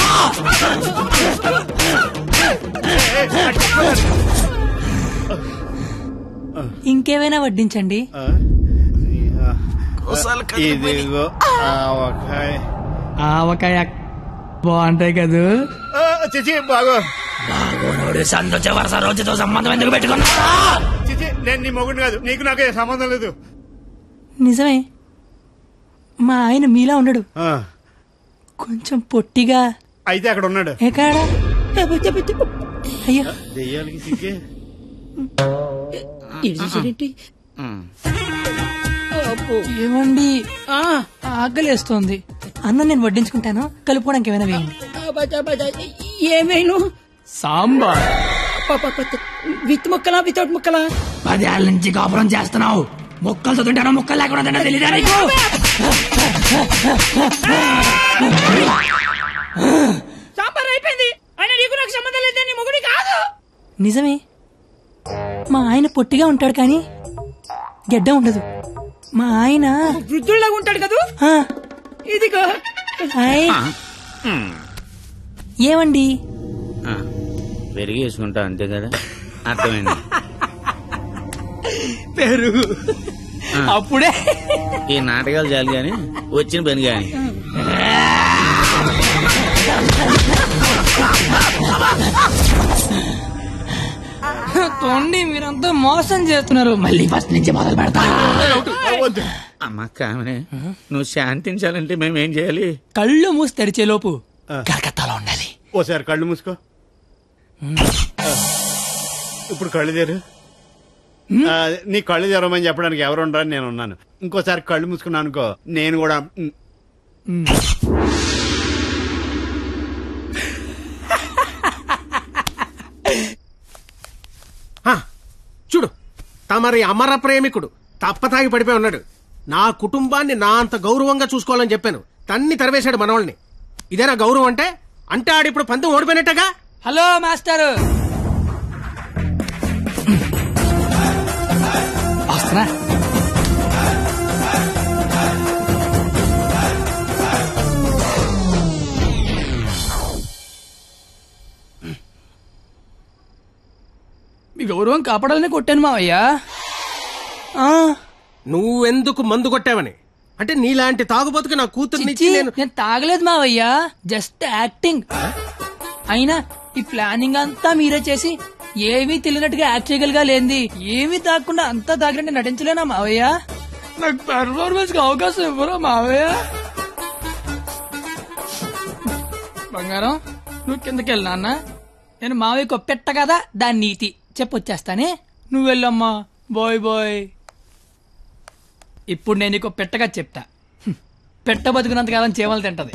ఇంకేమైనా వడ్డించండి. ఇదిగో ఆవకాయ. ఆవకాయ బాగుంటాయి కదా. చిచి బాగో. బాగోనోడు సంతోష వరుస రోజుతో సంబంధం ఎందుకు పెట్టుకున్నా? చిచి నేను నీ మొగుడు కాదు, నీకు నాకే సంబంధం లేదు. నిజమే, మా ఆయన మీలా ఉండడు, కొంచెం పొట్టిగా. అయితే అక్కడ ఉన్నాడు. ఎక్కడ? అయ్యో దెయ్యాలకి సిగ్గే. ఏమండి ఆకలేస్తోంది. అన్నం నేను వడ్డించుకుంటాను, కలుపుకోవడానికి ఏమైనా వేయండి. ఏమైనా సాంబార్. విత్ ముక్కలా వితౌట్ ముక్కలా? 10 ఏళ్ళ నుంచి కాపురం చేస్తున్నావు, ముక్కలతో తింటానో ముక్కలు లేకుండా తింటా తెలీదా నీకు? సాంబార్ అయిపోయింది. అయినా నీకు నాకు సంబంధం లేదే, నీ మొగుడి కాదు. నిజమే, మా ఆయన పొట్టిగా ఉంటాడు కానీ గెడ్డ ఉండదు. మా ఆయన వృద్ధుల్లాగా ఉంటాడు కదా. ఇదిగో. ఏమండి పెరిగి వేసుకుంటా అంతే కదా. అర్థమైంది. పెరుగు అప్పుడే. ఈ నాటకాలు చాలు గాని వచ్చిన పని గాని. తోండి మీరంతా మోసం చేస్తున్నారు. మళ్ళీ ఫస్ట్ నుంచి మొదలు పెడతా. అమ్మ కామనే, నువ్వు శాంతించాలంటే మేమేం చేయాలి? కళ్ళు మూసి తెరిచే లోపు కలకత్తాలో ఉండాలి. ఓసారి కళ్ళు మూసుకో. ఇప్పుడు కళ్ళు తెరు. నీ కళ్ళు తెరవమని చెప్పడానికి ఎవరు ఉండరని నేను ఉన్నాను. ఇంకోసారి కళ్ళు మూసుకున్నా అనుకో, నేను కూడా. చూడు, తమరి అమర ప్రేమికుడు తప్పతాగి పడిపోయి ఉన్నాడు. నా కుటుంబాన్ని నా అంత గౌరవంగా చూసుకోవాలని చెప్పాను, తన్ని తరివేశాడు మనవాళ్ళని. ఇదేనా గౌరవం అంటే? అంటే ఆడిప్పుడు పంతం ఓడిపోయినట్టుగా. హలో మాస్టర్, వస్తున్నా. మీ గౌరవం కాపాడాలని కొట్టాను మావయ్యా. నువ్వెందుకు మందు కొట్టావని? అంటే నీలాంటి తాగుబోతుకి నా కూతుర్నిచ్చి నేను తాగలేదు మావయ్యా, జస్ట్ యాక్టింగ్. అయినా ఈ ప్లానింగ్ అంతా మీరే చేసి ఏమీ తెలియనట్టుగా యాక్ట్ చేయగలిగా లేంది. ఏమీ తాగకుండా అంతా తాగినట్టు నటించలేనా మావయ్య? నాకు పెర్ఫార్మెన్స్ కి అవకాశం ఇవ్వరా మావయ్య? బంగారం, నువ్వు కిందకెళ్ళి నాన్న, నేను మావయ్య కొప్పెట్ట కదా దాని నీతి చెప్పొచ్చేస్తానే. నువ్వు వెళ్ళమ్మా. Bye bye. ఇప్పుడు నేను నీకు పెట్టగా చెప్తా. పెట్ట బతుకున్నంతకాలం చీమలు తింటది,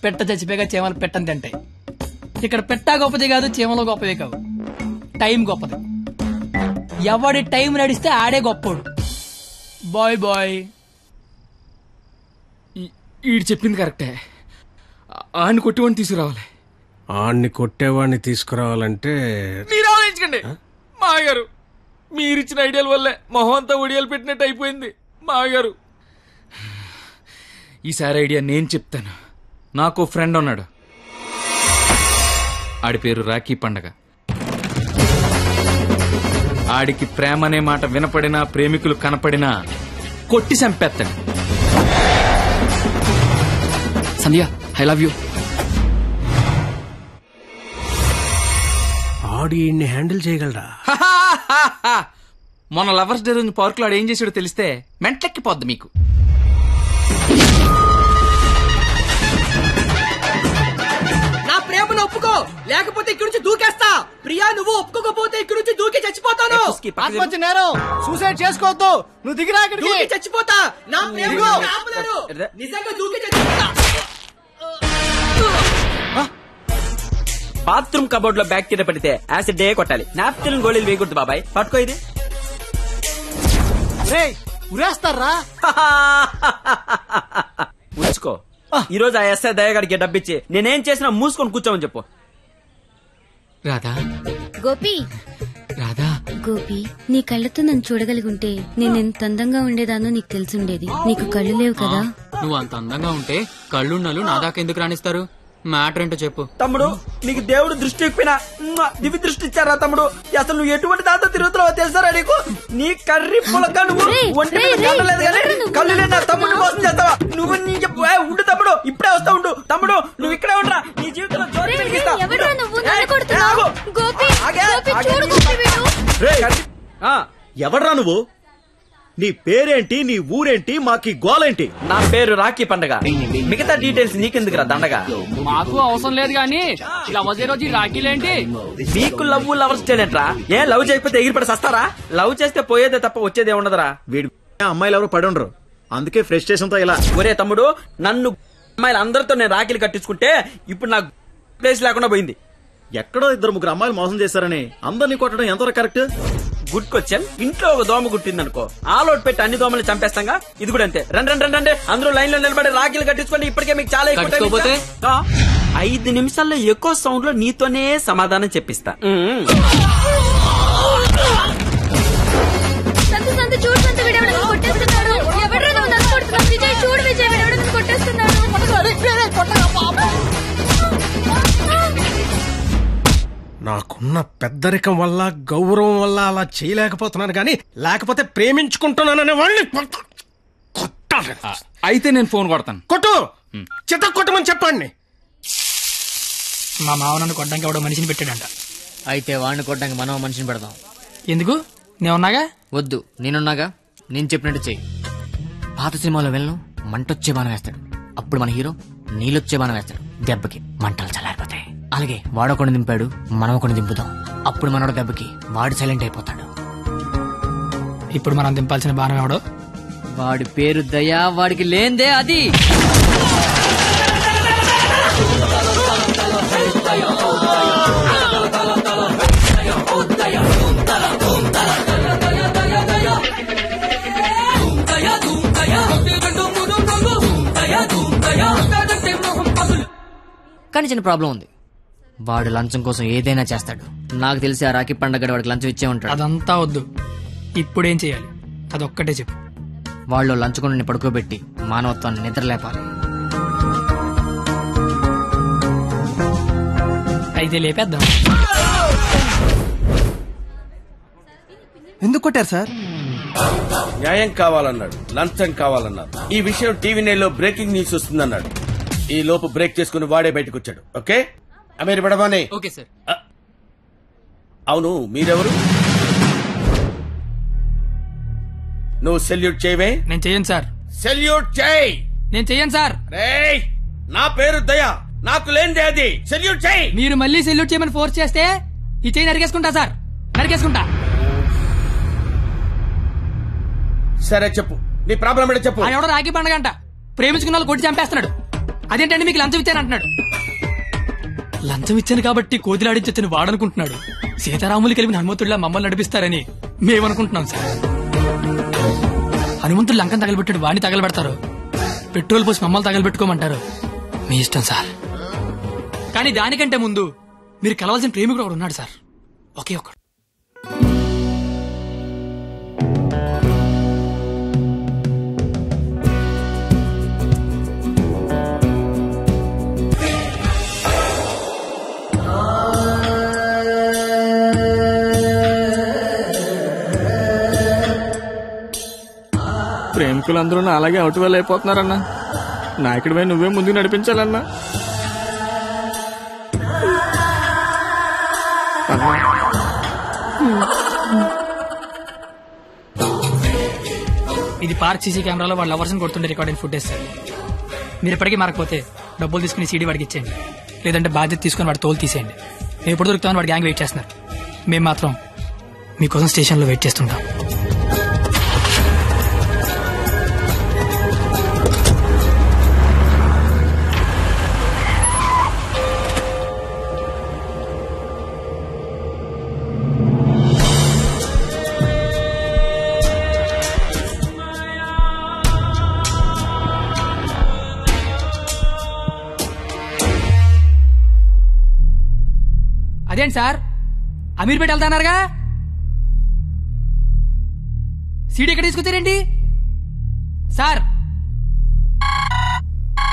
పెట్ట చచ్చిపోయాక చీమలు పెట్టని తింటాయి. ఇక్కడ పెట్ట గొప్పది కాదు, చీమలు గొప్పది కావు, టైం గొప్పది. ఎవడి టైం నడిస్తే ఆడే గొప్పోడు. Bye bye. ఈడు చెప్పింది కరెక్టే. ఆడిని కొట్టేవాడిని తీసుకురావాలి. ఆడిని కొట్టేవాడిని తీసుకురావాలంటే మీరు ఆలోచించకండి మామగారు. మీరిచ్చిన ఐడియాల వల్లే మొహం అంతా ఒడియాలు పెట్టినట్టు అయిపోయింది మామగారు. ఈసారి ఐడియా నేను చెప్తాను. నాకు ఫ్రెండ్ ఉన్నాడు, ఆడి పేరు రాఖీ పండగ. ఆడికి ప్రేమ అనే మాట వినపడినా, ప్రేమికులు కనపడినా కొట్టి చంపేస్తాడు. సంధ్య, ఐ లవ్ యూ. ఆడు ఈయన్ని హ్యాండిల్ చేయగలరా? మొన్న లవర్స్ డే రోజు పార్క్ లో ఆడు ఏం చేసాడో తెలిస్తే మెంట్లెక్కిపోద్ది మీకు. నా ప్రేమను ఒప్పుకో, లేకపోతే ఇక్కడి నుంచి దూకేస్తా. ప్రియా, నువ్వు ఒప్పుకోకపోతే ఇక్కడి నుంచి దూకి చచ్చిపోతాను. ఆత్మహత్య నేరం, సూసైడ్ చేసుకోవద్దు. నువ్వు దిగిరా ఇక్కడికి. దూకి చచ్చిపోతా. నా ప్రేమను ఆపలేరు. నిజంగా దూకి చచ్చిపోతా. బాత్రూమ్ కబోర్డ్ లో బ్యాక్టీరియా పడితే యాసిడ్ డే కొట్టాలి, నాప్కిన్ గోళీలు వేయకూడదు బాబాయ్. పట్టుకో ఇది. ఉరేస్తారా? ఉంచుకో. ఈ రోజు ఆ ఎస్ఐ దయగాడికి డబ్బిచ్చి నేనేం చేసినా మూసుకొని కూర్చోమని చెప్పు. రాధా, గోపి, రాధా, గోపి, నీ కళ్ళతో నన్ను చూడగలిగి ఉంటే నేను ఎంత అందంగా ఉండేదానో నీకు తెలిసుండేది. నీకు కళ్ళు లేవు కదా. నువ్వు అంత అందంగా ఉంటే కళ్ళున్నలు నా దాకా ఎందుకు రాణిస్తారు? మ్యాటర్ ఏంటో చెప్పు. తమ్ముడు, నీకు దేవుడు దృష్టి ఇప్పినా దివి దృష్టి ఇచ్చారా తమ్ముడు? అసలు నువ్వు ఎటువంటి దాంతో తిరుగుతున్నావో తెలుసారా నీకు? నీ కర్రీ పులక నువ్వు ఒంటి మీద కళ్ళలేదు కానీ కళ్ళు లేని నా తమ్ముడు మోసం చేస్తావా నువ్వు? నీ ఉండు తమ్ముడు, ఇప్పుడే వస్తా ఉండు. తమ్ముడు, నువ్వు ఇక్కడే ఉండరా, నీ జీవితంలో జ్యోతి వెలిగిస్తా. ఎవడ్రా నువ్వు? నీ పేరేంటి, నీ ఊరేంటి, మాకి గోలేంటి? నా పేరు రాఖీ పండగ. మిగతా డీటెయిల్స్ నీకెందుకురా దండగా? మాకు అవసరం లేదు గానీ లవ్ రోజు రాఖీలేంటి? మీకు లవ్ లవర్స్ చేయలేంట్రా? ఏ లవ్ చేయకపోతే ఎగిరిపడి సస్తారా? లవ్ చేస్తే పోయేదే తప్ప వచ్చేదే ఉండదురా. వీడి అమ్మాయిలు ఎవరు పడి ఉండరు, అందుకే ఫ్రస్ట్రేషన్ తో ఇలా. ఒరే తమ్ముడు, నన్ను అమ్మాయిలు అందరితో నేను రాఖీలు కట్టించుకుంటే ఇప్పుడు నాకు ప్లేస్ లేకుండా పోయింది. ఎక్కడో 2-3 అమ్మాయిలు మోసం చేశారని అందరినీ కొట్టడం ఎంతవరకు కరెక్ట్? Good question. ఇంట్లో ఒక దోమ గుట్టిందనుకో, ఆలోట్ పెట్టి అన్ని దోమలు చంపేస్తాగా. ఇది కూడా అంతే. రండి అందరూ లైన్ లో నిలబడి రాఖీలు కట్టించుకోండి. ఇప్పటికే మీకు చాలా ఎక్కువ. 5 నిమిషాల్లో ఎక్కువ సౌండ్ లో నీతోనే సమాధానం చెప్పిస్తా. నాకున్న పెద్దరికం వల్ల, గౌరవం వల్ల అలా చేయలేకపోతున్నాను గానీ, లేకపోతే ప్రేమించుకుంటున్నాననే వాళ్ళని కొట్టాలి. అయితే నేను ఫోన్ కొడతాను. కొట్టు, చిత్త కొట్టమని చెప్పండి. మా మావ నన్ను కొట్టడానికి ఎవడో మనిషిని పెట్టాడంట. అయితే వాడిని కొట్టడానికి మనం మనిషిని పెడదాం. ఎందుకు? నేనున్నాగా. వద్దు, నేనున్నాగా. నేను చెప్పినట్టు చెయ్యి. పాత సినిమాలో వెళ్ళను మంటొచ్చే బాణం వేస్తాడు, అప్పుడు మన హీరో నీళ్ళొచ్చే బాణం వేస్తాడు. దెబ్బకి మంటలు చల్లారిపోతాయి. అలాగే వాడొకడిని దింపాడు, మనం ఒకడిని దింపుదాం. అప్పుడు మనోడు దెబ్బకి వాడు సైలెంట్ అయిపోతాడు. ఇప్పుడు మనం దింపాల్సిన బాణం ఎవడో? వాడి పేరు దయా, వాడికి లేందే అది. కానీ చిన్న ప్రాబ్లం ఉంది. వాడు లంచం కోసం ఏదైనా చేస్తాడు. నాకు తెలిసి ఆ రాఖీ పండగ వాడికి లంచం ఇచ్చే ఉంటాడు. అదంతా వద్దు, ఇప్పుడేం చేయాలి అదొక్కటే చెప్పు. వాళ్ళు లంచుకొని పడుకోబెట్టి మానవత్వాన్ని నిద్రలేపాలి. అయితే లేపేద్దాం. ఎందుకు కొట్టారు సార్? న్యాయం కావాలన్నాడు, లంచం కావాలన్నాడు. ఈ విషయం టీవీ నైన్లో బ్రేకింగ్ న్యూస్ వస్తుందన్నాడు. ఈ లోపు బ్రేక్ చేసుకుని వాడే బయటకు వచ్చాడు. ఓకే అమీర్ పడమానే. Okay sir. అవును, మీరెవరు? నువ్వు సెల్యూట్ చేయవే? నేను చెయ్యను సార్. సెల్యూట్ చేయి. నేను చెయ్యను సార్. రేయ్, నా పేరు దయా, నాకు లేనిదే అది. సెల్యూట్ చేయి. మీరు మళ్ళీ సెల్యూట్ చేయమని ఫోర్స్ చేస్తే ఈ చెయ్యి నరికేసుకుంటా సార్, నరికేసుకుంటా. సరే చెప్పు, నీ ప్రాబ్లం ఏంటో చెప్పు. ఆయన ఎవడో రాఖీ పండుగ అంట ప్రేమించుకున్న వాళ్ళు కొట్టి చంపేస్తున్నాడు. అదేంటంటే మీకు లంచం ఇచ్చాను అంటున్నాడు. లంచం ఇచ్చాను కాబట్టి కోతిలాడించొచ్చని వాడనుకుంటున్నాడు. సీతారాములు కలిపిన హనుమంతుడిలా మమ్మల్ని నడిపిస్తారని మేమనుకుంటున్నాం సార్. హనుమంతుడు లంకం తగలబెట్టాడు, వాడిని తగలబెడతారు. పెట్రోల్ పోసి మమ్మల్ని తగలబెట్టుకోమంటారు. మీ ఇష్టం సార్. కానీ దానికంటే ముందు మీరు కలవాల్సిన ప్రేమికుడు ఒకడు ఉన్నాడు సార్. ఒకే ఒకడు. ప్రేమికులందరూ నా అలాగే అవుట్ వెల్ అయిపోతున్నారన్నా. నాయకుడిపై నువ్వే ముందుకు నడిపించాలన్నా. ఇది పార్క్ సీసీ కెమెరాలో వాళ్ళ లవర్స్ కొడుతుండే రికార్డింగ్ ఫుటేజ్ సార్. మీరు ఇప్పటికీ మారకపోతే డబ్బులు తీసుకుని సీడీ వాడికి ఇచ్చేయండి, లేదంటే బాధ్యత తీసుకుని వాడి తోలు తీసేయండి. మేము ఎప్పుడు దొరుకుతామని వాడి గ్యాంగ్ వెయిట్ చేస్తున్నారు. మేము మాత్రం మీకోసం స్టేషన్లో వెయిట్ చేస్తుంటాం. అదేంటి సార్ అమీర్పేట వెళ్తానారుగా, సీడీ ఎక్కడ తీసుకొచ్చారేంటి సార్?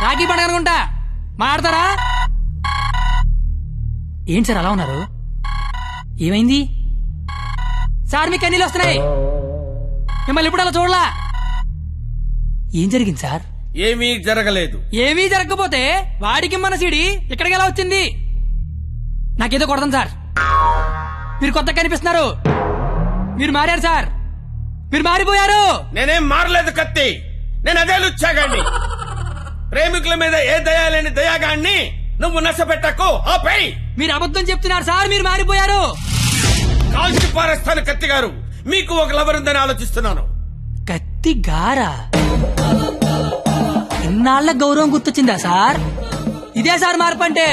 రాఖీ పండుగ అనుకుంటా, మాట్లాడతారా? ఏంటి సార్ అలా ఉన్నారు? ఏమైంది సార్? మీకు కన్నీళ్ళు వస్తున్నాయి. మిమ్మల్ని ఇప్పుడు అలా చూడలా. ఏం జరిగింది సార్? ఏమీ జరగలేదు. ఏమీ జరగకపోతే వాడికి మన సీడీ ఇక్కడికి ఎలా వచ్చింది? నాకేదో కొడతాం సార్. మీరు కొత్తగా కనిపిస్తున్నారు. మీరు మారారు సార్, మీరు మారిపోయారు. నేనేం మారలేదు కత్తి, నేను అదే లుచ్చాగాన్ని. ప్రేమికుల మీద ఏ దయాలేని దయాగాన్ని నువ్వు నష్టపెట్టకు. ఆపై మీరు అబద్ధం చెప్తున్నారు సార్, మీరు మారిపోయారు. కాల్చి పారేస్తాను కత్తి గారు. మీకు ఒక లవర్ ఉందని ఆలోచిస్తున్నాను. కత్తి గారా? ఇన్నాళ్ల గౌరవం గుర్తొచ్చిందా సార్? ఇదే సార్ మార్పు అంటే.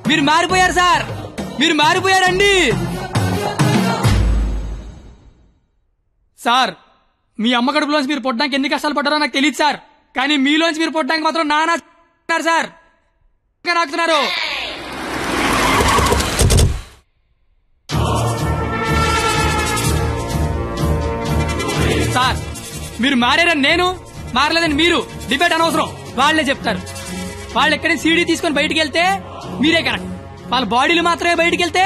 మీరు మారిపోయారు సార్, మీరు మారిపోయారండి సార్. మీ అమ్మ కడుపులోంచి మీరు పుట్టడానికి ఎన్ని కష్టాలు పడ్డారో నాకు తెలియదు సార్, కానీ మీలోంచి మీరు పుట్టడానికి మాత్రం నానా సార్ నాకుతున్నారు. సార్ మీరు మారారని నేను, మారలేదని మీరు డిబేట్ అనవసరం. వాళ్లే చెప్తారు. వాళ్ళు ఎక్కడైనా సీడీ తీసుకొని బయటికి వెళ్తే మీరే కరెక్ట్, వాళ్ళ బాడీలు మాత్రమే బయటికి వెళ్తే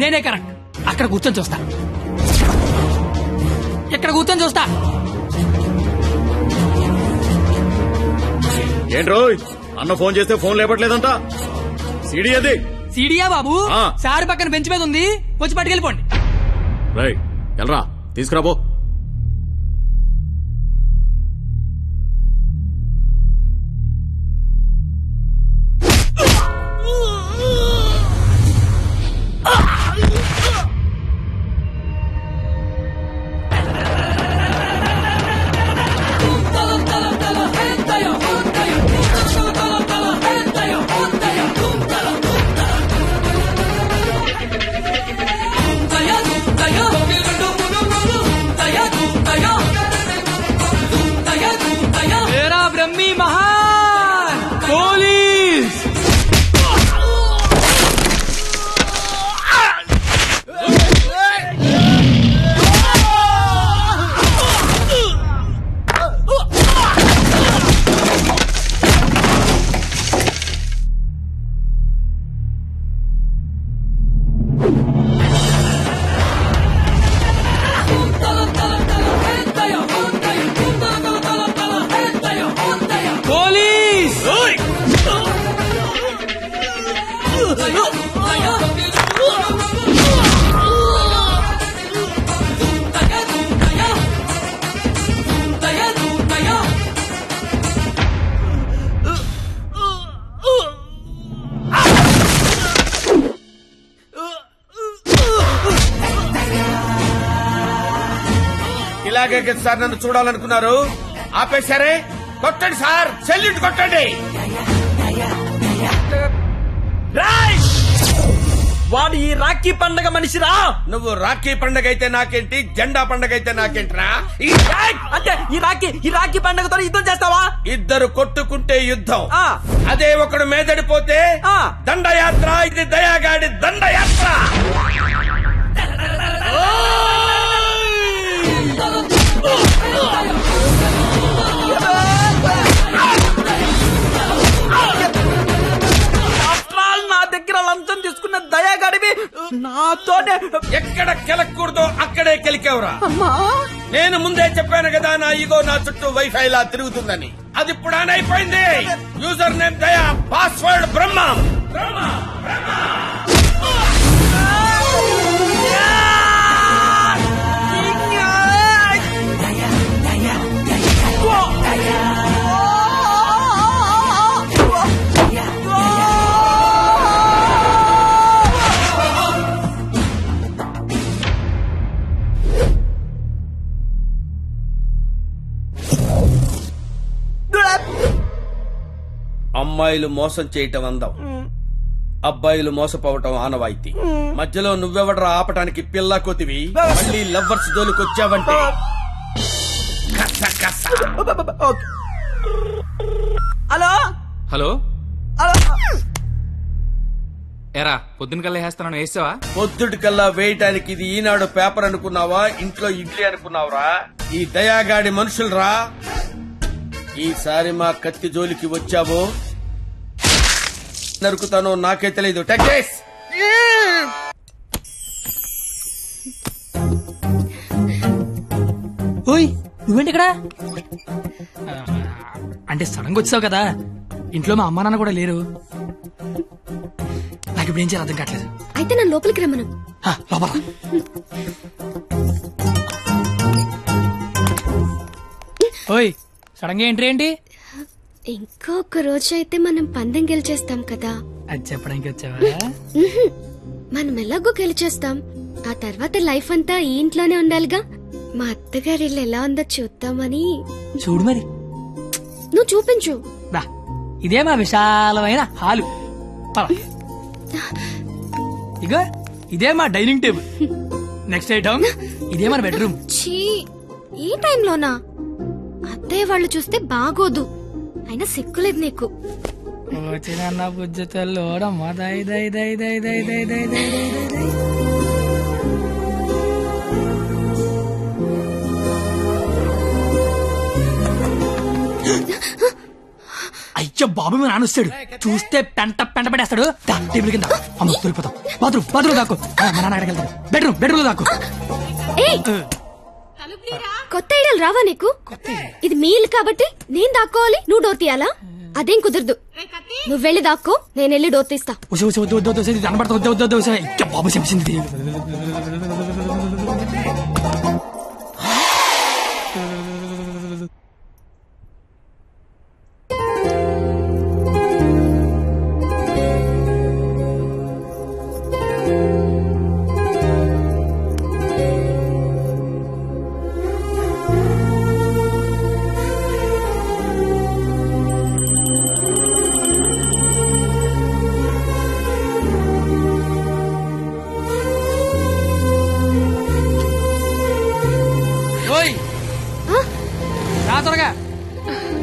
నేనే కరెక్ట్. అక్కడ కూర్చొని చూస్తా, ఇక్కడ కూర్చొని చూస్తా. ఏంట్రో అన్న ఫోన్ చేస్తే ఫోన్ లేపట్లేదంట. సీడీ అది. సీడీయా బాబు? సార్ పక్కన బెంచ్ మీద ఉంది, వచ్చి పట్టుకెళ్ళిపోండి. రైట్ ఎల్రా తీసుకురాబో. ఇలాగే సార్ నన్ను చూడాలనుకున్నారు, ఆపేశారే. కొట్టండి సార్, సెల్యూట్ కొట్టండి. వాడు ఈ రాఖీ పండగ మనిషిరా. నువ్వు రాఖీ పండగ అయితే నాకేంటి, జెండా పండగ అయితే నాకేంట్రా? అంటే ఈ రాఖీ పండగతో యుద్ధం చేస్తావా? ఇద్దరు కొట్టుకుంటే యుద్ధం, అదే ఒకడు మేదడిపోతే దండయాత్ర. ఇది దయాగాడి దండయాత్ర. నా దగ్గర లంచం తీసుకున్న దయాగాడివి నాతోనే ఎక్కడ కెలకూడదో అక్కడే కెలికేవరా. నేను ముందే చెప్పాను కదా, నా ఈగో నా చుట్టూ వైఫై లా తిరుగుతుందని. అది ఇప్పుడు ఆన్ అయిపోయింది. యూజర్ నేమ్ దయా, పాస్వర్డ్ బ్రహ్మ. అమ్మాయిలు మోసం చేయటం అందం, అబ్బాయిలు మోసపోవటం ఆనవాయితీ. మధ్యలో నువ్వెవడరా ఆపటానికి పిల్ల కోతివి? మళ్ళీ లవ్వర్స్ జోలికొచ్చావంటే హలో హలో ఎరా పొద్దున కల్లా వేస్తాను, వేసావా? పొద్దుటి కల్లా వేయటానికి ఇది ఈనాడు పేపర్ అనుకున్నావా, ఇంట్లో ఇడ్లీ అనుకున్నావురా? ఈ దయాగాడి మనుషులరా. ఈసారి మా కత్తి జోలికి వచ్చావో నరుకుతానో నాకే తెలీదు. టెక్కేస్ ఓయ్ నువ్వేంటి ఇక్కడ? అంటే సడన్ గా వచ్చావు కదా, ఇంట్లో మా అమ్మా నాన్న కూడా లేరు. నాకు ఇప్పుడు ఏం చేయాలి అర్థం కావట్లేదు. అయితే నన్ను లోపలికి రమ్మను. లోపల ఓయ్ సడన్ గా ఎంట్రీ ఏంటి? ఇంకొక రోజు అయితే మనం పందెం గెలిచేస్తాం కదా. అది చెప్పడానికి వచ్చావా? మనం ఎలాగో గెలిచేస్తాం, ఆ తర్వాత లైఫ్ అంతా ఈ ఇంట్లోనే ఉండాలిగా. మా అత్తగారి ఇల్లు ఎలా ఉందో చూద్దామని. చూడు మరి. నువ్వు చూపించు. ఇదే మా విశాలమైన హాలు. ఇగో ఇదే మా డైనింగ్ టేబుల్. నెక్స్ట్ ఐటమ్ ఇదే మన బెడ్రూమ్. ఛీ, ఈ టైంలోనా? అత్తయ్య వాళ్ళు చూస్తే బాగోదు. అయినా సిగ్గులేదు నీకు. వచ్చిన బుజ్జి తల్లోడమ్మా. దై దై దై దై దై దై దై దై దై దై. అయ్యో బాబు మీ నాన్న వస్తాడు, చూస్తే పెంట పడేస్తాడు. టేబుల్ కింద అమ్మ దొరికిపోతాం. బాత్రూమ్ దాకు. మా నాన్న అక్కడికి వెళ్తాడు. బెడ్రూమ్ దాకు. కొత్త ఐడియాలు రావా నీకు? ఇది మీ ఇల్లు కాబట్టి నేను దాక్కోవాలి, నువ్వు డోర్ తీయాలా? అదేం కుదరదు. నువ్వు వెళ్ళి దాక్కో, నేను వెళ్ళి డోర్ తీస్తా. బాబు చెప్పింది.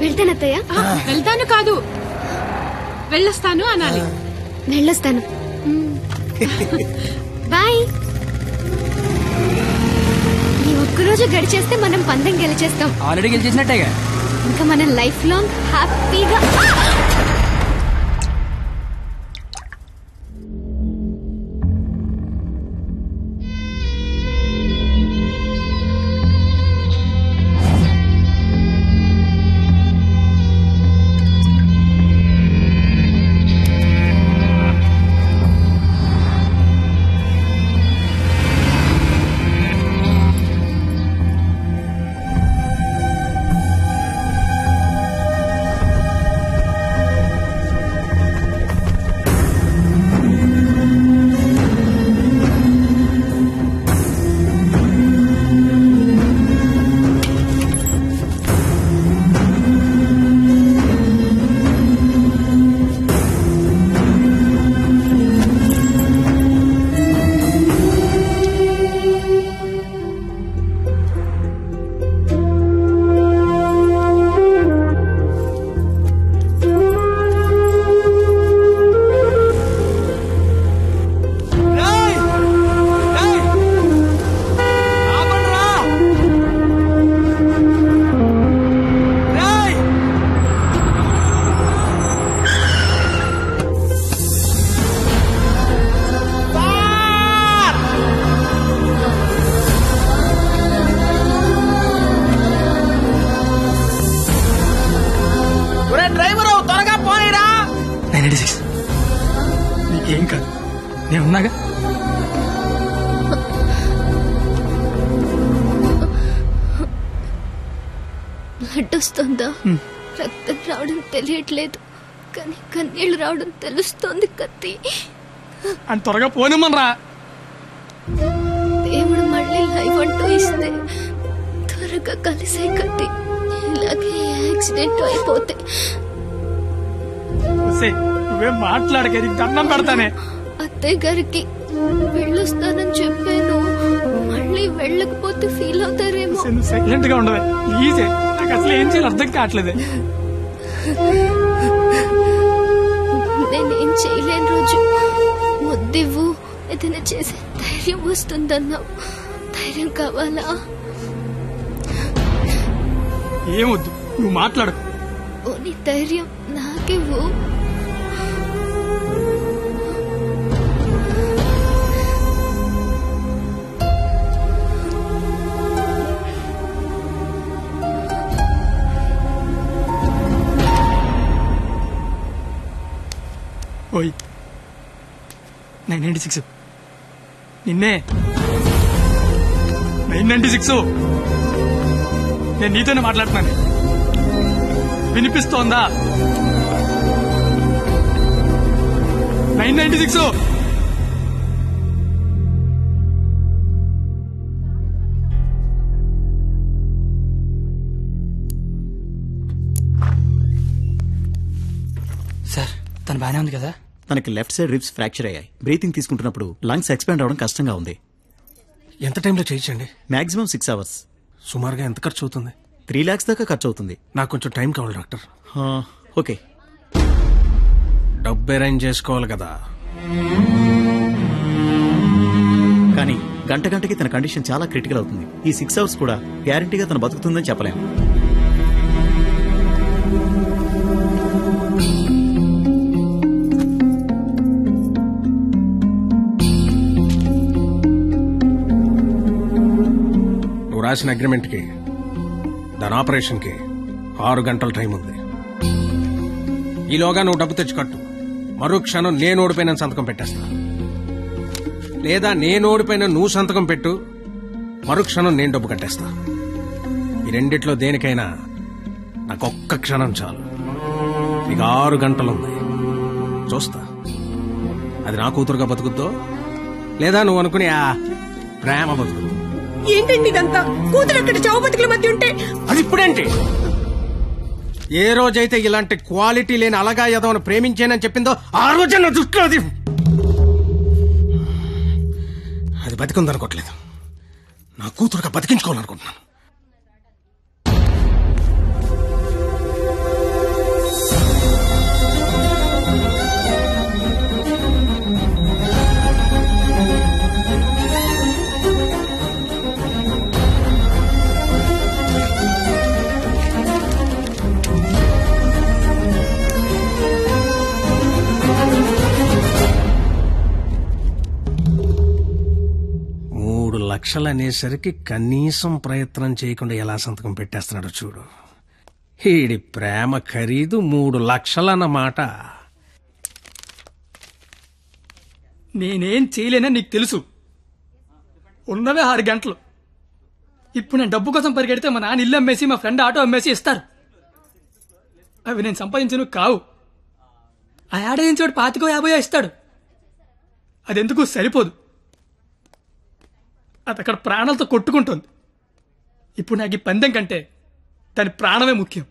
వెళ్తానత్తయ్య. వెళ్తాను కాదు, వెళ్ళొస్తాను అనాలి. వెళ్ళొస్తాను. బాయ్. ఈ ఒక్కరోజు గడిచేస్తే మనం పందెం గెలిచేస్తాం. ఆల్రెడీ గెలిచేసినట్టేగా. ఇంకా మనం లైఫ్ లాంగ్ హ్యాపీగా. బ్లడ్ వస్తుందా? రక్తం రావడం తెలియట్లేదు, కానీ కన్నీళ్లు రావడం తెలుస్తోంది. కత్తి అని త్వరగా పోనిమ్మనరా. దేవుడు మళ్ళీ లైఫ్ అంటూ ఇస్తే త్వరగా కలిసే కత్తి. ఇలాగే యాక్సిడెంట్ అయిపోతే నువ్వేం మాట్లాడక దండం పెడతానే. అత్తయ్య గారికి వెళ్ళొస్తానని చెప్పాను, మళ్ళీ వెళ్ళకపోతే ఫీల్ అవుతారేమో. సైలెంట్ గా ఉండదు ప్లీజ్, నాకు అసలు ఏం చేయాలి అర్థం కావట్లేదు. నేనేం చేయలేని రోజు ముద్దివ్వు, ఏదైనా చేసే ధైర్యం వస్తుందన్నావు. ధైర్యం కావాలా? ఏమొద్దు, నువ్వు మాట్లాడు. ఓ నీ ధైర్యం నాకివ్వు. ఓయ్ 996 నిన్నే 996 నేను నీతోనే మాట్లాడుతున్నాను. వినిపిస్తోందా? 996 సార్ తను బానే ఉంది కదా? తనకి లెఫ్ట్ సైడ్ రిబ్స్ ఫ్రాక్చర్ అయ్యాయి. బ్రీతింగ్ తీసుకుంటున్నప్పుడు లంగ్స్ ఎక్స్పాండ్ అవడం కష్టంగా ఉంది. ఎంత టైంలో చేయించండి? Maximum 6 hours. సుమారుగా ఎంత ఖర్చు అవుతుంది? 3 lakhs దాకా ఖర్చు అవుతుంది. నాకు కొంచెం టైం కావాలి డాక్టర్. ఓకే. డబ్బు అరేంజ్ చేసుకోవాలి కదా. కానీ గంటకి తన కండిషన్ చాలా క్రిటికల్ అవుతుంది. ఈ 6 hours కూడా గ్యారంటీగా తను బతుకుతుందని చెప్పలేము. నువ్వు రాసిన అగ్రిమెంట్కి దాని ఆపరేషన్కి 6 గంటల టైం ఉంది. ఈలోగా నువ్వు డబ్బు తెచ్చుకట్టు. మరో క్షణం నేను ఓడిపోయిన సంతకం పెట్టేస్తా. లేదా నేను ఓడిపోయిన నువ్వు సంతకం పెట్టు, మరో క్షణం నేను డబ్బు కట్టేస్తా. ఈ రెండిట్లో దేనికైనా నాకు ఒక్క క్షణం చాలు. నీకు 6 గంటలుంది. చూస్తా అది నా కూతురుగా బతుకుద్దో లేదా నువ్వు అనుకుని ఆ ప్రేమ బతుకుద్దు. ఏంటండి ఇదంతా? కూతురు అక్కడ చావు బతుకుల మధ్య ఉంటే అది ఇప్పుడేంటి? ఏ రోజైతే ఇలాంటి క్వాలిటీ లేని అలగా యదవను ప్రేమించానని చెప్పిందో ఆ రోజే నా దృష్టిలో అది బతికుందనుకోవట్లేదు. నా కూతురుగా బతికించుకోవాలనుకుంటున్నాను. లక్షలు అనేసరికి కనీసం ప్రయత్నం చేయకుండా ఎలా సంతకం పెట్టేస్తున్నాడో చూడు. ఈడి ప్రేమ ఖరీదు 3 లక్షలన్నమాట. నేనేం చేయలేనని నీకు తెలుసు. ఉన్నవే 6 గంటలు. ఇప్పుడు నేను డబ్బు కోసం పరిగెడితే మా నాన్న ఇల్లు అమ్మేసి మా ఫ్రెండ్ ఆటో అమ్మేసి ఇస్తారు. అవి నేను సంపాదించను కావు. ఆ ఏడాదించోడు 25-50 ఇస్తాడు. అదెందుకు సరిపోదు. అది అక్కడ ప్రాణాలతో కొట్టుకుంటుంది. ఇప్పుడు నాకు ఈ పందెం కంటే దాని ప్రాణమే ముఖ్యం.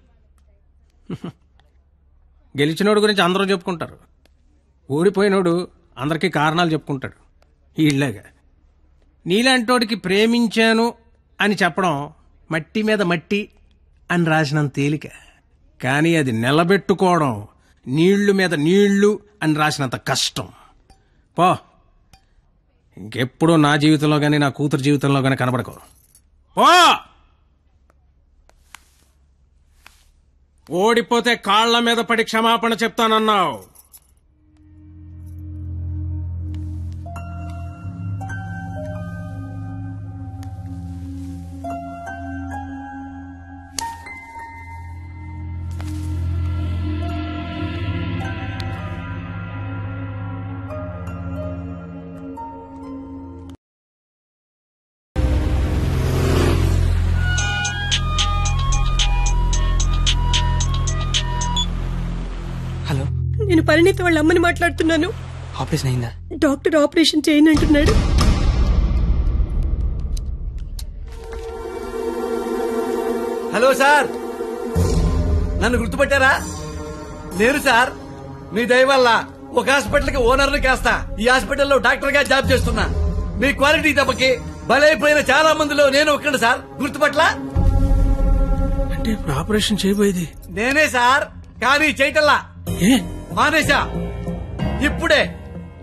గెలిచినోడు గురించి అందరూ చెప్పుకుంటారు, ఓడిపోయినోడు అందరికీ కారణాలు చెప్పుకుంటాడు. ఇళ్ళగా నీలాంటోడికి ప్రేమించాను అని చెప్పడం మట్టి మీద మట్టి అని రాసినంత తేలిక. కానీ అది నిలబెట్టుకోవడం నీళ్లు మీద నీళ్లు అని రాసినంత కష్టం. పో, ఇంకెప్పుడు నా జీవితంలో గానీ నా కూతురు జీవితంలో గానీ కనబడకో. ఓడిపోతే కాళ్ల మీద పడి క్షమాపణ చెప్తానన్నావు. నేను పరిణీత వాళ్ళ అమ్మని మాట్లాడుతున్నాను. ఆపరేషన్ అయిందా? డాక్టర్ ఆపరేషన్ చేయను అంటున్నాడు. హలో సార్, నన్ను గుర్తుపట్టారా? నేను సార్, మీ దయ వల్ల ఒక హాస్పిటల్ కి ఓనర్ని కాస్త ఈ హాస్పిటల్లో డాక్టర్ గా జాబ్ చేస్తున్నా. మీ క్వాలిటీ దెబ్బకి బలైపోయిన చాలా మందిలో నేను ఒక్కడు సార్. గుర్తుపట్ల అంటే ఇప్పుడు ఆపరేషన్ చేయబోయేది నేనే సార్, కానీ చేయటల్లా మానేశా. ఇప్పుడే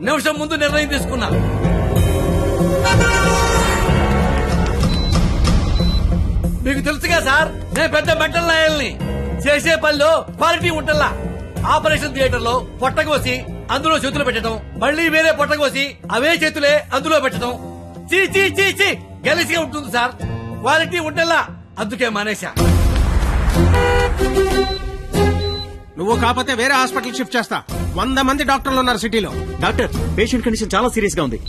నిమిషం ముందు నిర్ణయం తీసుకున్నా. మీకు తెలుసుగా సార్, నేను పెద్ద మెంటల్ లాయల్ని. చేసే పనిలో క్వాలిటీ ఉంటల్లా. ఆపరేషన్ థియేటర్ లో పొట్టకోసి అందులో చేతులు పెట్టడం, మళ్ళీ వేరే పొట్టకోసి అవే చేతులే అందులో పెట్టడం చీ చీ చీ చీ గలీజ్గా ఉంటుంది సార్. క్వాలిటీ ఉంటల్లా, అందుకే మానేశా. నువ్వు కాకపోతే వేరే హాస్పిటల్ షిఫ్ట్ చేస్తా. 100 మంది డాక్టర్లు ఉన్నారు సిటీలో. డాక్టర్, పేషెంట్ కండిషన్ చాలా సీరియస్ గా ఉంది.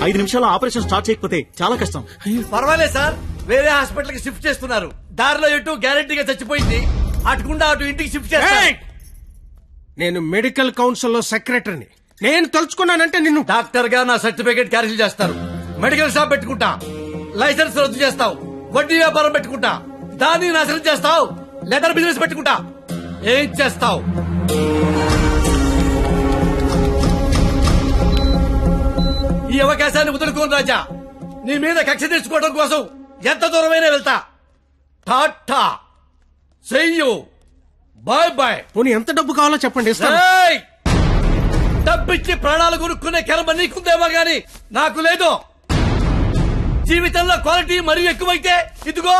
5 నిమిషాల్లో ఆపరేషన్ స్టార్ట్ చేయకపోతే చాలా కష్టం. పర్వాలేదు సార్, వేరే హాస్పిటల్ కి షిఫ్ట్ చేస్తున్నారు. దారిలో ఎటు గ్యారెంటీగా చచ్చిపోయింది, అటుకుండా అటు ఇంటికి షిఫ్ట్ చేస్తారు. నేను మెడికల్ కౌన్సిల్ లో సెక్రటరీని. నేను తలుచుకున్నానంటే నిన్ను డాక్టర్ గా నా సర్టిఫికేట్ క్యాన్సిల్ చేస్తారు. మెడికల్ షాప్ పెట్టుకుంటా, లైసెన్స్ రద్దు చేస్తావు. వడ్డీ వ్యాపారం పెట్టుకుంటా, దాన్ని నాశనం చేస్తావు. లెదర్ బిజినెస్ పెట్టుకుంటా, ఏం చేస్తావు? ఈ అవకాశాన్ని వదులుకోను రాజా. నీ మీద కక్ష తీర్చుకోవడం కోసం ఎంత దూరమైనా వెళ్తా. టాటా, చెయ్యు, బాయ్ బాయ్. పోనీ ఎంత డబ్బు కావాలో చెప్పండి. డబ్బిచ్చి ప్రాణాలు కొనుక్కునే కర్మ నీకుందేమో గాని నాకు లేదు. జీవితంలో క్వాలిటీ మరీ ఎక్కువైతే ఇదిగో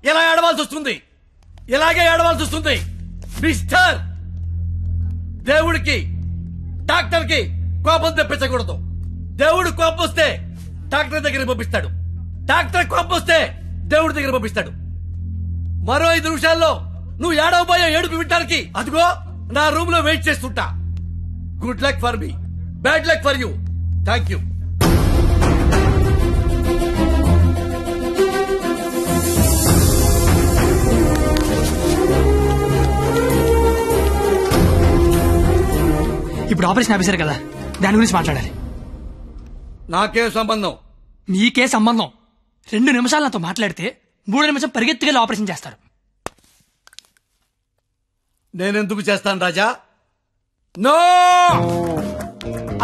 ఇలా ఏడవాల్సి వస్తుంది. ఇలాగే ఏడవాల్సి వస్తుంది. మిస్టర్, దేవుడికి డాక్టర్ కి కోపం తెప్పించకూడదు. దేవుడు కోపం వస్తే డాక్టర్ దగ్గర పంపిస్తాడు. డాక్టర్ కోపం వస్తే దేవుడి దగ్గర పంపిస్తాడు. మరో 5 నిమిషాల్లో నువ్వు ఏడవబోయే ఏడుపు వినడానికి అదిగో నా రూమ్ లో వెయిట్ చేస్తుంటా. Good luck for me, bad luck for you. Thank you. ఇప్పుడు ఆపరేషన్ ఆఫీసర్ కదా, దాని గురించి మాట్లాడాలి. నాకే సంబంధం? మీకే సంబంధం. 2 నిమిషాలు నాతో మాట్లాడితే 3 నిమిషం పరిగెత్తుకెళ్ళి ఆపరేషన్ చేస్తారు. నేనెందుకు చేస్తాను రాజా? నో,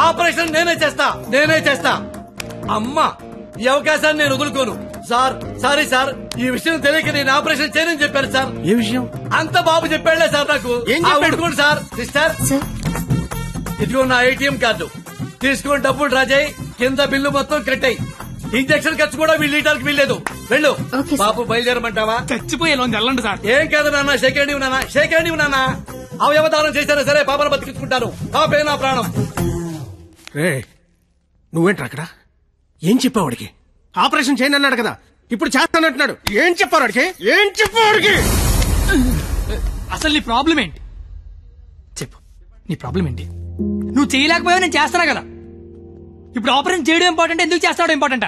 ఆపరేషన్ నేనే చేస్తా. అమ్మా, ఈ అవకాశాన్ని నేను వదులుకోను. సార్, సారీ సార్, ఈ విషయం తెలియక నేను ఆపరేషన్ చేయనని చెప్పాను సార్. ఏ విషయం? అంత బాబు చెప్పాడులే సార్ నాకు. ఏం చెప్పాడు సార్? సిస్టర్, ఇదిగో నా ATM కార్డు తీసుకుని డబ్బులు రాజాయి. కింద బిల్లు మొత్తం కట్టాయి. ఇంజక్షన్ ఖర్చు కూడా వీళ్ళు ఇవ్వడానికి వీల్లేదు. వెళ్ళు బాబు. బయలుదేరమంటావా? చచ్చిపోయే వెళ్ళండి సార్. ఏం కాదు నాన్న, షేక్ హ్యాండ్ ఇవ్వు నాన్న. అవయవదానం చేశారా సరే, పాపను బతికించుకుంటాను. పాపే నా ప్రాణం. రే, నువ్వేంట్రా అక్కడ? ఏం చెప్పావు వాడికి? ఆపరేషన్ చేయను అన్నాడు కదా, ఇప్పుడు చేస్తానంటున్నాడు. ఏం చెప్పావు వాడికి? అసలు నీ ప్రాబ్లం ఏంటి చెప్పు. నీ ప్రాబ్లం ఏంటి? నువ్వు చేయలేకపోయావు, నేను చేస్తానా కదా. ఇప్పుడు ఆపరేషన్ చేయడం ఇంపార్టెంట్, ఎందుకు చేస్తాడు ఇంపార్టెంటా?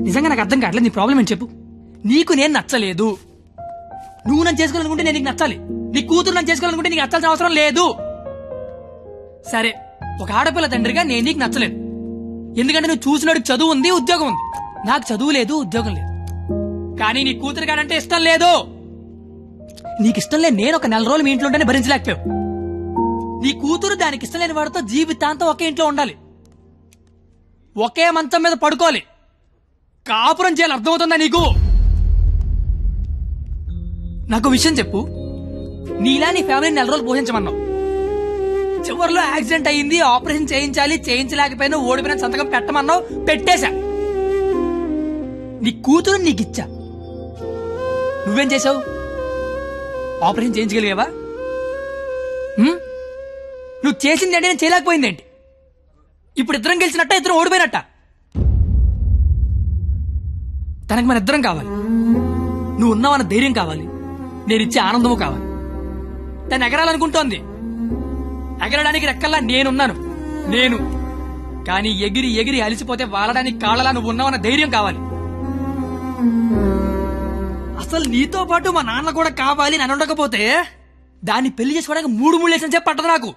నిజంగా నాకు అర్థం కావట్లేదు. నీ ప్రాబ్లం ఏంటి చెప్పు. నీకు నేను నచ్చలేదు. నువ్వు నన్ను చేసుకోవాలనుకుంటే నేను నీకు నచ్చాలి. నీ కూతురు నన్ను చేసుకోవాలనుకుంటే నీకు నచ్చాల్సిన అవసరం లేదు. సరే, ఒక ఆడపిల్ల తండ్రిగా నేను నీకు నచ్చలేదు. ఎందుకంటే నువ్వు చూసినోడికి చదువు ఉంది, ఉద్యోగం ఉంది. నాకు చదువు లేదు, ఉద్యోగం లేదు. కానీ నీ కూతురు కాడంటే ఇష్టం లేదు. నీకు ఇష్టం లేదు. నేను ఒక 4 రోజులు మీ ఇంట్లో ఉంటేనే భరించలేకపోయావు. నీ కూతురు దానికి ఇష్టం లేని వాడితో జీవితాంతం ఒకే ఇంట్లో ఉండాలి, ఒకే మంచం మీద పడుకోవాలి, కాపురం చేయాలి. అర్థమవుతుందా నీకు? నాకు విషయం చెప్పు. నీలా నీ ఫ్యామిలీని 4 రోజులు పోషించమన్నావు. చివరిలో యాక్సిడెంట్ అయ్యింది, ఆపరేషన్ చేయించాలి, చేయించలేకపోయినా ఓడిపోయిన సంతకం పెట్టమన్నావు, పెట్టేశా. నీ కూతురు నీకిచ్చా. నువ్వేం చేసావు? ఆపరేషన్ చేయించగలిగావా? నువ్వు చేసింది అంటే నేను చేయలేకపోయిందేంటి? ఇప్పుడు ఇద్దరం గెలిచినట్ట, ఇద్దరం ఓడిపోయినట్ట? తనకు మన ఇద్దరం కావాలి. నువ్వు ఉన్నావన్న ధైర్యం కావాలి, నేను ఇచ్చే ఆనందము కావాలి. తను ఎగరాలనుకుంటోంది, ఎగరడానికి రెక్కల్లా నేనున్నాను. కానీ ఎగిరి ఎగిరి అలిసిపోతే వాలడానికి కాళ్ళలా నువ్వు ఉన్నావన్న ధైర్యం కావాలి. అసలు నీతో పాటు మా నాన్న కూడా కావాలి. నన్ను ఉండకపోతే దాన్ని పెళ్లి చేసుకోవడానికి 3 లేసని చెప్పి పట్టదు నాకు.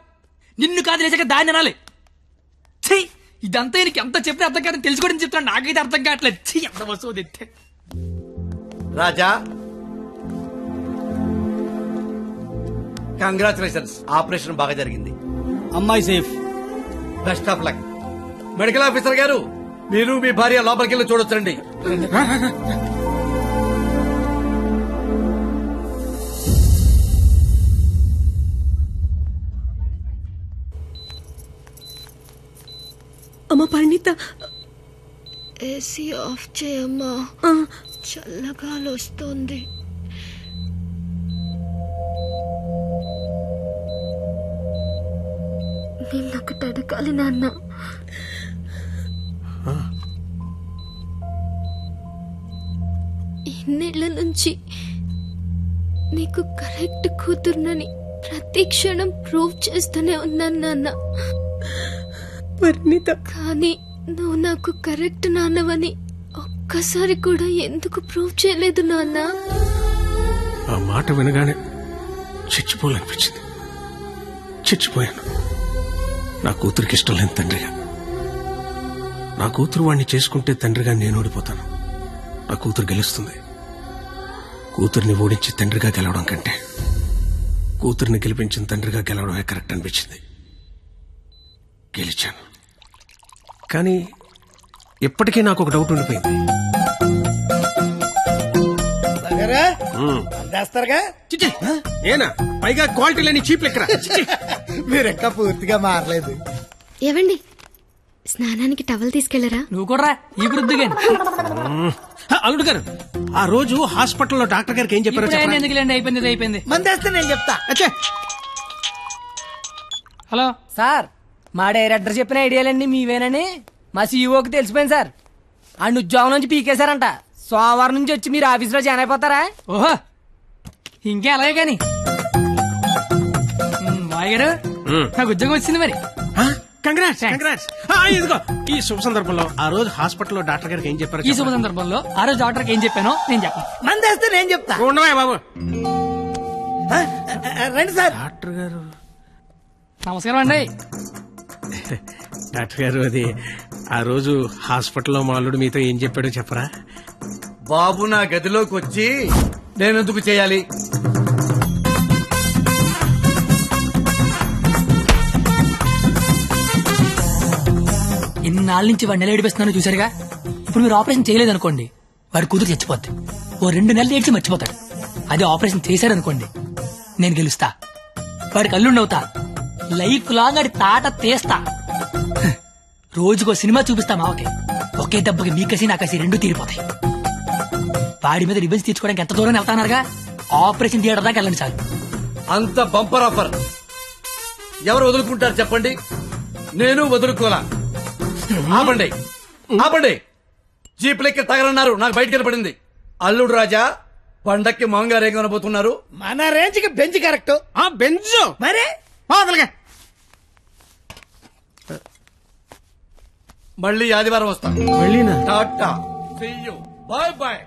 నిన్ను కాదు లేచాక దాన్ని అనాలి. ఛీ, ఇదంతా నీకు ఎంత చెప్పినా అర్థం కాదని తెలుసుకోవడం చెప్తున్నా, నాకైతే అర్థం కావట్లేదు. ఛీ, ఎంత వస్తువు తెస్తే. రాజా కంగ్రాచులేషన్స్, ఆపరేషన్ బాగా జరిగింది. అమ్మాయి safe. Best of luck. Medical officer గారు, మీరు మీ భార్య లోపలికి వెళ్ళి చూడొచ్చండి. అమ్మ పరిణిత, ఏసీ ఆఫ్ చేయమ్మా, చల్లగాలి వస్తుంది. నిన్నొకటి అడగాలి నాన్న. ఇన్నేళ్ల నుంచి నీకు కరెక్ట్ కూతురునని ప్రతి క్షణం ప్రూవ్ చేస్తూనే ఉన్నాను నాన్న. పరిణిత, కానీ నువ్వు నాకు కరెక్ట్ నాన్నవని ఒక్కసారి కూడా ఎందుకు ప్రూవ్ చేయలేదు నాన్న? ఆ మాట వినగానే చచ్చిపోవాలనిపించింది. చచ్చిపోయాను. నా కూతురికి ఇష్టం లేని తండ్రిగా. నా కూతురు వాడిని చేసుకుంటే తండ్రిగా నేను ఓడిపోతాను. నా కూతురు గెలుస్తుంది. కూతుర్ని ఓడించి తండ్రిగా గెలవడం కంటే కూతుర్ని గెలిపించిన తండ్రిగా గెలవడమే కరెక్ట్ అనిపించింది. గెలిచాను. కానీ ఇప్పటికీ నాకు ఒక డౌట్ ఉండిపోయింది. అందేస్తారుగా? ఏనా పైగా క్వాలిటీ లేని చీప్ లెక్కరా. మీరెక్క పూర్తిగా మారలేదు. ఏవండి, స్నానానికి టవల్ తీసుకెళ్లరా? నువ్వు కూడా ఈ వృద్ధిగా. అల్లుడు గారు, ఆ రోజు హాస్పిటల్లో డాక్టర్ గారికి ఏం చెప్పారో చెప్పండి. ఎందుకులేండి, అయిపోయింది అయిపోయింది. మందేస్తే నేను చెప్తా. హలో సార్, మా డైరెక్టర్ చెప్పిన ఐడియాలన్నీ మీవేనని మా సీఈఓకి తెలిసిపోయింది సార్. ఆయన ఉద్యోగం నుంచి పీకేశారంట. సోమవారం నుంచి వచ్చి మీరు ఆఫీస్ లో జాయిన్ అయిపోతారా? ఓహో, ఇంకే అలాగే కాని మాయగారు, నాకు ఉద్యోగం వచ్చింది మరి. కంగ్రాట్స్. ఇదిగో ఈ శుభ సందర్భంలో ఆ రోజు హాస్పిటల్లో డాక్టర్ గారికి ఏం చెప్పారు? ఈ శుభ సందర్భంలో ఆ రోజు డాక్టర్కి ఏం చెప్పానో నేను చెప్పను. మందేస్తే నేను చెప్తా. ఉండవా బాబు. రండి సార్. డాక్టర్ గారు నమస్కారం అండి. డాక్టర్ గారు, అది ఆ రోజు హాస్పిటల్లో మా అల్లుడు మీతో ఏం చెప్పాడో చెప్పరా? బాబు నా గదిలోకి వచ్చి నేనెందుకు చేయాలి? ఇన్నాళ్ళ నుంచి వాడిని ఎలా ఏడిపిస్తున్నానో చూసారుగా. ఇప్పుడు మీరు ఆపరేషన్ చేయలేదనుకోండి, వాడి కూతురు చచ్చిపోద్ది. ఓ 2 నెలలు ఏడ్చి మర్చిపోతాడు. అదే ఆపరేషన్ చేశారనుకోండి, నేను గెలుస్తా. వాడికి అల్లుండవుతా. లైఫ్ లాంగ్ ఆడి తాట తీస్తా. రోజుకో సినిమా చూపిస్తా మావకి. ఒకే దెబ్బకి మీ కసి నా కసి 2 తీరిపోతాయి. వాడి మీద రివెంజ్ తీర్చుకోవడానికి ఎంత దూరం వెళ్తానారుగా. ఆపరేషన్ థియేటర్ దాకా వెళ్ళండి చాలు. అంత బంపర్ ఆఫర్ ఎవరు వదులుకుంటారు చెప్పండి? నేను వదులుకోలా. ఆపండి, ఆపండి. జీప్ లెక్క తగలన్నారు. నాకు బయటకు వెళ్ళబడింది. అల్లుడు రాజా, పండక్కి మాంగారు ఏం కనబోతున్నారు? మన రేంజ్ కి బెంచ్ కరెక్ట్. బెంచ్ మరి మళ్ళీ ఆదివారం వస్తాను. వెళ్ళినా tata, see you, bye bye.